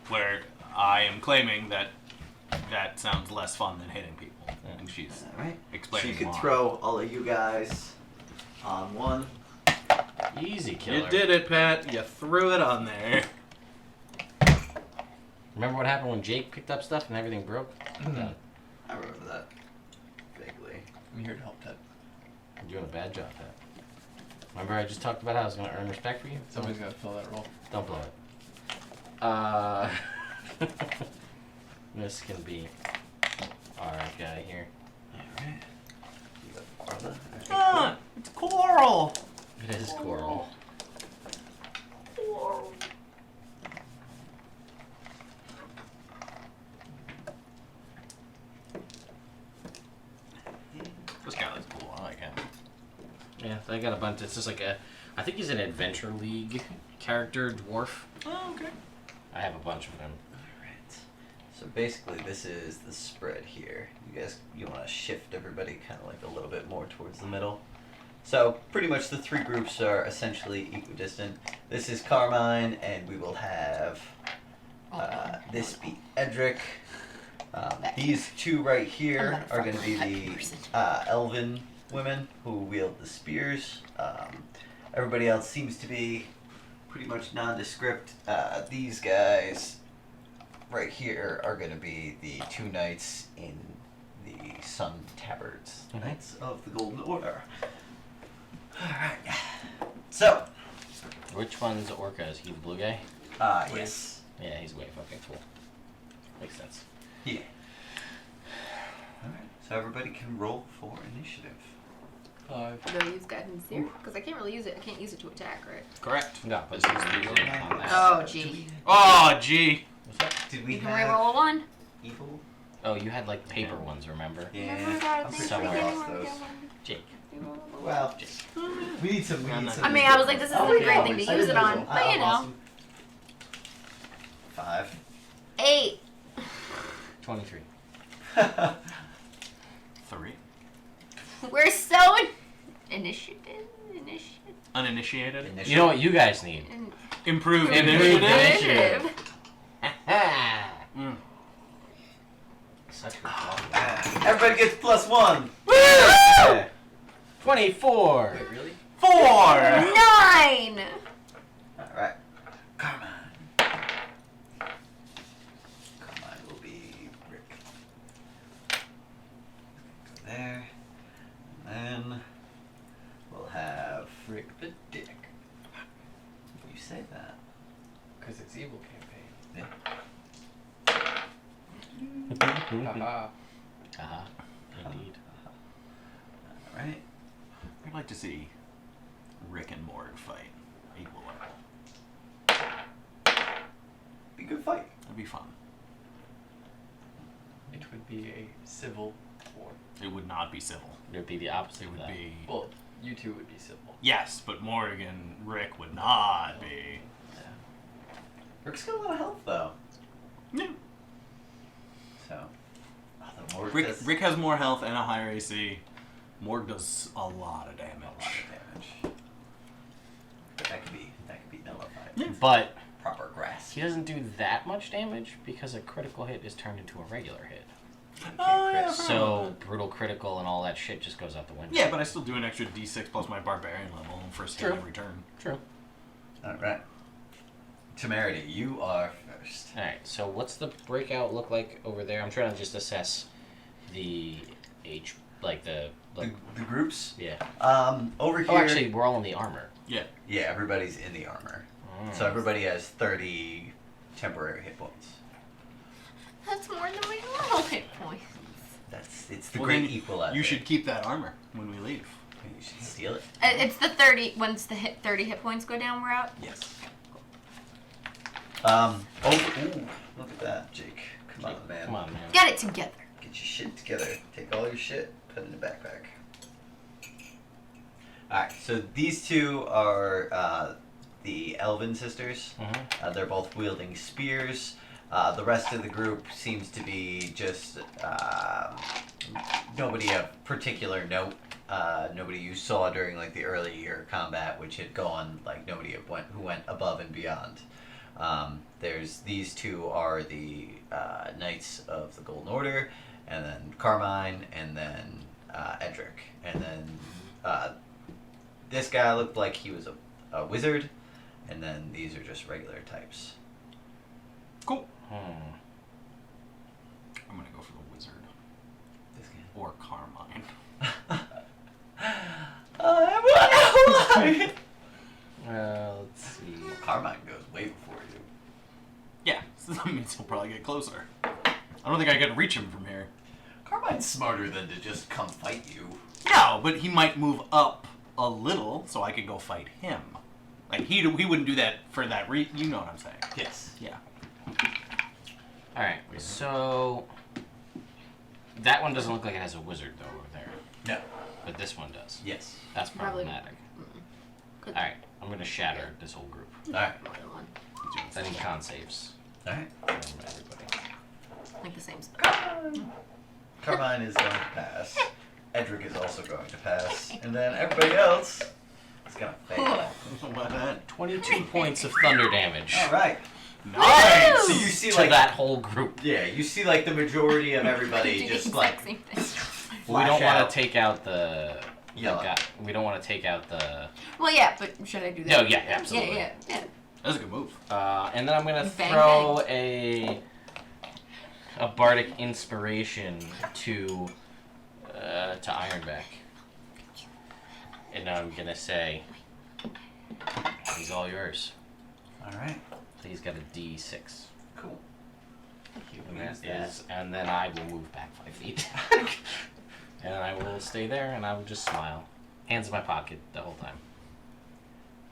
where I am claiming that sounds less fun than hitting people, and she's All right. So explaining you can why. throw all of you guys on one. Easy killer. You did it, Pat. You threw it on there. Remember what happened when Jake picked up stuff and everything broke? Done. I remember that vaguely. I'm here to help Ted. You're doing a bad job, Pat. Remember I just talked about how I was going to earn respect for you? Somebody's got to fill that role. Don't blow it. This can be our guy here. Alright. You got Arla. Ah, it's Coral. It is Coral. This guy looks cool. I like him. Yeah, so I got a bunch. It's just like I think he's an Adventure League character, dwarf. Oh, okay. I have a bunch of them. Alright. So basically this is the spread here. You want to shift everybody kind of like a little bit more towards the middle. So pretty much the three groups are essentially equidistant. This is Carmine, and we will have this be Edric. These two right here are going to be the elven women who wield the spears. Everybody else seems to be pretty much nondescript. These guys right here are going to be the two knights in the Sun Tabards, Knights of the Golden Order. Alright. So. Which one's Orca? Is he the blue guy? Yes. Yeah, he's way fucking cool. Makes sense. Yeah. Alright. So everybody can roll for initiative. 5. Do I use guidance here? Because I can't really use it. I can't use it to attack, right? Correct. No, but this is usually on that. Oh, gee. Oh, gee. What's that? Did we You can have reroll a 1. evil? Oh, you had like paper ones, remember? Yeah, Remember that I'm thing pretty sure from I the lost beginning those. where we Jake. get one? Well, we need some. No, no. I mean, I was like, this isn't a great thing to use it on, but you know. 5. 8. 23. 3. We're so initiative. Uninitiated. You know what you guys need? Improved Improved initiative. initiative. Mm. Such a good job. Everybody gets +1. Yeah. 24. Wait, really? 4. 9. All right, Carmine. Carmine will be Rick. Go there, and then we'll have Rick the Dick. you say that. Because it's evil campaign. Yeah. Haha. Uh-huh. Indeed. All right. I'd like to see Rick and Morg fight equal level. Be a good fight. That'd be fun. It would be a civil war. It would not be civil. It would be the opposite It of would that. be Well, you two would be civil. yes, but Morg and Rick would not be. Rick's got a lot of health though, Yeah. so. The more Rick has more health and a higher AC. Morg does a lot of damage. a lot of damage. But that could be nullified. Yeah. But Proper grasp. he doesn't do that much damage because a critical hit is turned into a regular hit. Oh, yeah, So brutal critical and all that shit just goes out the window. yeah, but I still do an extra D6 plus my barbarian level on first hit True. every turn. True. All right. Temerity, you are first. Alright, so what's the breakout look like over there? I'm trying to just assess the age, like the groups. yeah. Over here. Oh, actually, we're all in the armor. Yeah. Yeah, everybody's in the armor. Mm. So everybody has 30 temporary hit points. That's more than my normal hit points. It's the Well, great then equalizer. You should keep that armar when we leave. You should steal it. It's the 30. Once the 30 hit points go down, we're out. Yes. Ooh, look at that, Jake. Come on, man. Come on, man. Get it together. Get your shit together. Take all your shit, put it in the backpack. Alright, so these two are the Elven sisters. Mhm. They're both wielding spears. The rest of the group seems to be just nobody of particular note. Nobody you saw during like the early year combat, which had gone like nobody who went above and beyond. There's these two are the Knights of the Golden Order, and then Carmine, and then Edric, and then this guy looked like he was a wizard, and then these are just regular types. Cool. Hmm. I'm gonna go for the wizard This guy. or Carmine. Everyone, Let's see. well, Carmine goes way before you. Yeah, so that means he'll probably get closer. I don't think I can reach him from here. Carmine's smarter than to just come fight you. No, but he might move up a little so I could go fight him. Like he wouldn't do that for that reason. You know what I'm saying? Yes. Yeah. Alright, so that one doesn't look like it has a wizard though over there. No. But this one does. Yes. That's Probably- problematic. Could Alright, I'm gonna shatter this whole group. Alright. more than one. I need con saves Alright. from everybody. Like the same spell. Carmine is going to pass. Edric is also going to pass. And then everybody else is going to fail. What that? 22 points of thunder damage Alright. Nice. So you see to like that whole group. yeah, you see like the majority of everybody Do the just exact like same thing. We flash don't want out. to take out the Yellow. we don't want to take out the. Well, yeah, but should I do that? No, yeah, absolutely. Yeah. That's a good move. And then I'm gonna Bang, throw a bardic inspiration to Ironback, and I'm gonna say, "He's all yours." Alright. So he's got a D6, Cool. and Use that is, and then I will move back 5 feet, and I will stay there, and I will just smile. Hands in my pocket the whole time.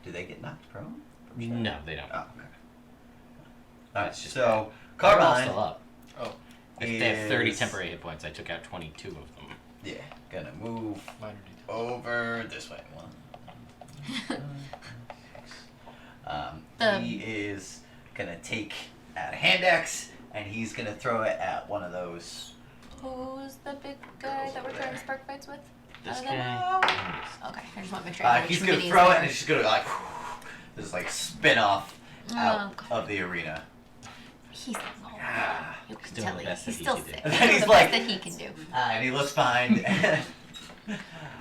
Do they get knocked prone? No, they don't. Oh, okay. That's just so They're all Carmine still up. Oh, If they have 30 is- temporary hit points, I took out 22 of them. Yeah, gonna move minor details. over this way. He is gonna take out a hand axe and he's gonna throw it at one of those. Who's the big guy that we're trying to spark fights with? This Other than- guy. Okay, I just want to make sure. I know He's which gonna minis throw it they and are. it's just gonna like just like spin off out God. of the arena. He's not normal. Ah. You can doing tell the he- best he's that he still can do. sick. And He's then doing he's the like- best that he can do. And he looks behind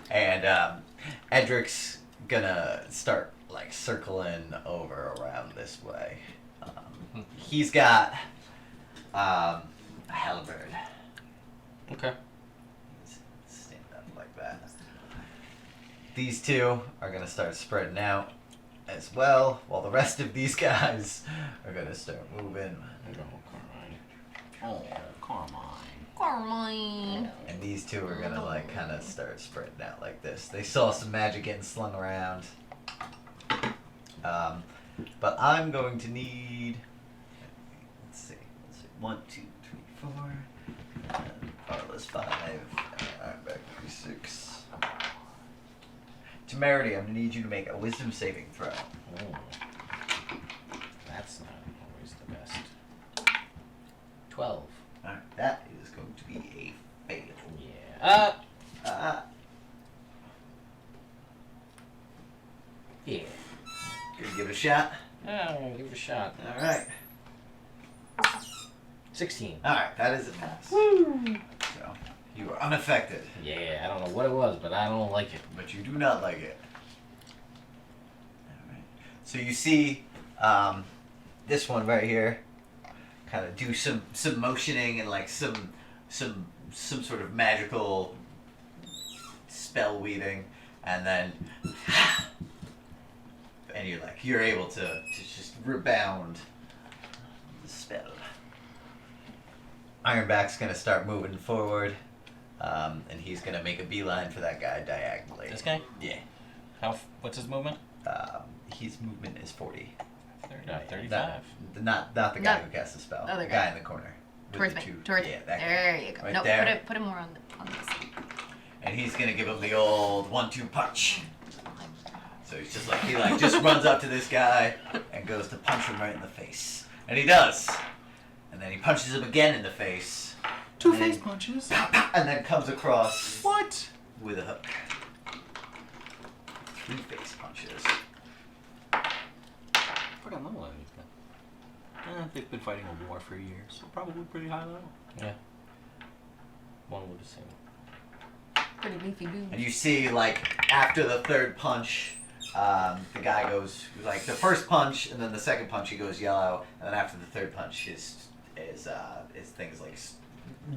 and Edric's gonna start like circling over around this way. He's got a halberd. Okay. Stand up like that. These two are gonna start spreading out as well, while the rest of these guys are gonna start moving. Oh, Carmine. Carmine. And these two are gonna like kind of start spreading out like this. They saw some magic getting slung around. But I'm going to need. Let's see. 1, 2, 3, 4. Parlous 5. I'm back 3, 6. Temerity, I'm gonna need you to make a wisdom saving throw. Oh. That's not always the best. 12. Alright, that is going to be a fail. Yeah. Yeah. Gonna give it a shot. Oh, give it a shot. Alright. 16. Alright, that is a pass. So, you are unaffected, Yeah, I don't know what it was, but I don't like it. but you do not like it. Alright. So you see this one right here kind of do some motioning and like some sort of magical spell weaving, and then and you're able to just rebound the spell. Ironback's gonna start moving forward, and he's gonna make a beeline for that guy diagonally. This guy? Yeah. What's his movement? His movement is 40. 35. Not the guy No. who casts the spell. Other the guy. guy in the corner. with Towards the me. two- Towards yeah, me. that guy. There you go. Right No, there. put it more on this. And he's gonna give him the old 1-2 punch. So he's just like he just runs up to this guy and goes to punch him right in the face. And he does. And then he punches him again in the face. Two And then- face punches. And then comes across What? with a hook. 3 face punches. I forgot level these guys. They've been fighting a war for years, so probably pretty high level. Yeah. One would assume. Pretty beefy dude. And you see, like, after the third punch, the guy goes, like, the first punch, and then the second punch, he goes yellow, and then after the third punch, his thing is, like,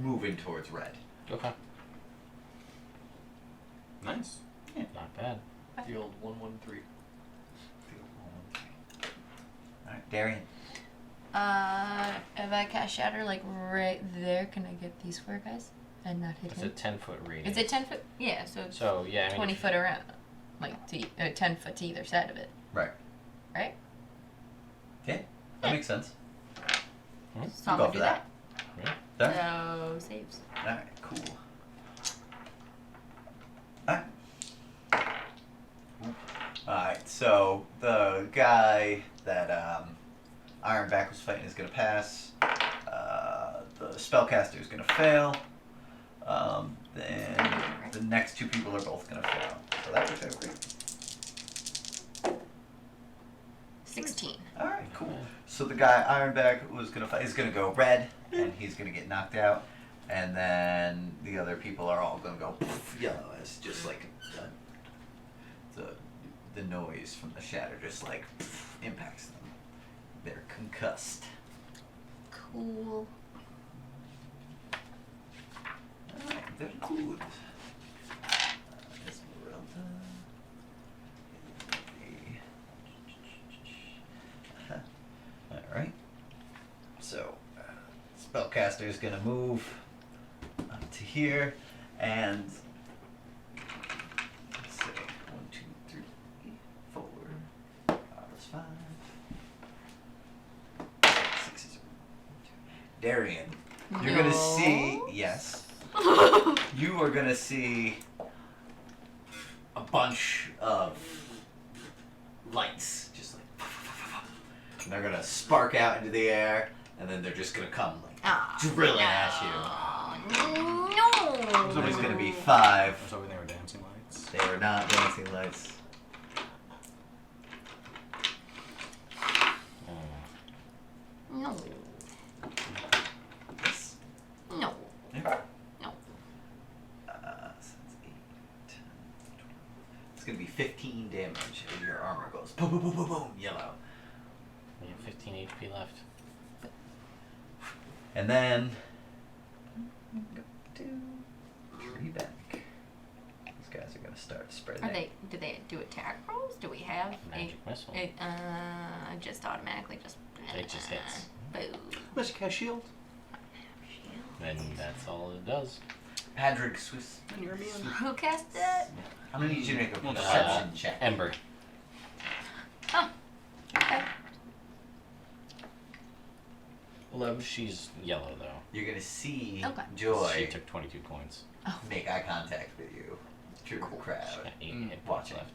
moving towards red. Okay. Nice. Not bad. The old 1-1-3. Alright, Darian. If I cast Shatter, like, right there, can I get these 4 guys? And not hit It's him? a 10-foot radius. Is it 10 foot? Yeah, so it's So, yeah, I mean, 20 foot around. Like, 10 foot to either side of it. Right. Right? Yeah, that Yeah. makes sense. So I'm Go gonna for do that. that. Done? So, saves. Alright, cool. Alright. Alright, so the guy that Ironback was fighting is going to pass. The spellcaster is going to fail. Then the next 2 people are both going to fail. So that works out great. 16. Alright, cool. So the guy Ironback was going to fight is going to go red, and he's going to get knocked out. And then the other people are all going to go poof, yellow. It's just like the noise from the shatter just like poof, impacts them. They're concussed. Cool. Alright, very good. Esmeralda. Alright. So, spellcaster is going to move up to here, and let's see. Darian, you're gonna see. Yes. You are gonna see a bunch of lights, just like, and they're gonna spark out into the air, and then they're just gonna come like drilling at you. No. There's gonna be 5. I was hoping they were dancing lights. They are not dancing lights. No. Yes. No. Yeah. No. So that's 8, 10, 12. It's gonna be 15 damage, and your armor goes boom, boom, boom, boom, boom, yellow. We have 15 HP left. And then go to Treebeck. These guys are gonna start spreading. Do they do attack rolls? Do we have Magic missile. just automatically just. It just hits. Boom. Let's cast shield. And that's all it does. Padraig Swiss. And you're immune. Who cast it? I'm gonna need you to make a Well, perception check. Ember. Oh. Okay. 11. She's yellow though. You're gonna see Okay. Joy She took 22 coins. make eye contact with you through the She crowd. got 8 hit points Watching. left.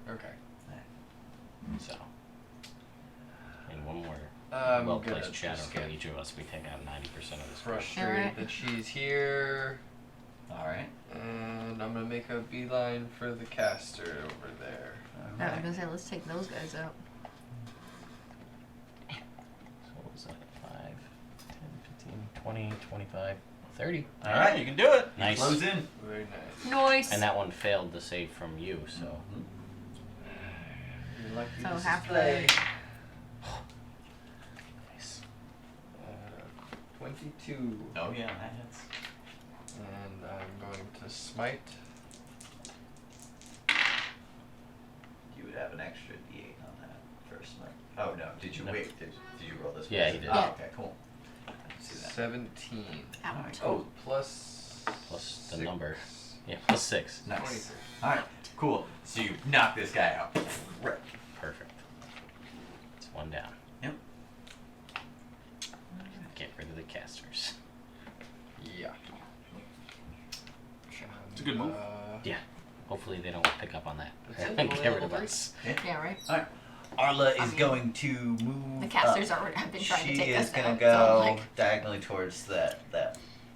Okay. So. And one more I'm well-placed gonna shadow just from get each of us. We take out 90% of this. frustrated Alright. that she's here, Alright. and I'm gonna make a beeline for the caster over there. I was Alright. gonna say let's take those guys out. So what was that? 5, 10, 15, 20, 25, 30. Alright. You can do it. Nice. Close in. Very nice. Nice. And that one failed to save from you, so. You're lucky So this is halfway. Nice. 22. Oh yeah, that hits. And I'm going to smite. You would have an extra D8 on that first smite. Oh no, did you No. wait? Did you roll this? Yeah, first? he did. Oh, Yeah. okay, cool. I didn't see that. 17. Out. Oh, plus Plus the 6. number. Yeah, plus 6. Nice. 23. Alright, cool. So you knock this guy out. Right. Perfect. It's one down. Yep. Get rid of the casters. Yeah. It's a good move. Yeah. Hopefully they don't pick up on that. That's it, And roll get rid level of three. us. Yeah, right. Alright. Arla I is mean, going to move. The casters up. have been trying She to take is us gonna down. go So I'm like, diagonally towards that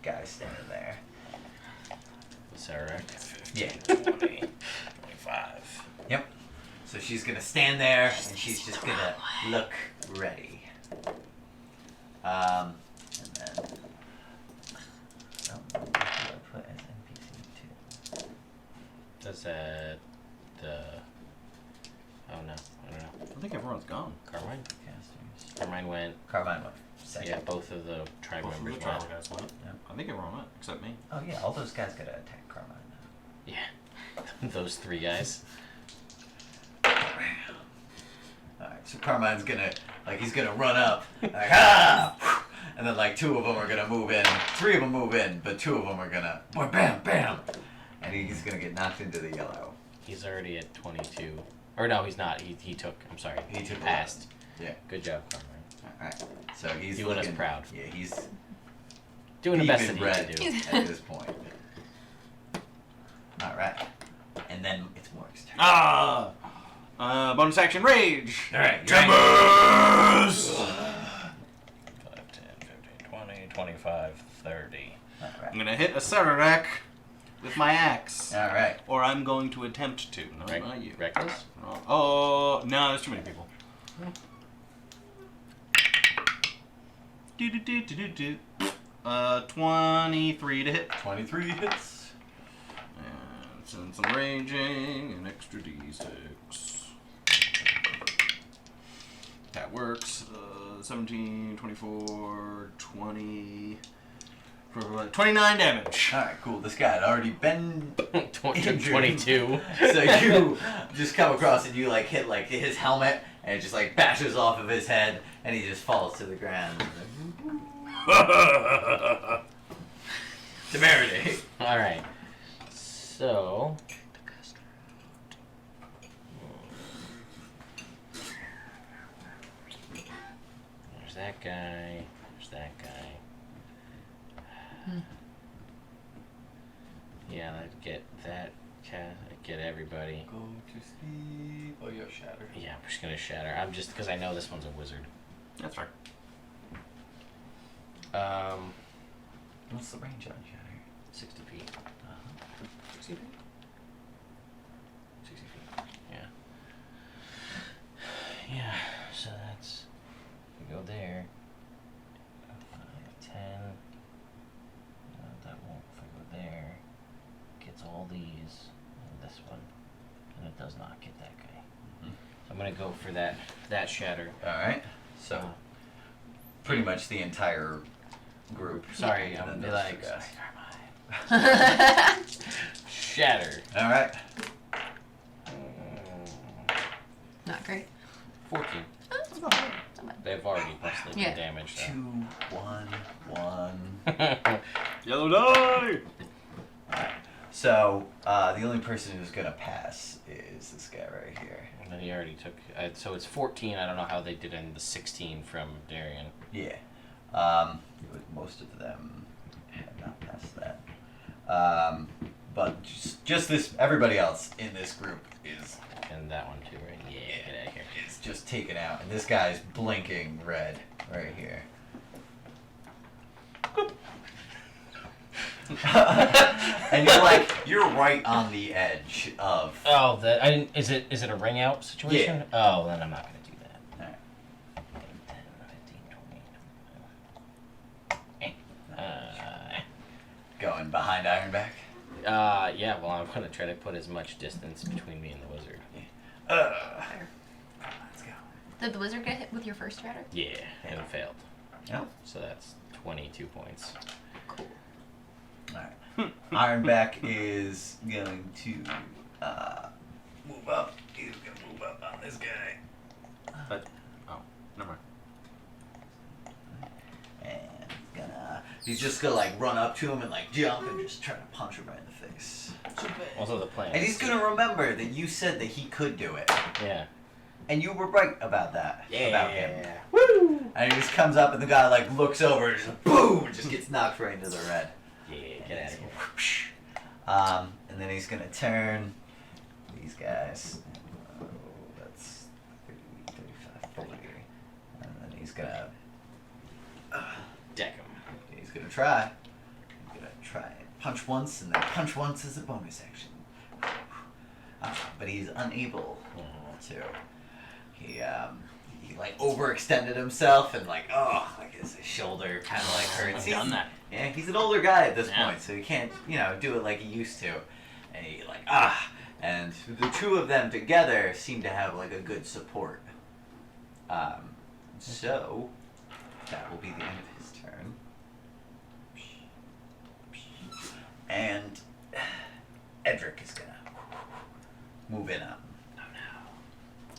guy standing there. Is that right? Yeah. 20, 25. Yep. So she's gonna stand there and she's just gonna look ready. And then. Oh, what do I put as NPC 2? Does that the? Oh no, I don't know. I think everyone's gone. Carmine. Casters. Carmine went. Carmine went second. Yeah, both of the tribe Both of members the went. trial guys went. Yeah. I think everyone went except me. Oh yeah, all those guys gotta attack Carmine now. Yeah, those 3 guys. Alright, so Carmine's gonna, he's gonna run up, ah! And then 2 of them are gonna move in, 3 of them move in, but 2 of them are gonna, boy, bam, bam! And he's gonna get knocked into the yellow. He's already at 22. Or no, he's not. He took. I'm sorry. He took passed. Yeah. Good job, Carmine. Alright, so he's Doing us looking, proud. Yeah, he's Doing the best that even he red can do. at this point. Alright, and then it's Morg's turn. Ah! Bonus action rage! Alright, Timbers! 5, 10, 15, 20, 25, 30. I'm Alright, gonna hit a Sararak with my axe. alright. Or I'm going to attempt to. No, Right? not you. Reckless? Oh, no, there's too many people. Do. 23 to hit. 23 hits. And send some raging, an extra d6. That works. 17, 24, 20, 29 damage. Alright, cool. This guy had already been 22. so you just come across and you hit his helmet and it just bashes off of his head and he just falls to the ground. Temerity. Alright. So. There's that guy. There's that guy. Yeah, I'd get that. Get everybody. Go to sleep. Oh, you have shatter. Yeah, I'm just gonna shatter. I'm just because I know this one's a wizard. That's right. What's the range on Shatter? 60 feet. 60 feet? 60 feet. Yeah. Yeah. So that's. We go there. 10. That won't. If I go there, gets all these. And this one, and it does not get that guy. Mhm. So I'm gonna go for that shatter. Alright. So, pretty much the entire group. Sorry, And I'm then be those like. two guys. Shatter. Alright. Not great. 14. Oh, that's not bad. Not bad. They've already busted Yeah. the damage. 2, 1, 1. Yellow die! So, the only person who's gonna pass is this guy right here. And then he already took. So it's 14. I don't know how they did in the 16 from Darian. Yeah. Most of them have not passed that. But just this, everybody else in this group is And that one too, right? Yeah, get out of here. is just taken out, and this guy's blinking red right here. And you're right on the edge of. Oh, that I didn't. Is it a ring out situation? Oh, then I'm not gonna do that. Alright. 10, 15, 20. Going behind Ironback. Yeah. Well, I'm gonna try to put as much distance between me and the wizard. Let's go. Did the wizard get hit with your first shatter? Yeah, and it failed. Oh. So that's 22 points. Cool. Alright. Ironback is going to move up. He's gonna move up on this guy. Never mind. And he's just gonna run up to him and jump and just try to punch him right in the face. Also the plan. And he's gonna remember that you said that he could do it. Yeah. And you were right about that. Yeah. About him. Woo! And he just comes up and the guy looks over and just boom, just gets knocked right into the red. Yeah. Get out of here. Whoosh. And then he's gonna turn these guys. Oh, that's 30, 35, 40. And then he's gonna Deck him. he's gonna try. He's gonna try and punch once, and then punch once as a bonus action. But he's unable to. He overextended himself and his shoulder kind of hurts. I've done that. Yeah, he's an older guy at this Yeah. point, so he can't do it like he used to. And he and the two of them together seem to have a good support. So that will be the end of his turn. And Edric is gonna move in on. Oh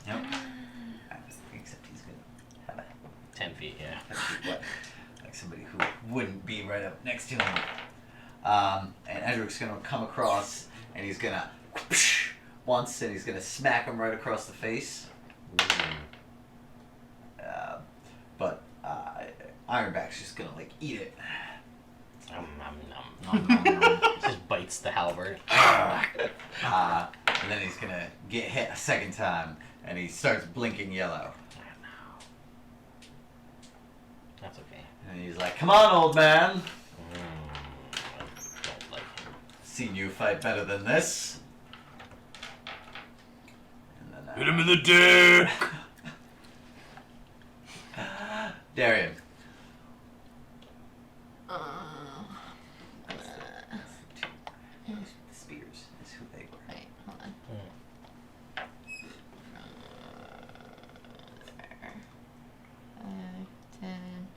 no. Nope. Except he's gonna have a 10 feet. Yeah. somebody who wouldn't be right up next to him. And Edric's gonna come across and he's gonna once and he's gonna smack him right across the face. But Ironback's just gonna eat it. Nom, nom, nom, nom, nom, nom. Just bites the halberd. And then he's gonna get hit a second time and he starts blinking yellow. That's okay. And he's like, "Come on, old man. I don't like him. Seen you fight better than this." And then, Hit him in the dick! Darian. Spears is who they were. Wait, hold on. There. 10,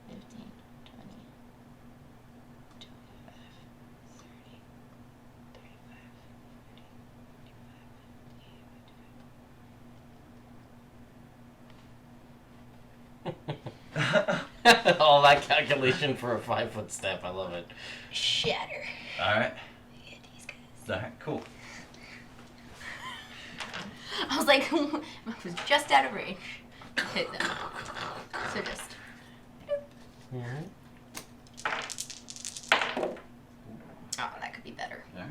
15, 20, 25, 30, 35, All that calculation for a 5-foot step. I love it. Shatter. Alright. Yeah, these guys. Alright, cool. I was like, I was just out of range. Hit them. So just. Oh, that could be better. Alright.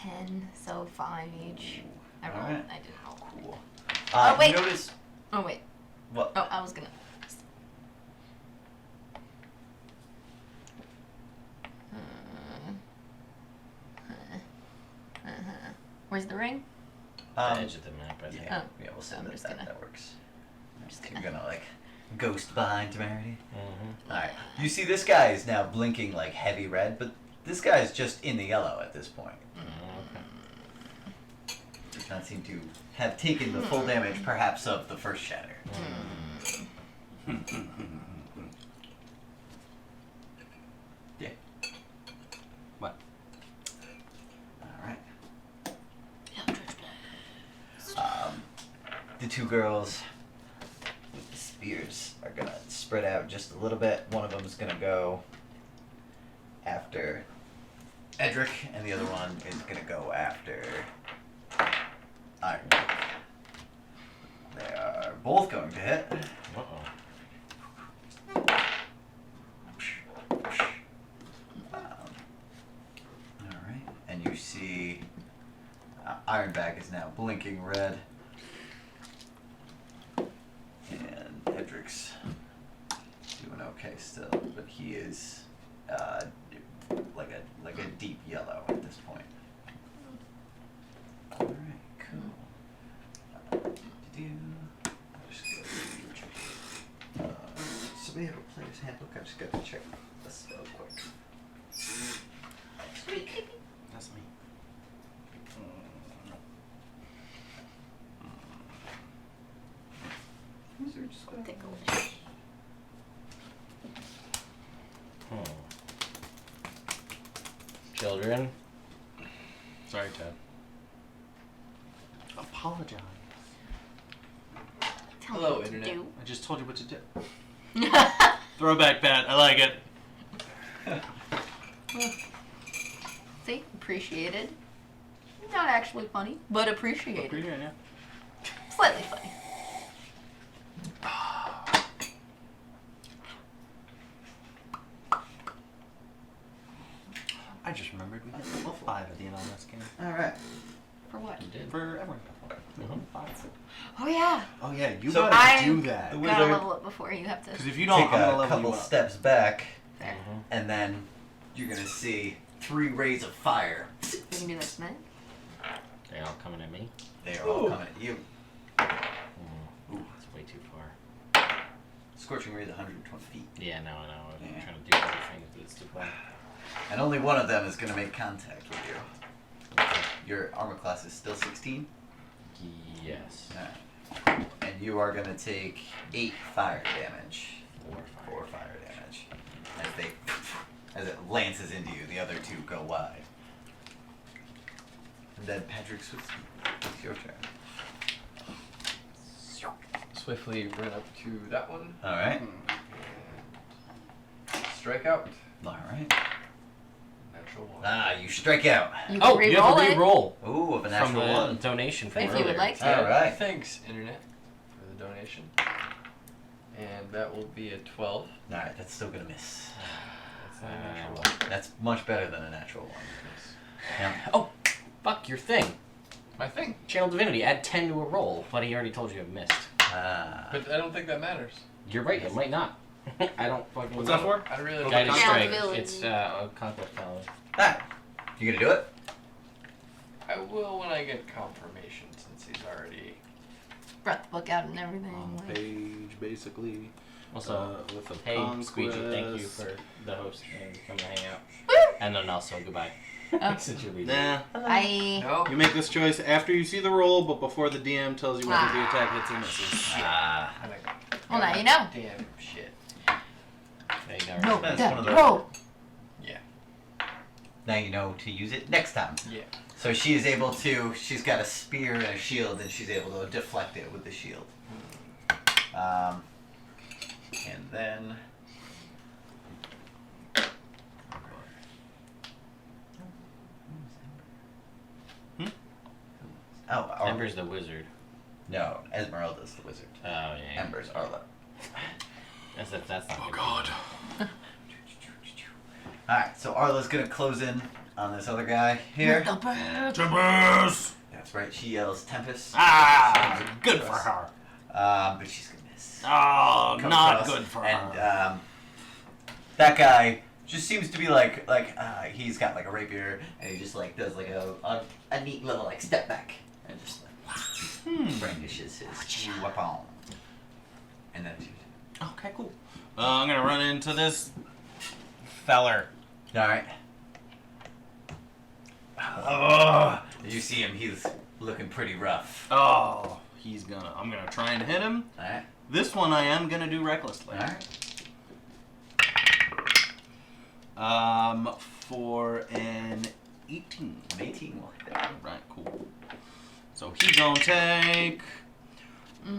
10, so 5 each. I rolled. Alright. I didn't roll. Cool. Oh, wait. You notice Oh, wait. what? Oh, I was gonna. Where's the ring? The edge of the map, I think. Yeah, Oh. yeah, we'll say I'm that, just that, gonna- that works. I'm just You're gonna. gonna like ghost behind Temerity. Mm-hmm. Alright. You see this guy is now blinking like heavy red, but this guy is just in the yellow at this point. Okay. Does not seem to have taken the full damage perhaps of the first shatter. Yeah. What? Alright. The two girls with the spears are gonna spread out just a little bit. One of them is gonna go after Edric, and the other one is gonna go after Iron. They are both going to hit. Uh-oh. Alright, and you see Ironback is now blinking red. And Edric's doing okay still, but he is like a deep yellow at this point. Alright, cool. I'll just go to somebody have a player's handbook? I just got to check the spell quick. That's me. Wizard spell. Ticklish. Children. Sorry, Ted. Apologize. Tell Hello, me what Internet. to do. I just told you what to do. Throwback, Pat. I like it. See? Appreciated. Not actually funny, but appreciated. Pretty good, yeah. Slightly funny. I just remembered we had level 5 at the end on this game. Alright. For what? You did. For everyone. Mhm. 5. Oh yeah. Oh yeah, you So gotta I do that. The Gotta wizard- level up before you have to. Because if you don't, Take I'm gonna a level couple you up. steps back, Fair. Mhm. and then you're gonna see 3 rays of fire. We can do this tonight. They're all coming at me. They are all coming at you. Ooh. It's way too far. Scorching rays 120 feet. Yeah, no, I know. I'm Yeah. trying to do other things, but it's too far. And only one of them is gonna make contact with you. Your armor class is still 16? Yes. Alright. And you are gonna take 8 fire damage. 4 fire damage. As it lances into you, the other 2 go wide. And then Padraig Swiftly, it's your turn. Swiftly run up to that one. Alright. Strike out. Alright. Natural one. Ah, you strike out. You can Oh, you have re-roll to it. re-roll Ooh, of a from natural the 1. donation from If you earlier. would like to. All right. Thanks, Internet, for the donation. And that will be a 12. Alright, that's still gonna miss. That's not a natural one. That's much better than a natural 1. Yeah. Oh, fuck your thing. My thing. Channel Divinity, add 10 to a roll, but he already told you it missed. Ah. But I don't think that matters. You're right, it might not. I don't fucking What's know. that for? I really Guided Channel strike. Divinity. It's a conquest paladin. Alright. You gonna do it? I will when I get confirmation, since he's already. Brought the book out and everything. On like- page, basically. Also, with a hey, Squeegee, thank you conquest. for the host and coming to hang out. Woo! And then also, goodbye. Oh. Since you're leaving. Nah. I. No. You make this choice after you see the roll, but before the DM tells you whether the attack hits or misses. Ah. I think- Well, now you know. Damn shit. There you go. No, That's that one of the- roll. Yeah. Now you know to use it next time. Yeah. So she is able to, she's got a spear and a shield, and she's able to deflect it with the shield. And then. Hmm? Oh, Ember's the wizard. No, Esmeralda's the wizard. Oh, yeah. Ember's Arla. As if that's not Oh good. god. Alright, so Arla's gonna close in on this other guy here. Tempest! That's right. She yells Tempest. Ah, good for her. But she's gonna miss. Oh, Come not across. good for And her. that guy just seems to be like he's got like a rapier, and he just like does like a neat little like step back and just like brandishes his weapon. And then Okay, cool. I'm gonna run into this feller. all right. Oh, you see him? He's looking pretty rough. Oh, I'm gonna try and hit him. All right. This one I am gonna do recklessly. All right. For an 18. An 18 will hit that. Right, cool. So he's gonna take 10,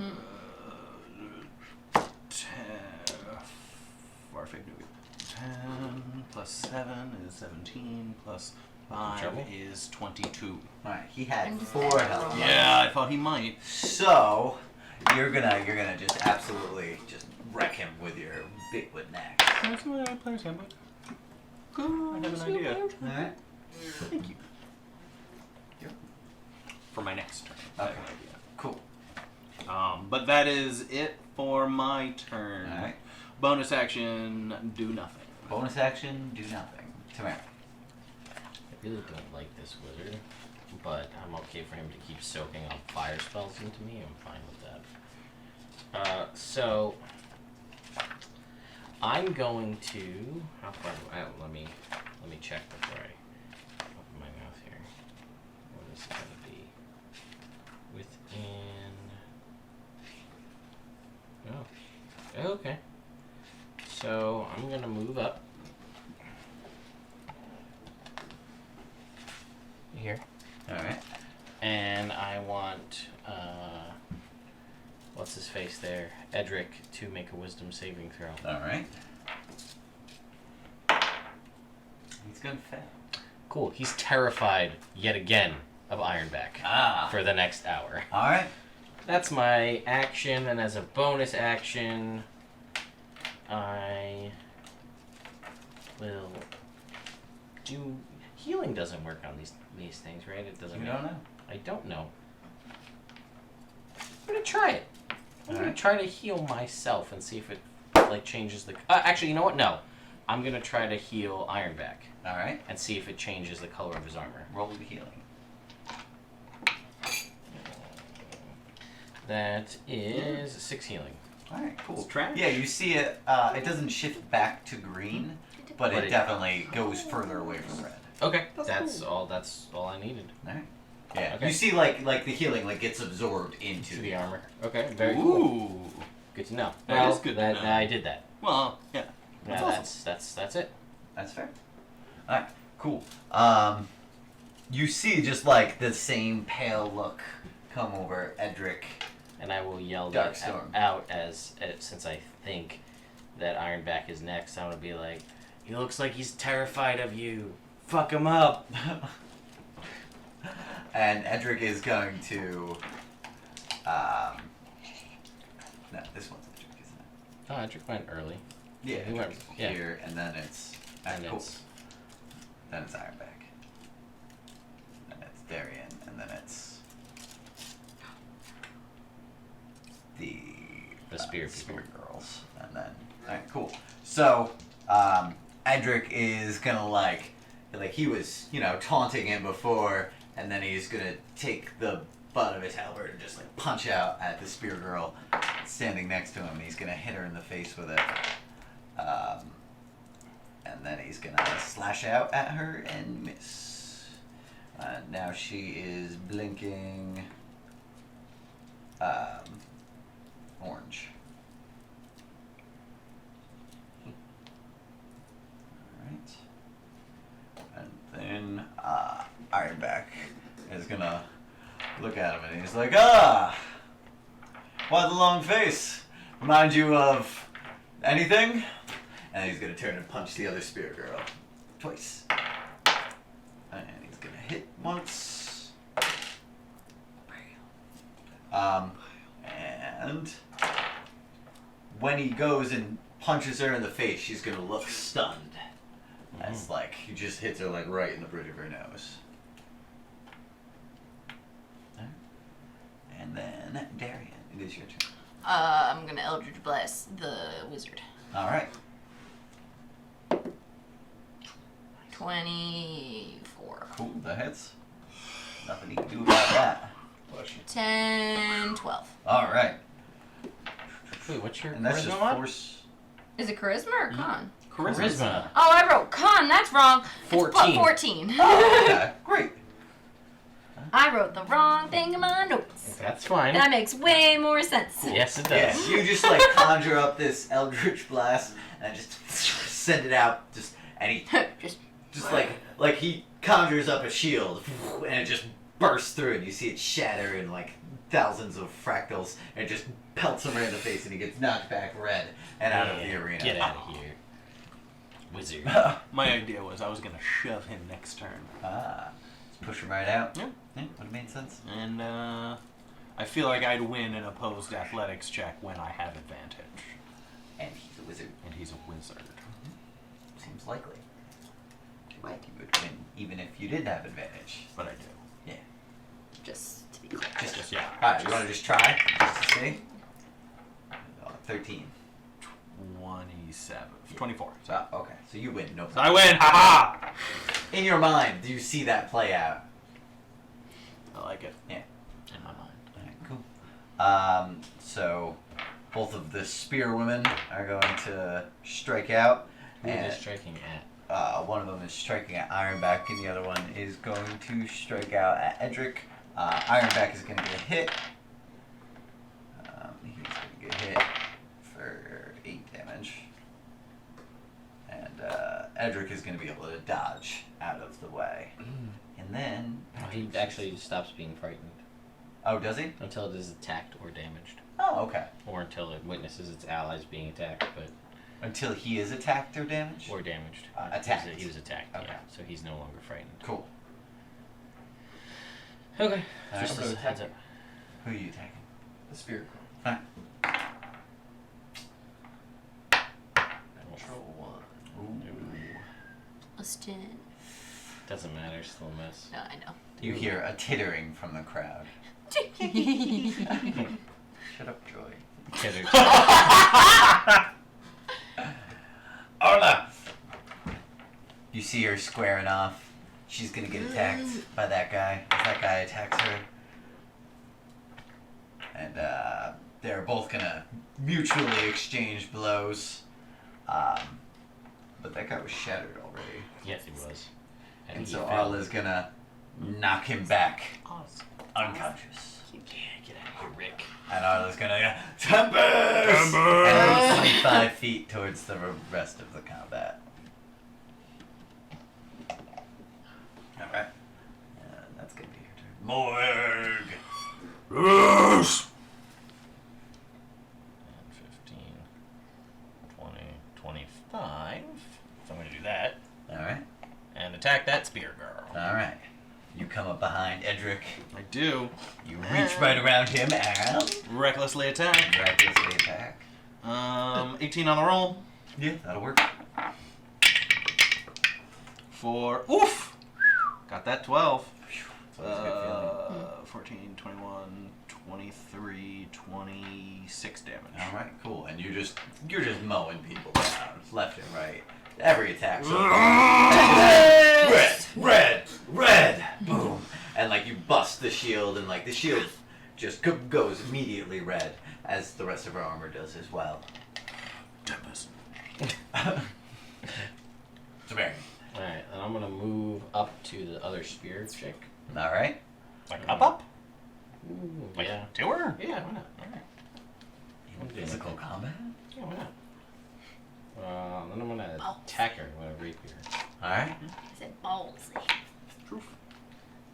or 10 plus 7 is 17 plus 5 Trouble? is 22. All right. He had 4 health. Yeah, I thought he might. So you're gonna just absolutely just wreck him with your big wooden axe. That's my player's handbook. I have an idea. All right. Thank you. For my next turn. I have an Okay. idea. Cool. But that is it for my turn. All right. Bonus action, do nothing. Bonus action, do nothing. Come here. I really don't like this wizard, but I'm okay for him to keep soaking on fire spells into me. I'm fine with that. So I'm going to. How far? Let me check before I open my mouth here. What is it going to be? Within. Oh. Okay. So I'm gonna move up. Here. All right. And I want, what's his face there? Edric to make a wisdom saving throw. All right. He's gonna fail. Cool. He's terrified yet again of Ironback Ah. for the next hour. All right. That's my action, and as a bonus action, I will do. Healing doesn't work on these things, right? It doesn't. You don't know. I don't know. I'm gonna try it. I'm gonna Alright. try to heal myself and see if it like changes the. Actually, you know what? No, I'm gonna try to heal Ironback All right. and see if it changes the color of his armor. Roll the healing. That is 6 healing. All right. Cool. It's trash. Yeah, you see it. It doesn't shift back to green, but But it it- definitely goes further away from red. Okay, that's all I needed. All right. Yeah. Okay. You see, like the healing like gets absorbed into To the armor. Okay, very Ooh. cool. Good to know. That Well, is good to know. I did that. Well, yeah. Yeah, That's that's it. That's fair. All right. Cool. You see just like the same pale look come over Edric. And I will yell Dark that Storm. out as since I think that Ironback is next. I'm gonna be like, he looks like he's terrified of you. Fuck him up. And Edric is going to. No, this one's Edric, isn't it? Oh, Edric went early. Yeah, He went- Edric's yeah. here, and then it's. And cool. it's Then it's Ironback. Then it's Darian, and then it's. The spear people. Spear girls. And then. Alright, cool. So, Edric is gonna like he was, taunting him before, and then he's gonna take the butt of his halberd and just like punch out at the spear girl standing next to him, and he's gonna hit her in the face with it. And then he's gonna slash out at her and miss. Now she is blinking orange. Alright. And then Ironback is gonna look at him and he's like, why the long face? Remind you of anything? And he's gonna turn and punch the other spear girl twice. And he's gonna hit once. And when he goes and punches her in the face, she's gonna look stunned. As like he just hits her like right in the bridge of her nose. And then Darian, it is your turn. I'm gonna Eldritch Blast the wizard. All right. 24. Cool. That hits. Nothing you can do about that. 10, 12. All right. Wait, what's your And that's just charisma mod? force. Is it charisma or con? Charisma. Oh, I wrote con. That's wrong. It's 14. 14. Oh, okay. Great. I wrote the wrong thing in my notes. That's fine. That makes way more sense. Yes, it Yeah, does. you just like conjure up this Eldritch Blast and just send it out. And he Just like he conjures up a shield and it just bursts through and you see it shatter in like thousands of fractals and it just pelts him right in the face and he gets knocked back red and out of the arena. Get out of here. Wizard. My idea was I was gonna shove him next turn. Just push him right out. Yeah. Yeah, would have made sense. And I feel like I'd win an opposed athletics check when I have advantage. And he's a wizard. And he's a wizard. Seems likely. Like you would win even if you didn't have advantage. But I do. Yeah. Just to be clear. Just yeah. Alright, you wanna just try? Just to see? 13. 27. 24. So okay. So you win, no So problem. I win! Haha! In your mind, do you see that play out? I like it. Yeah. In my mind. Alright, cool. So both of the spear women are going to strike out. Who and is striking at? one of them is striking at Ironback and the other one is going to strike out at Edric. Ironback is going to get hit. He's going to get hit for 8 damage. And Edric is going to be able to dodge out of the way. And then... He actually stops being frightened Oh, does he? until it is attacked or damaged. Oh, okay. Or until it witnesses its allies being attacked, but Until he is attacked or damaged? or damaged. Attacked. He was attacked, Okay. yeah. So he's no longer frightened. Cool. Okay. Alright, Just I'm as gonna a heads attack up. Who are you attacking? The spirit. Alright. Control 1. Plus 10. Doesn't matter, still a miss. No, I know. You hear a tittering from the crowd. Shut up, Joy. Kidding. Arla! You see her squaring off. She's gonna get attacked by that guy. If that guy attacks her. And they're both gonna mutually exchange blows. But that guy was shattered already. Yes, he was. And he so fell. Arla's gonna knock him back Awesome. unconscious. Yeah, get out of here, Rick. And Arla's gonna Tempest! And 25 feet towards the rest of the combat. Alright. That's gonna be your turn. Morg! Yes! 15, 20, 25. So I'm going to do that. Alright. And attack that spear girl. Alright. You come up behind Edric. I do. You reach right around him and Recklessly attack. recklessly attack. 18 on the roll. Yeah, that'll work. For oof! Got that 12. It's always a good feeling. 14, 21, 23, 26 damage. Alright, cool. And you're just mowing people down, left and right. Every attack. So red, boom, and like you bust the shield, and like the shield just goes immediately red, as the rest of her armor does as well. Tempest. It's a bear. Alright, and I'm going to move up to the other spear chick. All right. Like up? Ooh, Like yeah. to her? Yeah, why not? Alright. In physical combat. Yeah, why not? Then I'm going to attack her with a rapier. All right. I said ballsy.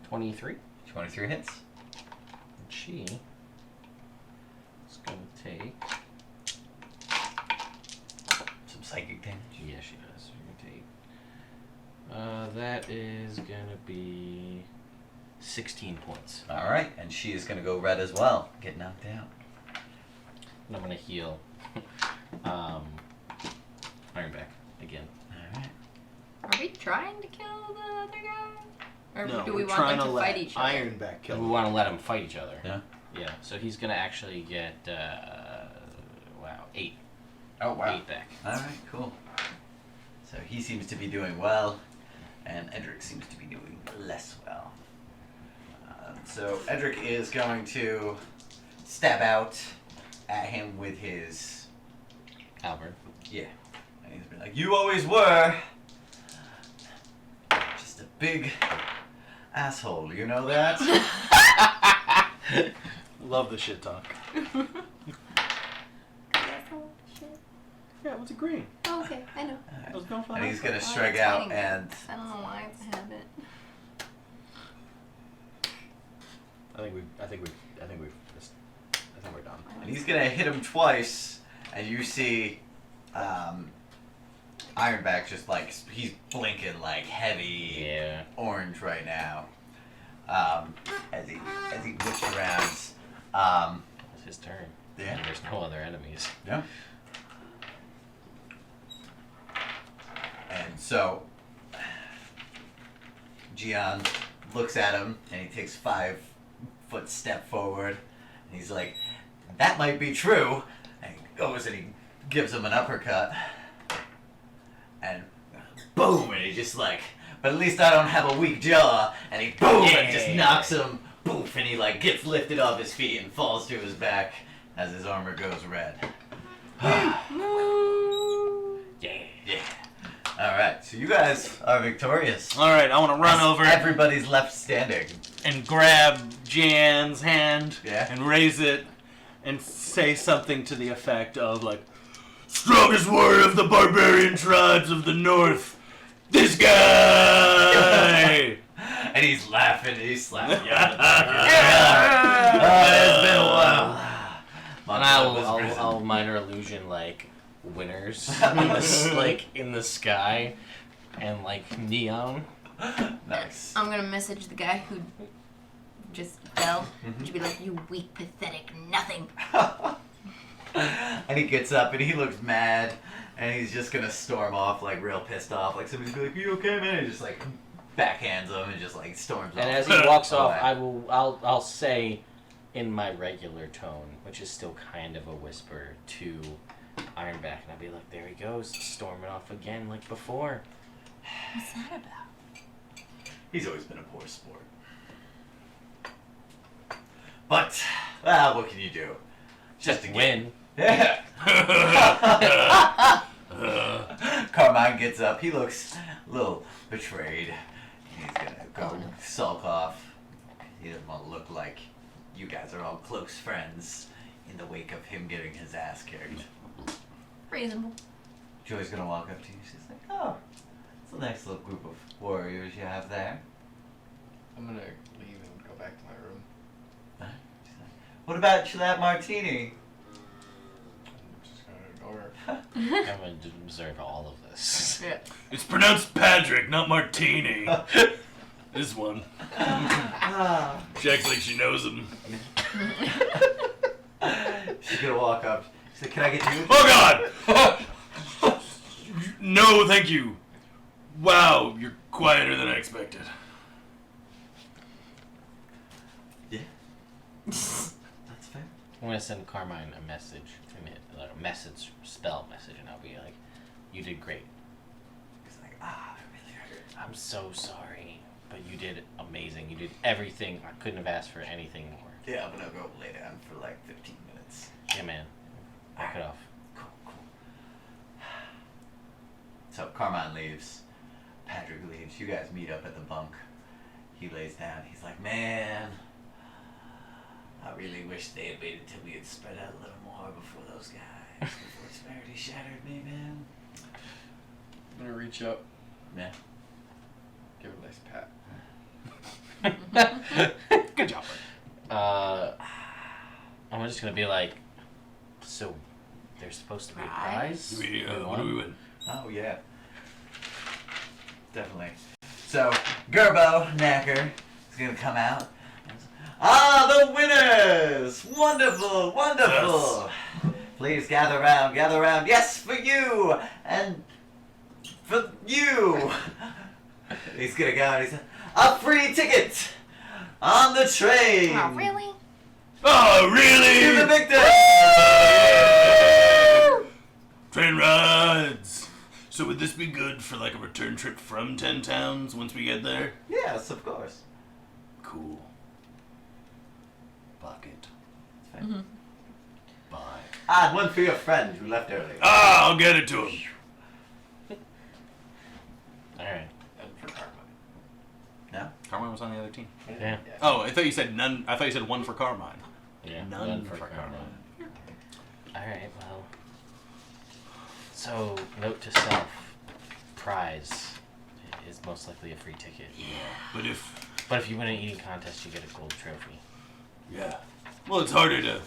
23. 23 hits. And she is going to take... Some psychic damage. Yeah, she does. She's going to take... that is going to be 16 points. All right, and she is gonna go red as well. Get knocked out. And I'm going to heal Ironback again. All right. Are we trying to kill the other guy? Or No, do we're we want trying them to to let fight each other? Ironback kill We him. want to let them fight each other. Yeah. Yeah. So he's gonna actually get 8. Oh, wow. 8 back. Alright, cool. So he seems to be doing well, and Edric seems to be doing less well. So Edric is going to stab out at him with his... Albert. Yeah. And he's been like, you always were just a big asshole, you know that? Love the shit talk. Yeah, what's a green? Oh, okay, I know. I was going for And that. he's gonna Oh, strike it's out fighting and... I don't know why it's a habit. I think we're done. And he's gonna hit him twice, and you see Ironback just like he's blinking like heavy Yeah. orange right now. As he whips around. It's his turn. Yeah. And there's no other enemies. Yeah. And so Gian looks at him and he takes 5-foot step forward and he's like, that might be true. And he goes and he gives him an uppercut. And boom, and he just like, but at least I don't have a weak jaw. And he boom and just knocks him, boof, and he like gets lifted off his feet and falls to his back as his armor goes red. Yeah. Yeah. Alright, so you guys are victorious. All right, I want to run over Everybody's left standing. and grab Jan's hand Yeah. and raise it and say something to the effect of like, strongest warrior of the barbarian tribes of the north, this guy. And he's laughing and he's slapping you on the back. It's been a while. And I'll minor illusion like winners in in the sky and like neon. Nice. I'm gonna message the guy who just fell. To be like, you weak, pathetic nothing. And he gets up and he looks mad and he's just gonna storm off like real pissed off. Like somebody's gonna be like, you okay, man? And he just like backhands him and just like storms off. And as he walks off, away. I'll say in my regular tone, which is still kind of a whisper, to Ironback, and I'll be like, there he goes, storming off again like before. What's that about? He's always been a poor sport. But, well, what can you do? Just to Win. Yeah. Carmine gets up. He looks a little betrayed. He's gonna go sulk off. He doesn't want to look like you guys are all close friends in the wake of him getting his ass kicked. Reasonable. Joy's gonna walk up to you. She's like, "Oh, it's a nice little group of warriors you have there." I'm gonna leave and go back to my room. She's like, "What about that martini?" I'm just gonna ignore her. I'm going to observe all of this. Yeah. It's pronounced Padraig, not Martini. This one. She acts like she knows him. She's gonna walk up. She's like, "Can I get you?" Oh God! No, thank you. Wow, you're quieter than I expected. Yeah. That's fair. I'm going to send Carmine a message, like a message, spell message, and I'll be like, you did great. He's like, "Ah, I really hurt." I'm so sorry, but you did amazing. You did everything. I couldn't have asked for anything more. Yeah, I'm gonna go lay down for like 15 minutes. Yeah, man. Back it off. Cool. So Carmine leaves. Patrick leaves. You guys meet up at the bunk. He lays down. He's like, "Man, I really wish they had waited till we had spread out a little more before those guys. Before Disparity shattered me, man." I'm gonna reach up, Yeah. give her a nice pat. Good job. I'm just gonna be like, so there's supposed to be a prize? What won? do we win? Oh, yeah. Definitely. So, Gerbo Knacker is going to come out. The winners! Wonderful, wonderful! Please gather round, gather round. Yes, for you! And for you. He's gonna go and he's a free ticket on the train. Oh, really? Oh, To the really? victor. Train rides. So would this be good for like a return trip from 10 Towns once we get there? Yes, of course. Cool. Bucket. Mm-hmm. Bye. Ah, one for your friend who left early. Ah, I'll get it to him. Alright. And for Carmine. No? Carmine was on the other team. Yeah. Oh, I thought you said none. I thought you said one for Carmine. Yeah. None for for Carmine. Alright, well. So, note to self. Prize is most likely a free ticket. But if But if you win an eating contest, you get a gold trophy. yeah, well, it's harder to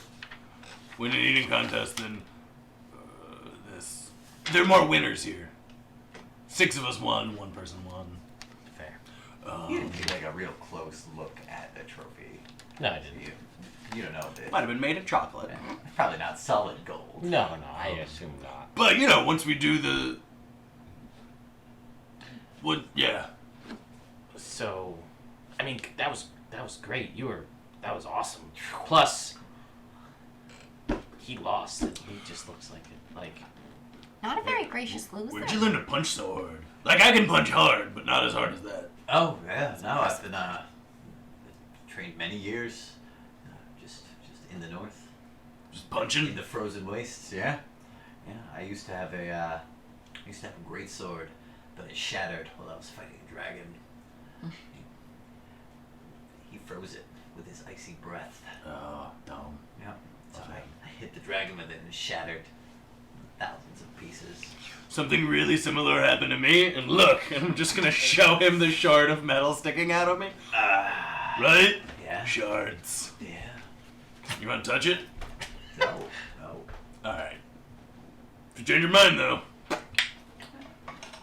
win an eating contest than this. There are more winners here. 6 of us won. 1 person won. Fair. You didn't take like a real close look at the trophy. No, I didn't. You don't know if Might have been made of chocolate. it's probably not solid gold. No, I assume not. But you know, once we do the yeah. So, I mean, that was great. That was awesome. Plus, he lost, and he just looks like it. Like, Not a very gracious loser. Where'd you learn to punch so hard? Like I can punch hard, but not as hard as that. Oh yeah, no, I've been trained many years, just in the north, Just in punching. the frozen wastes. Yeah, yeah. I used to have a great sword, but it shattered while I was fighting a dragon. He froze it with his icy breath. Oh no. Yeah. So I hit the dragon with it and it shattered thousands of pieces. Something really similar happened to me, and look, I'm just gonna show him the shard of metal sticking out of me. Right? Yeah. Shards. Yeah. You wanna touch it? No. Alright. If you change your mind though, I'm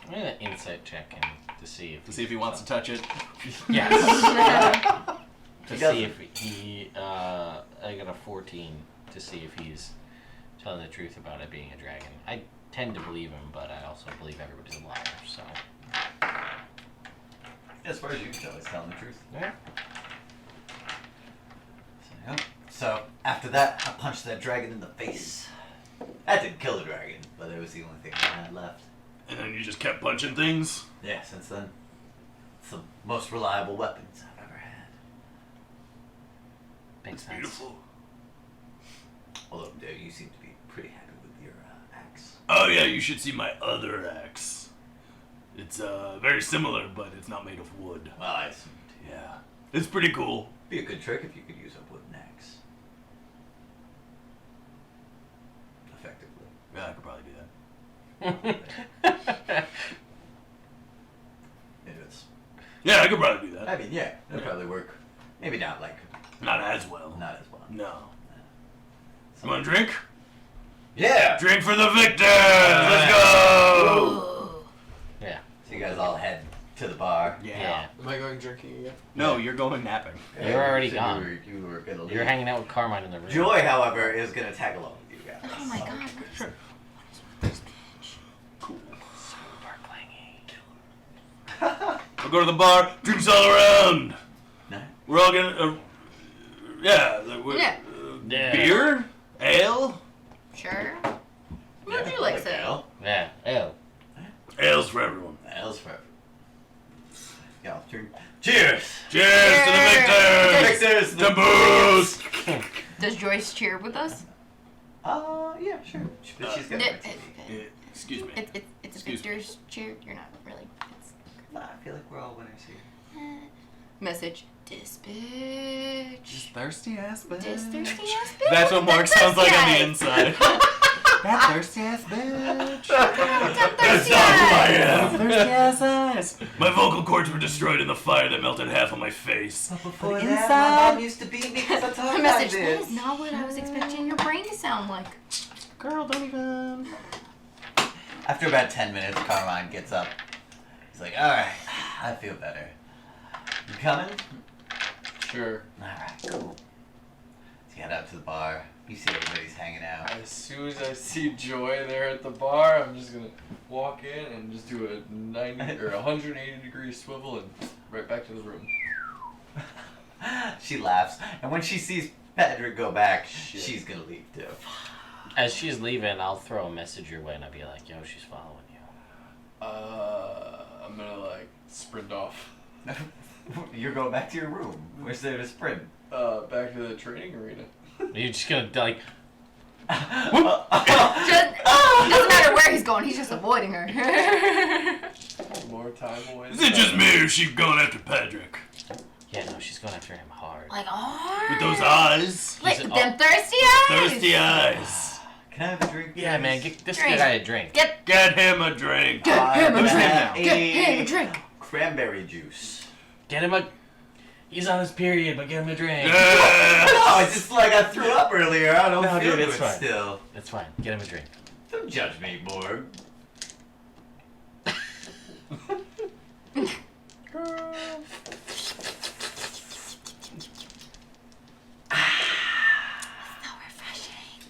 gonna insight check him to see if he wants to touch it. Yes. To He see doesn't. if he I got a 14 to see if he's telling the truth about it being a dragon. I tend to believe him, but I also believe everybody's a liar. So. As far as you can tell, he's telling the truth. Yeah. So after that, I punched that dragon in the face. That didn't kill the dragon, but it was the only thing I had left. And then you just kept punching things. Yeah, since then, it's the most reliable weapons I've ever had. Makes sense. Beautiful. Although you seem to be pretty happy with your axe. Oh yeah, you should see my other axe. It's very similar, but it's not made of wood. Well, I assumed. Yeah. It's pretty cool. Be a good trick if you could use a wooden axe. Effectively. Yeah, I could probably do that. It is. Yeah, I could probably do that. I mean, yeah, it'd probably work. Maybe not like, Not as well. not as well. No. You want a drink? Yeah! Drink for the victors! Let's go! Yeah. So you guys all head to the bar. Yeah. Am I going drinking again? No, you're going napping. You're already So gone. You were gonna leave. You're hanging out with Carmine in the room. Joy, however, is gonna tag along with you guys. Oh my god. Sure. We'll go to the bar, drinks all around. No? We're all gonna, yeah. Yeah. Yeah. Beer? Ale? Sure. What would you like, say? Ale. Yeah. Oh. Ale's for everyone. Ale's forever. Yeah, I'll drink. Cheers! Cheers to the victors! Victors! To boost! Does Joyce cheer with us? Yeah, sure. But she's got It- a Yeah, excuse me. It's a Excuse me. victor's cheer. You're not really. It's I feel like we're all winners here. message. This bitch. Thirsty ass bitch. This thirsty ass bitch. That's what Mark sounds like on the inside. That thirsty ass bitch. That's not who I am! Thirsty ass eyes. My vocal cords were destroyed in the fire that melted half of my face. Before But that, inside- my mom used to beat me because I talked like Message. That this. is not what I was expecting your brain to sound like. Girl, don't even. After about 10 minutes, Carmine gets up. He's like, alright, I feel better. You coming? Sure. Alright, cool. So you head out to the bar. You see everybody's hanging out. As soon as I see Joy there at the bar, I'm just gonna walk in and just do a 90 or 180 degree swivel and right back to the room. She laughs, and when she sees Padraig go back, Shit. she's gonna leave too. As she's leaving, I'll throw a message your way and I'll be like, yo, she's following you. I'm gonna like sprint off. You're going back to your room. Where's there to sprint? Back to the training arena. You're just gonna, like, Doesn't matter where he's going, he's just avoiding her. More time away. Is it just me or is she going after Padraig? yeah, no, she's going after him hard. Like, oh. With those eyes? Like, He's- them thirsty eyes. Thirsty eyes. Can I have a drink? Yeah, please? man, get this Drink. guy a drink. Get Get him a drink. him a I'm gonna drink. have Get him a drink. Cranberry juice. Get him a... He's on his period, but get him a drink. Yes. No, it's just like I threw up earlier. I don't No, feel dude, good it's fine. still. That's fine. Get him a drink. Don't judge me, Borg. So refreshing.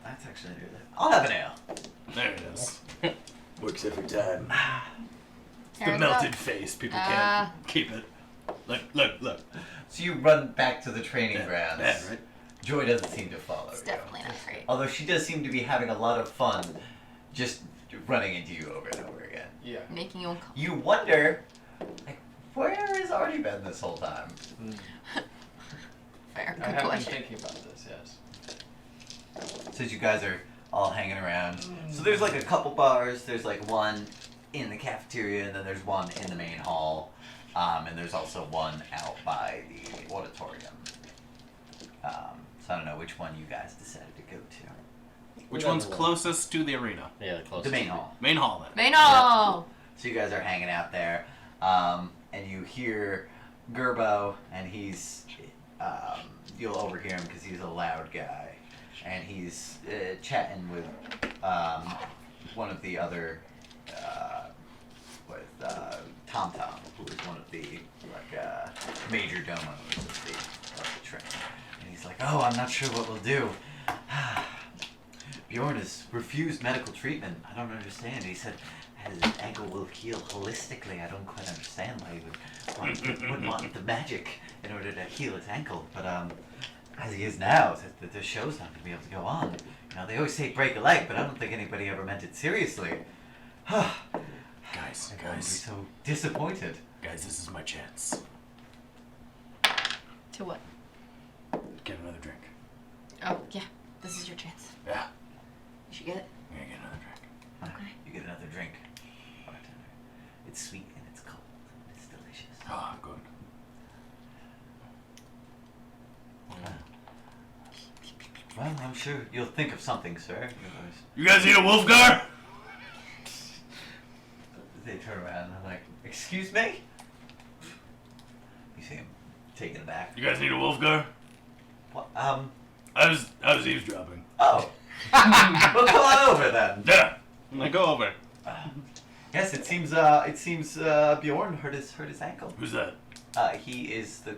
That's actually good. I'll have an ale. There it is. Works every time. There The we melted go. face. People Ah. can't keep it. Look. So you run back to the training Yeah, grounds. yeah, right? Joy doesn't seem to follow It's you. definitely not great. Although she does seem to be having a lot of fun just running into you over and over again. Yeah. Making you uncomfortable. You wonder, like, where has Artie been this whole time? Fair. I Good have been question. thinking about this. Yes. Since you guys are all hanging around. So there's like a couple bars. There's like one in the cafeteria, and then there's one in the main hall. And there's also one out by the auditorium. So I don't know which one you guys decided to go to. Which Whichever one's one. closest to the arena? Yeah, the closest. The main hall. Main hall then. Maino! So you guys are hanging out there, and you hear Gerbo, and he's, you'll overhear him because he's a loud guy, and he's chatting with one of the other, Tom Tom, who is one of the major domos of the train, and he's like, "Oh, I'm not sure what we'll do. Bjorn has refused medical treatment. I don't understand. He said his ankle will heal holistically. I don't quite understand why he would want the magic in order to heal his ankle. But as he is now, the show's not going to be able to go on. You know, they always say break a leg, but I don't think anybody ever meant it seriously. Guys, I'm going to be so disappointed." Guys, this is my chance. To what? Get another drink. Oh, yeah. This is your chance. Yeah. You should get it. I'm gonna get another drink. Okay. You get another drink, bartender. It's sweet and it's cold. It's delicious. Oh, good. Well, I'm sure you'll think of something, sir. You guys need a Wolfgar? They turn around and I'm like, "Excuse me?" You see him taken aback. You guys need a Wolfgar? What? I was eavesdropping. Oh. Well, come on over then. Yeah. I go over. Yes, it seems Bjorn hurt his ankle. Who's that? He is the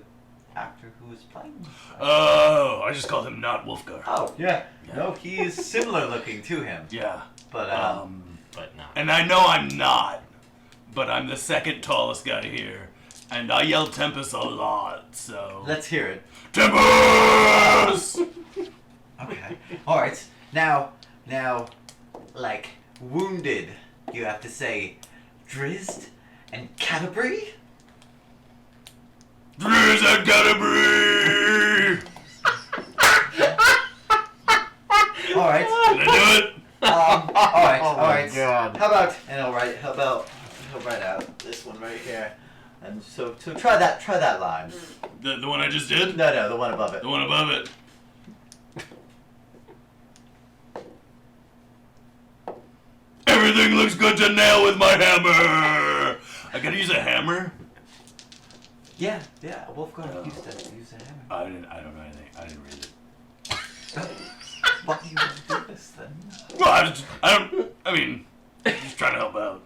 actor who is playing. Oh, I just called him not Wolfgar. Oh, yeah. No, he is similar looking to him. Yeah. But But no. And I know I'm not, but I'm the second tallest guy here, and I yell Tempest a lot, so. let's hear it. Tempest! Okay. All right. Now, like wounded, you have to say Drizzt and Canterbury. Driz and Canterbury! All right. Did I do it? All right. Oh all my right. God. How about he'll write out this one right here, and so try that line. The one I just did? No, the one above it. The one above it. Everything looks good to nail with my hammer! I gotta use a hammer? Yeah. Wolfgang used to use a hammer. I don't know anything. I didn't read it. Why do you want to do this then? Well, I mean, just trying to help out.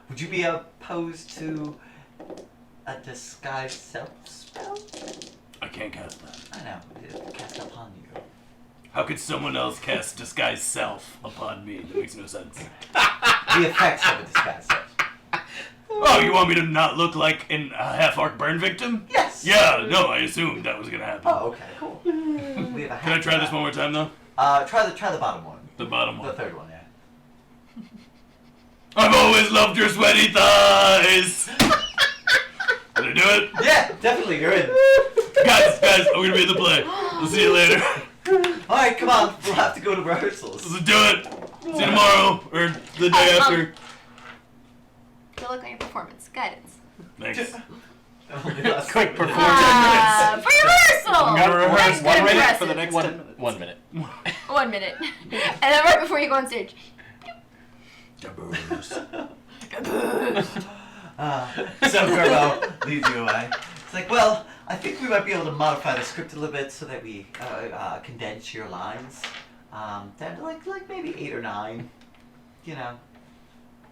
Would you be opposed to a disguise self spell? I can't cast that. I know, it'll cast upon you. How could someone else cast disguise self upon me? That makes no sense. The effects of a disguise self. Oh, you want me to not look like a half-orc burn victim? Yes. Yeah, no, I assumed that was gonna happen. Oh, okay, cool. We have a Can I try this one more time, though? Try the bottom one. The bottom The one. third one, yeah. I've always loved your sweaty thighs! Did I do it? Yeah, definitely, you're in. Guys, I'm gonna be in the play. We'll see you later. Alright, come on. We'll have to go to rehearsals. Let's do it. See you tomorrow, or the day after. Good luck on your performance. Guidance. Thanks. Quick performance. For your rehearsal! I'm gonna rehearse That's 1 minute impressive. for the next 10 minutes. 1 minute. 1 minute. And then right before you go on stage. So Gerbo leads you away. It's like, well, I think we might be able to modify the script a little bit so that we condense your lines down to like maybe 8 or 9. You know.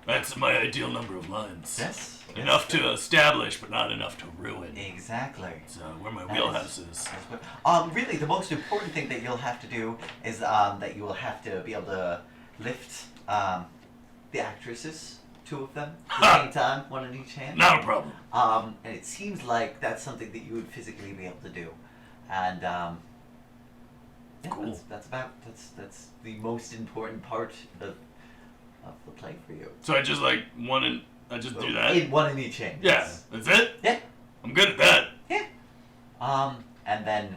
That's my ideal number of lines. Yes. Enough to establish, but not enough to ruin. Exactly. It's where my That wheelhouse is. That's what, really, the most important thing that you'll have to do is that you will have to be able to lift the actresses, 2 of them, at the same time, 1 in each hand. Not a problem. And it seems like that's something that you would physically be able to do. And yeah, Cool. that's the most important part of the play for you. So I just like I just do that? 1 in each hand. Yeah, Yes. that's it? Yeah. I'm good at that. Yeah. And then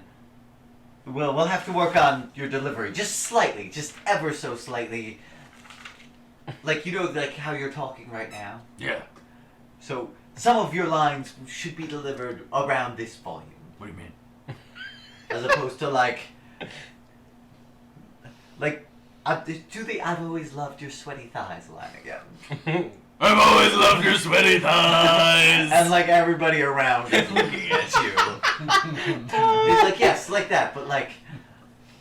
we'll have to work on your delivery just slightly, just ever so slightly. Like, you know, like how you're talking right now. Yeah. So some of your lines should be delivered around this volume, What do you mean? as opposed to like do the "I've always loved your sweaty thighs" line again. I've always loved your sweaty thighs! And like everybody around is looking at you. It's like, yes, like that, but like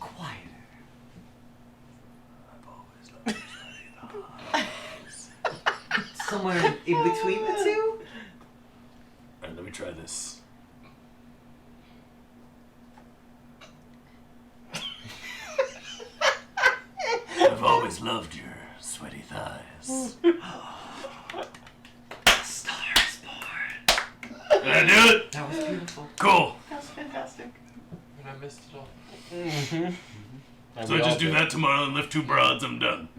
quieter. I've always loved your sweaty thighs. Somewhere in between the two. Alright, let me try this. I've always loved your sweaty thighs. Stars born. Did I do it? That was beautiful. Cool. That was fantastic. And I missed it all. Mm-hmm. So I just do that tomorrow and lift 2 broads, I'm done.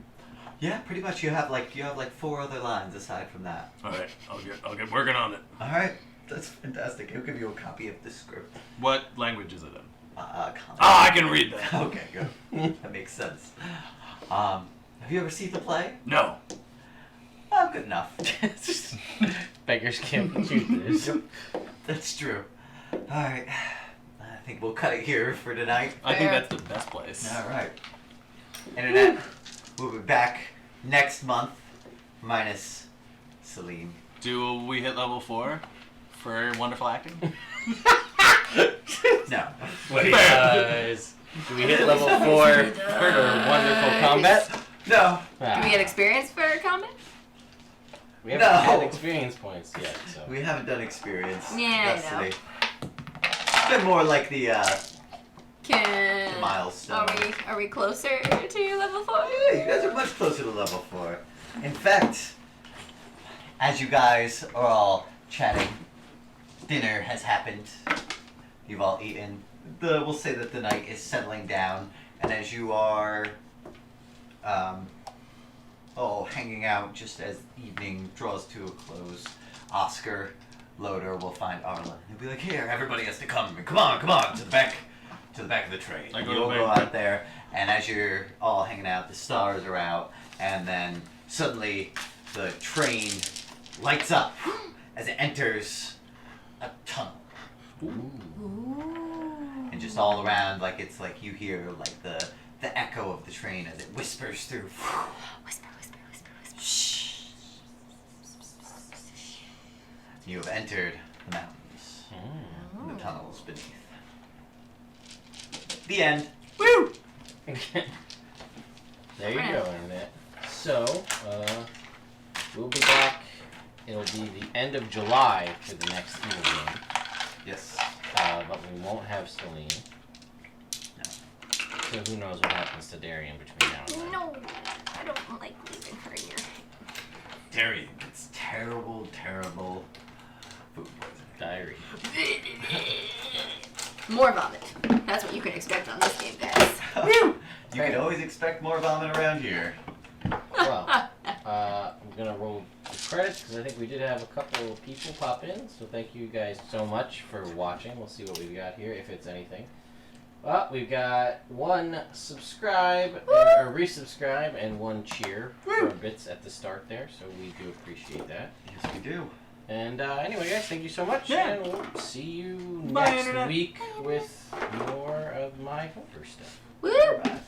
Yeah, pretty much. You have like 4 other lines aside from that. Alright, I'll get working on it. All right, that's fantastic. He'll give you a copy of the script. What language is it in? Comic. Ah, I can read that. Okay, good. That makes sense. Have you ever seen the play? No. Oh, good enough. Beggars can't be choosers. That's true. All right, I think we'll cut it here for tonight. I think that's the best place. All right. Internet, we'll be back next month, minus Celine. Do we hit level 4 for wonderful acting? No. What guys? Do we hit level 4 for wonderful combat? No. Do we get experience for combat? We haven't No. had experience points yet, so. We haven't done experience. Yeah, I know. Destiny. It's been more like the Can milestone. are we closer to level 4? Yeah, you guys are much closer to level 4. In fact, as you guys are all chatting, dinner has happened. You've all eaten. We'll say that the night is settling down, and as you are hanging out just as evening draws to a close, Oscar Loader will find Arlen. He'll be like, "Here, everybody has to come. Come on, to the back of the train." I go to You'll the go back. out there, and as you're all hanging out, the stars are out, and then suddenly the train lights up as it enters a tunnel. And just all around, like it's like you hear like the echo of the train as it whispers through. Whisper, whisper, whisper, whisper. Shh. You have entered the mountains, and the tunnels beneath. The end. Woo! There you go, Internet. So, we'll be back. It'll be the end of July for the next evil game. Yes. But we won't have Celine. No. So who knows what happens to Darian between now and then. No, I don't like leaving her in your Darian gets terrible, terrible food poisoning. Diary. More vomit. That's what you can expect on this game, guys. You can always expect more vomit around here. Well, I'm gonna roll the credits because I think we did have a couple of people pop in. So thank you guys so much for watching. We'll see what we've got here, if it's anything. Well, we've got 1 subscribe, or resubscribe, and 1 cheer for bits at the start there. So we do appreciate that. Yes, we do. And anyway, guys, thank you so much. Yeah. And we'll see you Bye, next Internet. week with more of my Hunter stuff. Woo! Bye.